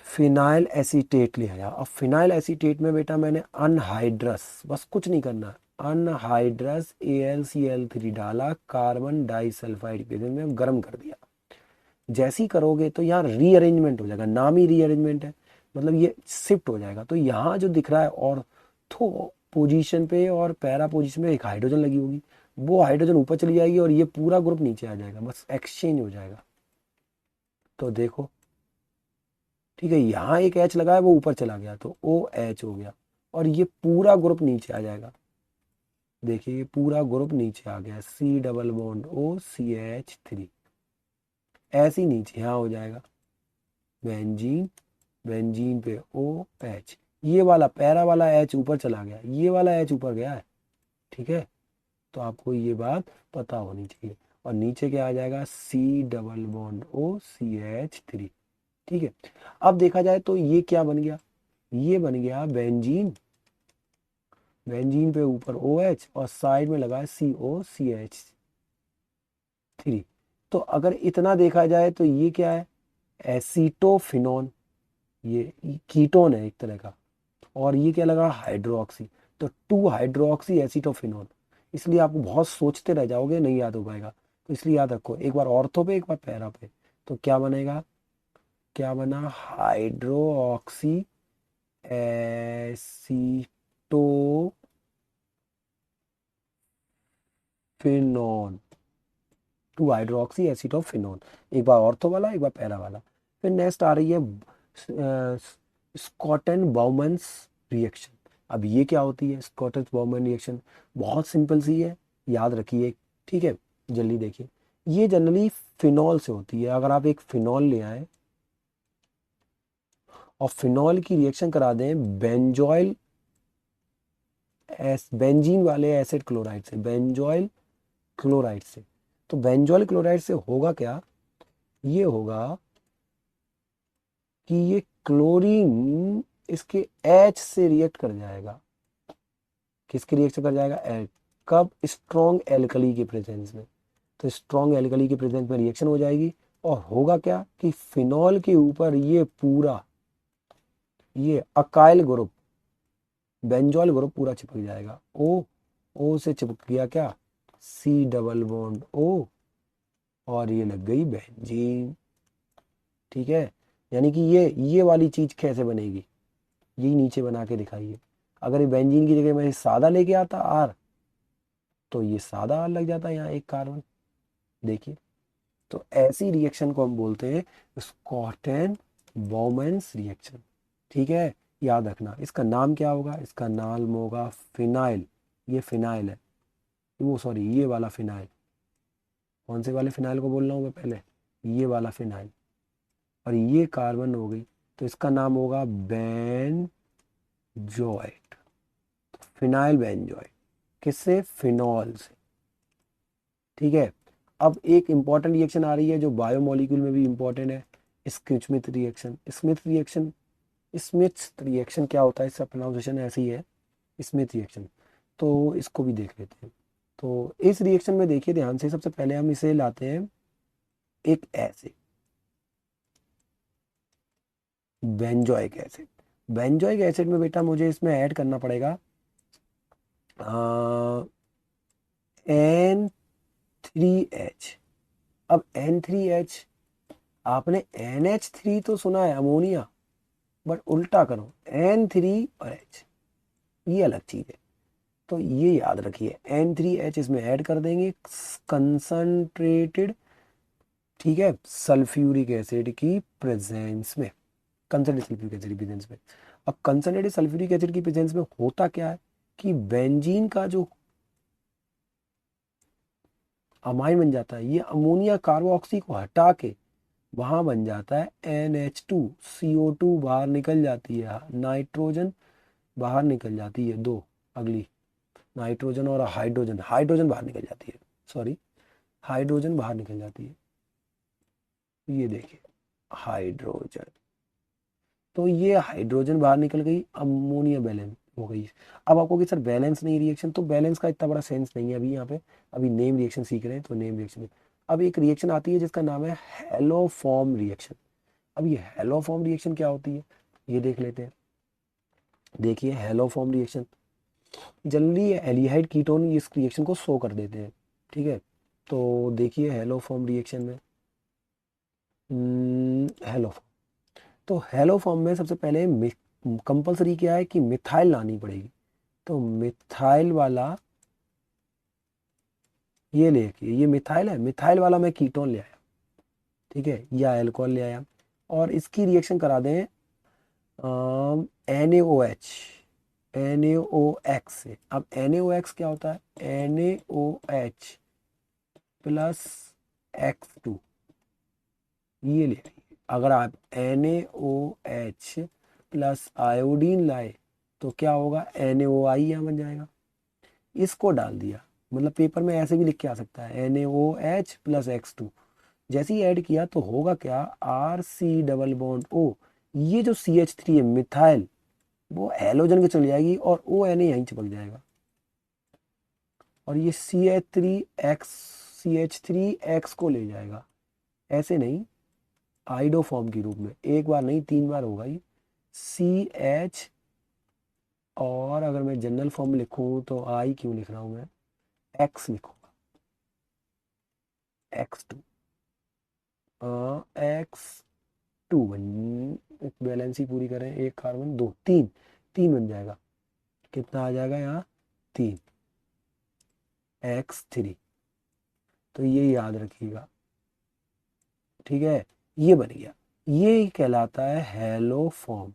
फिनाइल एसीटेट ले आया। अब फिनाइल एसीटेट में बेटा मैंने अनहाइड्रस, बस कुछ नहीं करना, अनहाइड्रस AlCl3 डाला, कार्बन डाइसल्फाइड प्रेजेंस में गर्म कर दिया। जैसे ही करोगे तो यहाँ रीअरेंजमेंट हो जाएगा, नाम ही रीअरेंजमेंट है, मतलब ये शिफ्ट हो जाएगा। तो यहाँ जो दिख रहा है ऑर्थो पोजीशन पे और पैरा पोजीशन पे एक हाइड्रोजन लगी होगी, वो हाइड्रोजन ऊपर चली जाएगी और ये पूरा ग्रुप नीचे आ जाएगा, बस एक्सचेंज हो जाएगा। तो देखो, ठीक है, यहाँ एक H लगा है, वो ऊपर चला गया तो OH हो गया, और ये पूरा ग्रुप नीचे आ जाएगा। देखिए ये पूरा ग्रुप नीचे आ गया, C डबल बॉन्ड OCH3, ऐसे ही नीचे यहाँ हो जाएगा बेंजीन, बेंजीन पे OH, ये वाला पैरा वाला H ऊपर चला गया, ये वाला H ऊपर गया है, ठीक है। तो आपको ये बात पता होनी चाहिए। और नीचे क्या आ जाएगा, C डबल बॉन्ड OCH3, ठीक है। अब देखा जाए तो ये क्या बन गया, ये बन गया बेंजीन। बेंजीन पे ऊपर OH और साइड में लगा है COCH3। तो अगर इतना देखा जाए तो ये क्या है, एसीटोफिनॉन, ये कीटोन है एक तरह का। और ये क्या लगा, हाइड्रोक्सी। तो 2 हाइड्रोक्सी एसीटोफिनॉन। इसलिए आप बहुत सोचते रह जाओगे, नहीं याद हो पाएगा। तो इसलिए याद रखो, एक बार ऑर्थो पे एक बार पैरा पे। तो क्या बनेगा, क्या बना, हाइड्रोक्सी एसीटोफिनॉन। 2 हाइड्रोक्सी एसीटोफिनॉन। एक बार ऑर्थो वाला, एक बार पैरा वाला। फिर नेक्स्ट आ रही है स्कॉटन बाउमन्स रिएक्शन। अब ये क्या होती है स्कॉटन बाउमन रिएक्शन, बहुत सिंपल सी है, याद रखिए। ठीक है, जल्दी देखिए। ये जनरली फिनॉल से होती है। अगर आप एक फिनॉल ले आए और फिनॉल की रिएक्शन करा दें बेंजॉइल बेंजीन वाले एसिड क्लोराइड से, बेंजॉइल क्लोराइड से, तो बेंजॉइल क्लोराइड से होगा क्या, ये होगा कि ये क्लोरीन इसके H से रिएक्ट कर जाएगा। किसके रिएक्शन कर जाएगा, कब, स्ट्रॉन्ग एल्कली के प्रेजेंस में। तो स्ट्रॉन्ग एल्कली के प्रेजेंस में रिएक्शन हो जाएगी और होगा क्या कि फिनॉल के ऊपर ये पूरा ये अकाइल ग्रुप, बेंजॉइल ग्रुप पूरा चिपक जाएगा। O से चिपक गया क्या, C डबल बॉन्ड O, और ये लग गई बेंजीन। ठीक है, यानी कि ये वाली चीज कैसे बनेगी, यही नीचे बना के दिखाइए। अगर ये बेंजीन की जगह मैं सादा लेके आता R, तो ये सादा R लग जाता है यहाँ एक कार्बन। देखिए, तो ऐसी रिएक्शन को हम बोलते हैं स्कॉटन बाउमन्स रिएक्शन। ठीक है, याद रखना इसका नाम क्या होगा, इसका नाम होगा फिनाइल। ये फिनाइल है, वो सॉरी ये वाला फिनाइल। कौन से वाले फिनाइल को बोल रहा हूँ मैं पहले, ये वाला फिनाइल। और ये कार्बन हो गई, तो इसका नाम होगा बेंजोएट। फिनाइल बेंजोएट, किससे, फिनॉल से। ठीक है, अब एक इंपॉर्टेंट रिएक्शन आ रही है जो बायोमोलिक्यूल में भी इंपॉर्टेंट है, स्मिथ रिएक्शन। स्मिथ रिएक्शन क्या होता है, इसका प्रोनाउंसिएशन ऐसी है, स्मिथ रिएक्शन। तो इसको भी देख लेते हैं। तो इस रिएक्शन में देखिए ध्यान से, सबसे पहले हम इसे लाते हैं एक acid, benzoic acid. Benzoic acid में बेटा मुझे इसमें ऐड करना पड़ेगा N3H। अब N3H, आपने NH3 तो सुना है, अमोनिया, बट उल्टा करो, N3 और H, ये अलग चीज है। तो ये याद रखिए, N3H इसमें ऐड कर देंगे कंसंट्रेटेड, ठीक है, सल्फ्यूरिक एसिड की प्रेजेंस में, कंसंट्रेटेड सल्फ्यूरिक एसिड की प्रेजेंस में। अब कंसंट्रेटेड सल्फ्यूरिक एसिड की प्रेजेंस में होता क्या है कि बेंजीन का जो अमाइन बन जाता है, ये अमोनिया कार्बोक्सी को हटा के वहां बन जाता है NH2, CO2 बाहर निकल जाती है, नाइट्रोजन बाहर निकल जाती है, दो अगली, नाइट्रोजन और हाइड्रोजन, हाइड्रोजन बाहर निकल जाती है, सॉरी, हाइड्रोजन बाहर निकल जाती है। ये देखिए हाइड्रोजन, तो ये हाइड्रोजन बाहर निकल गई, अमोनिया बैलेंस हो गई। अब आपको कि सर बैलेंस नहीं रिएक्शन, तो बैलेंस का इतना बड़ा सेंस नहीं है अभी यहाँ पे, अभी नेम रिएक्शन सीख रहे हैं, तो नेम रिएक्शन। अब एक रिएक्शन आती है जिसका नाम है हेलोफॉर्म रिएक्शन। अब ये हेलोफॉर्म रिएक्शन क्या होती है, ये देख लेते हैं। देखिए haloform reaction, generally aldehyde ketone इस रिएक्शन को शो कर देते हैं। ठीक है, तो देखिए हेलोफॉर्म रिएक्शन में, हेलोफॉर्म, तो हेलोफॉर्म में सबसे पहले कंपलसरी क्या है कि मिथाइल लानी पड़ेगी। तो मिथाइल वाला, ये लेके, ये मिथाइल है, मिथाइल वाला मैं कीटोन ले आया, ठीक है, या एल्कोहल ले आया, और इसकी रिएक्शन करा दें NaOH, NaOX से। अब NaOX क्या होता है, NaOH प्लस X2, ये ले लीजिए। अगर आप NaOH प्लस आयोडीन लाए तो क्या होगा, NaOI यहाँ बन जाएगा। इसको डाल दिया, मतलब पेपर में ऐसे भी लिख के आ सकता है NaOH प्लस X2। जैसे ही ऐड किया तो होगा क्या, RC डबल बॉन्ड O, ये जो CH3 है मिथाइल, वो हैलोजन के चली जाएगी और ओ एन ए यहीं चिपक जाएगा। और ये CH3X को ले जाएगा, ऐसे नहीं, आइडो फॉर्म के रूप में, एक बार नहीं 3 बार होगा ये। CH, और अगर मैं जनरल फॉर्म में लिखूँ तो आई क्यों लिख रहा हूँ मैं, एक्स लिखूँगा, X2, X2 बैलेंस ही पूरी करें, एक कार्बन, दो, तीन, तीन बन जाएगा, कितना आ जाएगा यहाँ, 3, X3। तो ये याद रखिएगा, ठीक है, ये बन गया, ये कहलाता है हेलो फॉर्म।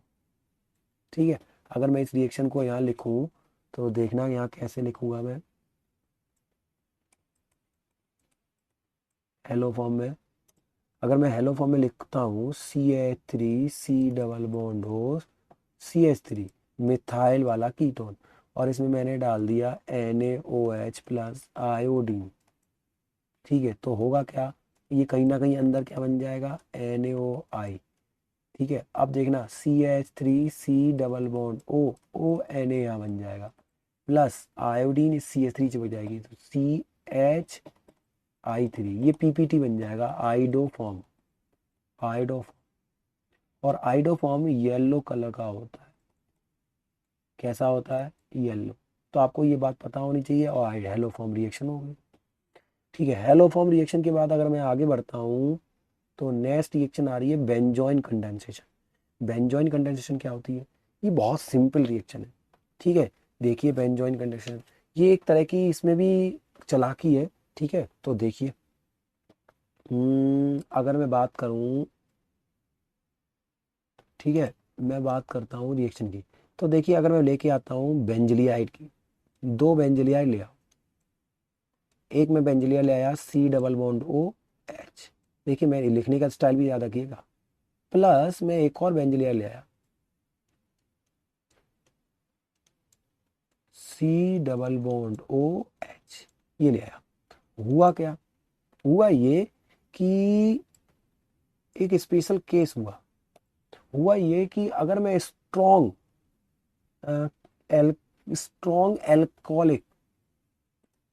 ठीक है, अगर मैं इस रिएक्शन को यहाँ लिखूँ तो देखना यहाँ कैसे लिखूँगा मैं, हेलो फॉर्म में। अगर मैं हेलो फॉर्म में लिखता हूँ CH3 C डबल बॉन्ड हो CH3, मिथाइल वाला कीटोन, और इसमें मैंने डाल दिया NaOH प्लस आयोडीन। ठीक है, तो होगा क्या, ये कहीं ना कहीं अंदर क्या बन जाएगा, NaOI। ठीक है, अब देखना CH3 C double bond O, यहाँ बन जाएगा, प्लस आयोडीन इस CH3 से बच जाएगी, तो CHI3, ये PPT बन जाएगा, आइडो फॉर्म, आइडो। और आइडो फॉर्म येलो कलर का होता है, कैसा होता है, येलो। तो आपको ये बात पता होनी चाहिए, और हेलो फॉर्म रिएक्शन होगी। ठीक है, हेलो फॉर्म रिएक्शन के बाद अगर मैं आगे बढ़ता हूँ तो नेक्स्ट रिएक्शन आ रही है बेंजोइन कंडेंसेशन। बेंजोइन कंडेंसेशन क्या होती है, ये बहुत सिंपल रिएक्शन है। ठीक है, देखिए बेंजोइन कंडेंसेशन, ये एक तरह की इसमें भी चालाकी है। ठीक है, तो देखिए, अगर मैं बात करूँ, ठीक है, मैं बात करता हूँ रिएक्शन की, तो देखिए अगर मैं लेके आता हूँ बेंजलियाइड की, दो बेंजलियाइड ले आओ, एक में बेंजलिया ले आया C डबल बॉन्ड OH, देखिए मैं लिखने का स्टाइल भी याद रखिएगा, प्लस मैं एक और बेंजलिया ले आया C डबल बॉन्ड OH, ये ले आया। हुआ क्या, हुआ ये कि एक स्पेशल केस हुआ, हुआ ये कि अगर मैं L strong alcoholic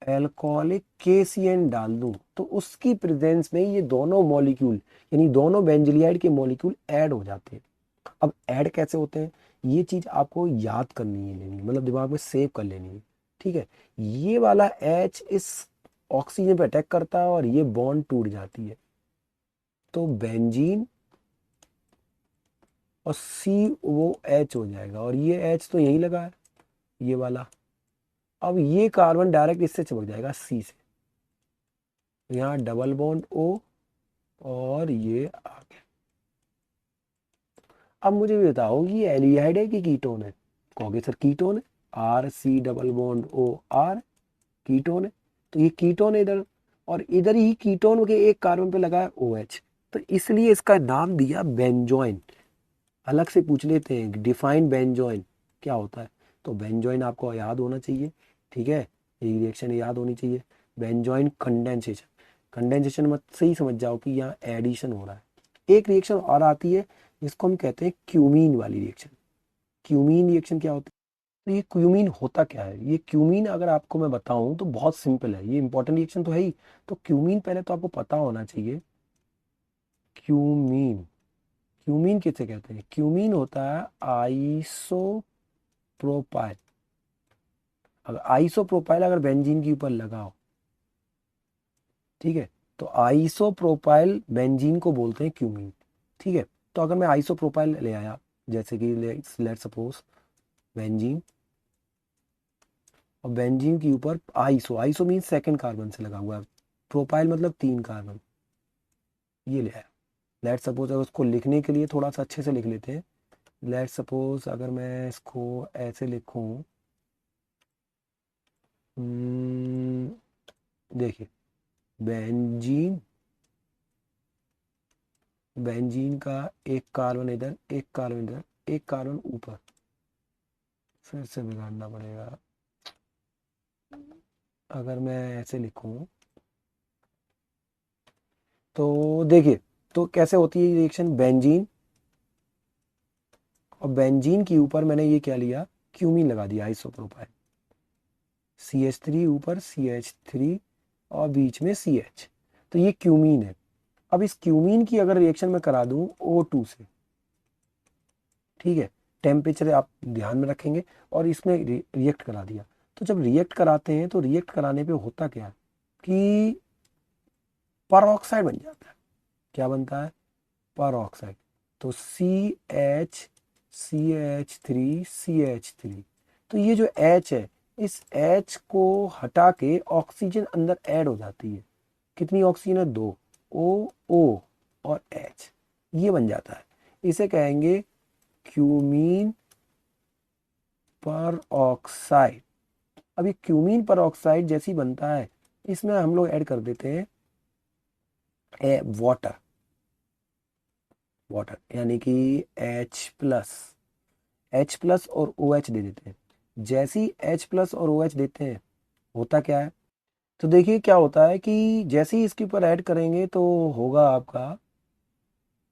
alcoholic KCN डाल दूं तो उसकी प्रेजेंस में ये दोनों मॉलिक्यूल, यानी दोनों बेंजलियाइड के मॉलिक्यूल ऐड हो जाते हैं। अब ऐड कैसे होते हैं, ये चीज आपको याद करनी है, लेनी मतलब दिमाग में सेव कर लेनी है। ठीक है, ये वाला H इस ऑक्सीजन पे अटैक करता है और ये बॉन्ड टूट जाती है, तो बेंजीन और COH हो जाएगा, और ये H तो यहीं लगा है, ये वाला। अब ये कार्बन डायरेक्ट इससे चिपक जाएगा C से, यहाँ डबल बॉन्ड O, और ये आ गया। अब मुझे भी बताओ कि ये एल्डिहाइड है कि कीटोन है, कहोगे सर कीटोन है, RC double bond OR, ketone है। तो ये कीटोन है इधर, और इधर ही कीटोन के एक कार्बन पे लगा है OH, तो इसलिए इसका नाम दिया बेंजोइन। अलग से पूछ लेते हैं डिफाइन बेंजोइन क्या होता है, तो बेंजोइन आपको याद होना चाहिए। ठीक है, ये रिएक्शन याद होनी चाहिए, बेंजोइन कंडेंसेशन। कंडेंसेशन मत से ही समझ जाओ कि यहाँ एडिशन हो रहा है। एक रिएक्शन और आती है जिसको हम कहते हैं क्यूमीन वाली रिएक्शन। क्यूमीन रिएक्शन क्या होती है, तो ये क्यूमीन होता क्या है, ये क्यूमीन अगर आपको मैं बताऊं तो बहुत सिंपल है, ये इंपॉर्टेंट रिएक्शन तो है ही। तो क्यूमीन पहले तो आपको पता होना चाहिए, क्यूमीन, क्यूमीन किसे कहते हैं, क्यूमीन होता है आइसोप्रोपाइल। अगर आइसोप्रोपाइल अगर बेंजीन के ऊपर लगाओ, ठीक है, तो आइसोप्रोपाइल बेंजीन को बोलते हैं क्यूमीन। ठीक है, तो अगर मैं आइसोप्रोपाइल ले आया, जैसे कि लेट सपोज बेंजीन, और बेंजीन के ऊपर iso, iso mean second carbon से लगा हुआ है, प्रोपाइल मतलब 3 कार्बन, ये ले आया। लेट सपोज अगर उसको लिखने के लिए थोड़ा सा अच्छे से लिख लेते हैं, लेट सपोज अगर मैं इसको ऐसे लिखूं, देखिए बेंजीन, बेंजीन का एक कार्बन इधर, एक कार्बन इधर, एक कार्बन ऊपर, फिर से बिगाड़ना पड़ेगा। अगर मैं ऐसे लिखूं तो देखिए, तो कैसे होती है रिएक्शन, बेंजीन और बेंजीन के ऊपर मैंने ये क्या लिया, क्यूमीन लगा दिया, आइसोप्रोपाइल। CH3 ऊपर CH3 और बीच में CH, तो ये क्यूमीन है। अब इस क्यूमीन की अगर रिएक्शन में करा दूं O2 से, ठीक है, टेम्परेचर आप ध्यान में रखेंगे, और इसमें रिएक्ट करा दिया, तो जब रिएक्ट कराते हैं तो रिएक्ट कराने पे होता क्या है कि परऑक्साइड बन जाता है। क्या बनता है, परऑक्साइड। तो CH3CH3, तो ये जो H है, इस H को हटा के ऑक्सीजन अंदर ऐड हो जाती है। कितनी ऑक्सीजन है, 2, O और H, ये बन जाता है। इसे कहेंगे क्यूमीन पर ऑक्साइड। अब ये क्यूमीन पर ऑक्साइड जैसी बनता है, इसमें हम लोग ऐड कर देते हैं वाटर, यानी कि H+ और OH दे देते हैं। जैसे ही H+ और OH देते हैं, होता क्या है, तो देखिए क्या होता है कि जैसे ही इसके ऊपर ऐड करेंगे तो होगा आपका,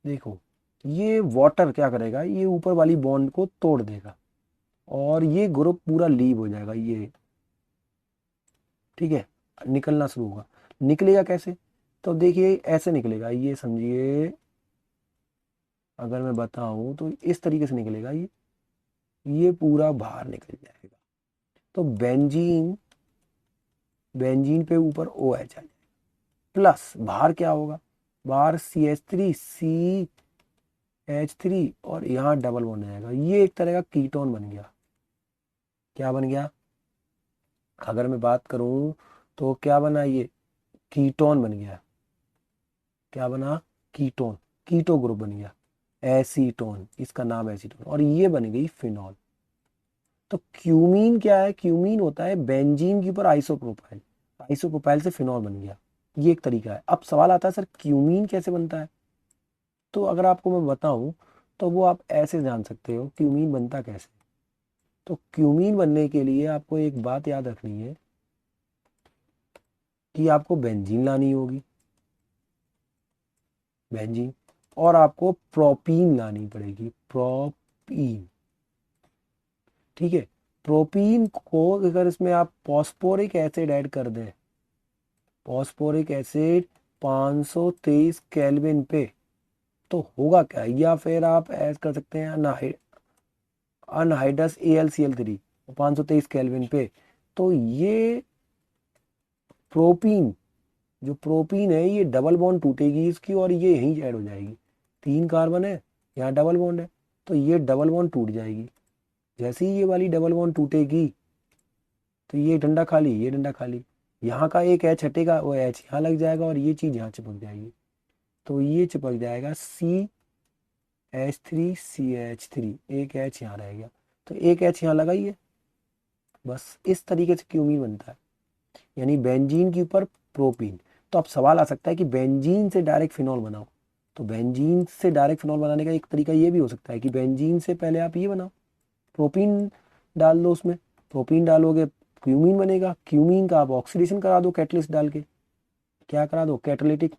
देखो ये वाटर क्या करेगा, ये ऊपर वाली बॉन्ड को तोड़ देगा और ये ग्रुप पूरा लीव हो जाएगा, ये ठीक है, निकलना शुरू होगा। निकलेगा कैसे, तो देखिए ऐसे निकलेगा, ये समझिए, अगर मैं बताऊं तो इस तरीके से निकलेगा, ये पूरा बाहर निकल जाएगा। तो बेंजीन पे ऊपर OH आ जाएगा, प्लस बाहर क्या होगा, बाहर CH3 और यहाँ डबल बॉन्ड आएगा, ये एक तरह का कीटोन बन गया। क्या बन गया, अगर मैं बात करूं तो क्या बना, ये कीटोन बन गया। क्या बना, कीटोन, कीटो ग्रुप बन गया, एसीटोन, इसका नाम एसीटोन, और ये बन गई फिनॉल। तो क्यूमीन क्या है, क्यूमीन होता है बेंजीन के ऊपर आइसोप्रोपाइल, आइसोप्रोपाइल से फिनॉल बन गया, ये एक तरीका है। अब सवाल आता है सर क्यूमीन कैसे बनता है, तो अगर आपको मैं बताऊं तो वो आप ऐसे जान सकते हो क्यूमीन बनता कैसे। तो क्यूमीन बनने के लिए आपको एक बात याद रखनी है कि आपको बेंजीन लानी होगी, बेंजीन, और आपको प्रोपीन लानी पड़ेगी, प्रोपीन, ठीक है। प्रोपीन को अगर इसमें आप फॉस्फोरिक एसिड ऐड कर दें, फॉस्फोरिक एसिड 523 केल्विन पे, तो होगा क्या, या फिर आप ऐड कर सकते हैं अनहाइड्रस AlCl3 523 केल्विन पे। तो ये प्रोपीन, जो प्रोपीन है, ये डबल बॉन्ड टूटेगी इसकी और ये यहीं ऐड हो जाएगी। 3 कार्बन है, यहाँ डबल बॉन्ड है, तो ये डबल बॉन्ड टूट जाएगी। जैसे ही ये वाली डबल बॉन्ड टूटेगी तो ये डंडा खाली, ये डंडा खाली, यहाँ का एक H हटेगा, वो H यहाँ लग जाएगा और ये चीज़ यहाँ चिपक जाएगी। तो ये चिपक जाएगा CH3CH3, एक H यहाँ रह गया, तो एक H यहाँ लगाइए, बस इस तरीके से क्यूमीन बनता है, यानी बेंजीन के ऊपर प्रोपीन। तो अब सवाल आ सकता है कि बेंजीन से डायरेक्ट फिनॉल बनाओ, तो बेंजीन से डायरेक्ट फिनॉल बनाने का एक तरीका ये भी हो सकता है कि बेंजीन से पहले आप ये बनाओ, प्रोपीन डाल दो उसमें, प्रोपीन डालोगे क्यूमीन बनेगा, क्यूमीन का आप ऑक्सीडेशन करा दो कैटलिस्ट डाल के, क्या करा दो, कैटालिटिक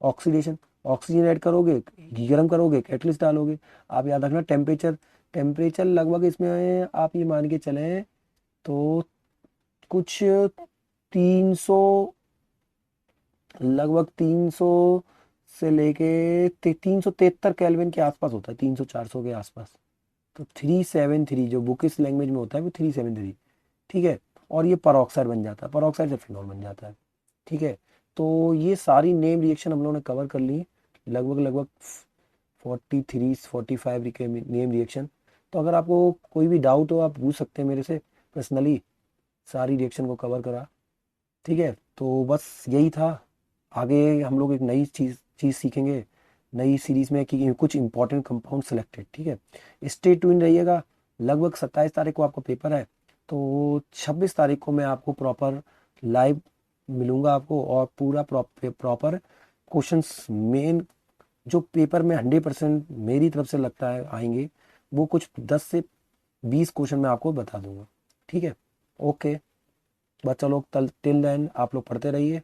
ऑक्सीडेशन, ऑक्सीजन ऐड करोगे, गर्म करोगे, कैटलिस्ट डालोगे। आप याद रखना टेम्परेचर, टेम्परेचर लगभग इसमें आप ये मान के चलें तो कुछ 300, लगभग 300 से लेके 373 केल्विन के आसपास होता है, 300-400 के आसपास। तो 373 जो बुकिश लैंग्वेज में होता है वो 373, ठीक है। और ये परऑक्साइड बन जाता है, परऑक्साइड से फिनॉल बन जाता है, ठीक है। तो ये सारी नेम रिएक्शन हम लोगों ने कवर कर ली, लगभग 43-45 नेम रिएक्शन। तो अगर आपको कोई भी डाउट हो आप पूछ सकते हैं मेरे से पर्सनली, सारी रिएक्शन को कवर करा, ठीक है। तो बस यही था, आगे हम लोग एक नई चीज़ सीखेंगे नई सीरीज में कि कुछ इंपॉर्टेंट कंपाउंड सेलेक्टेड, ठीक है। स्टे ट्यून रहिएगा, लगभग 27 तारीख को आपका पेपर है, तो 26 तारीख को मैं आपको प्रॉपर लाइव मिलूंगा आपको, और पूरा प्रॉपर क्वेश्चंस मेन जो पेपर में 100% मेरी तरफ से लगता है आएंगे, वो कुछ 10 से 20 क्वेश्चन मैं आपको बता दूंगा, ठीक है। ओके, बच्चा लोग टिल देन आप लोग पढ़ते रहिए।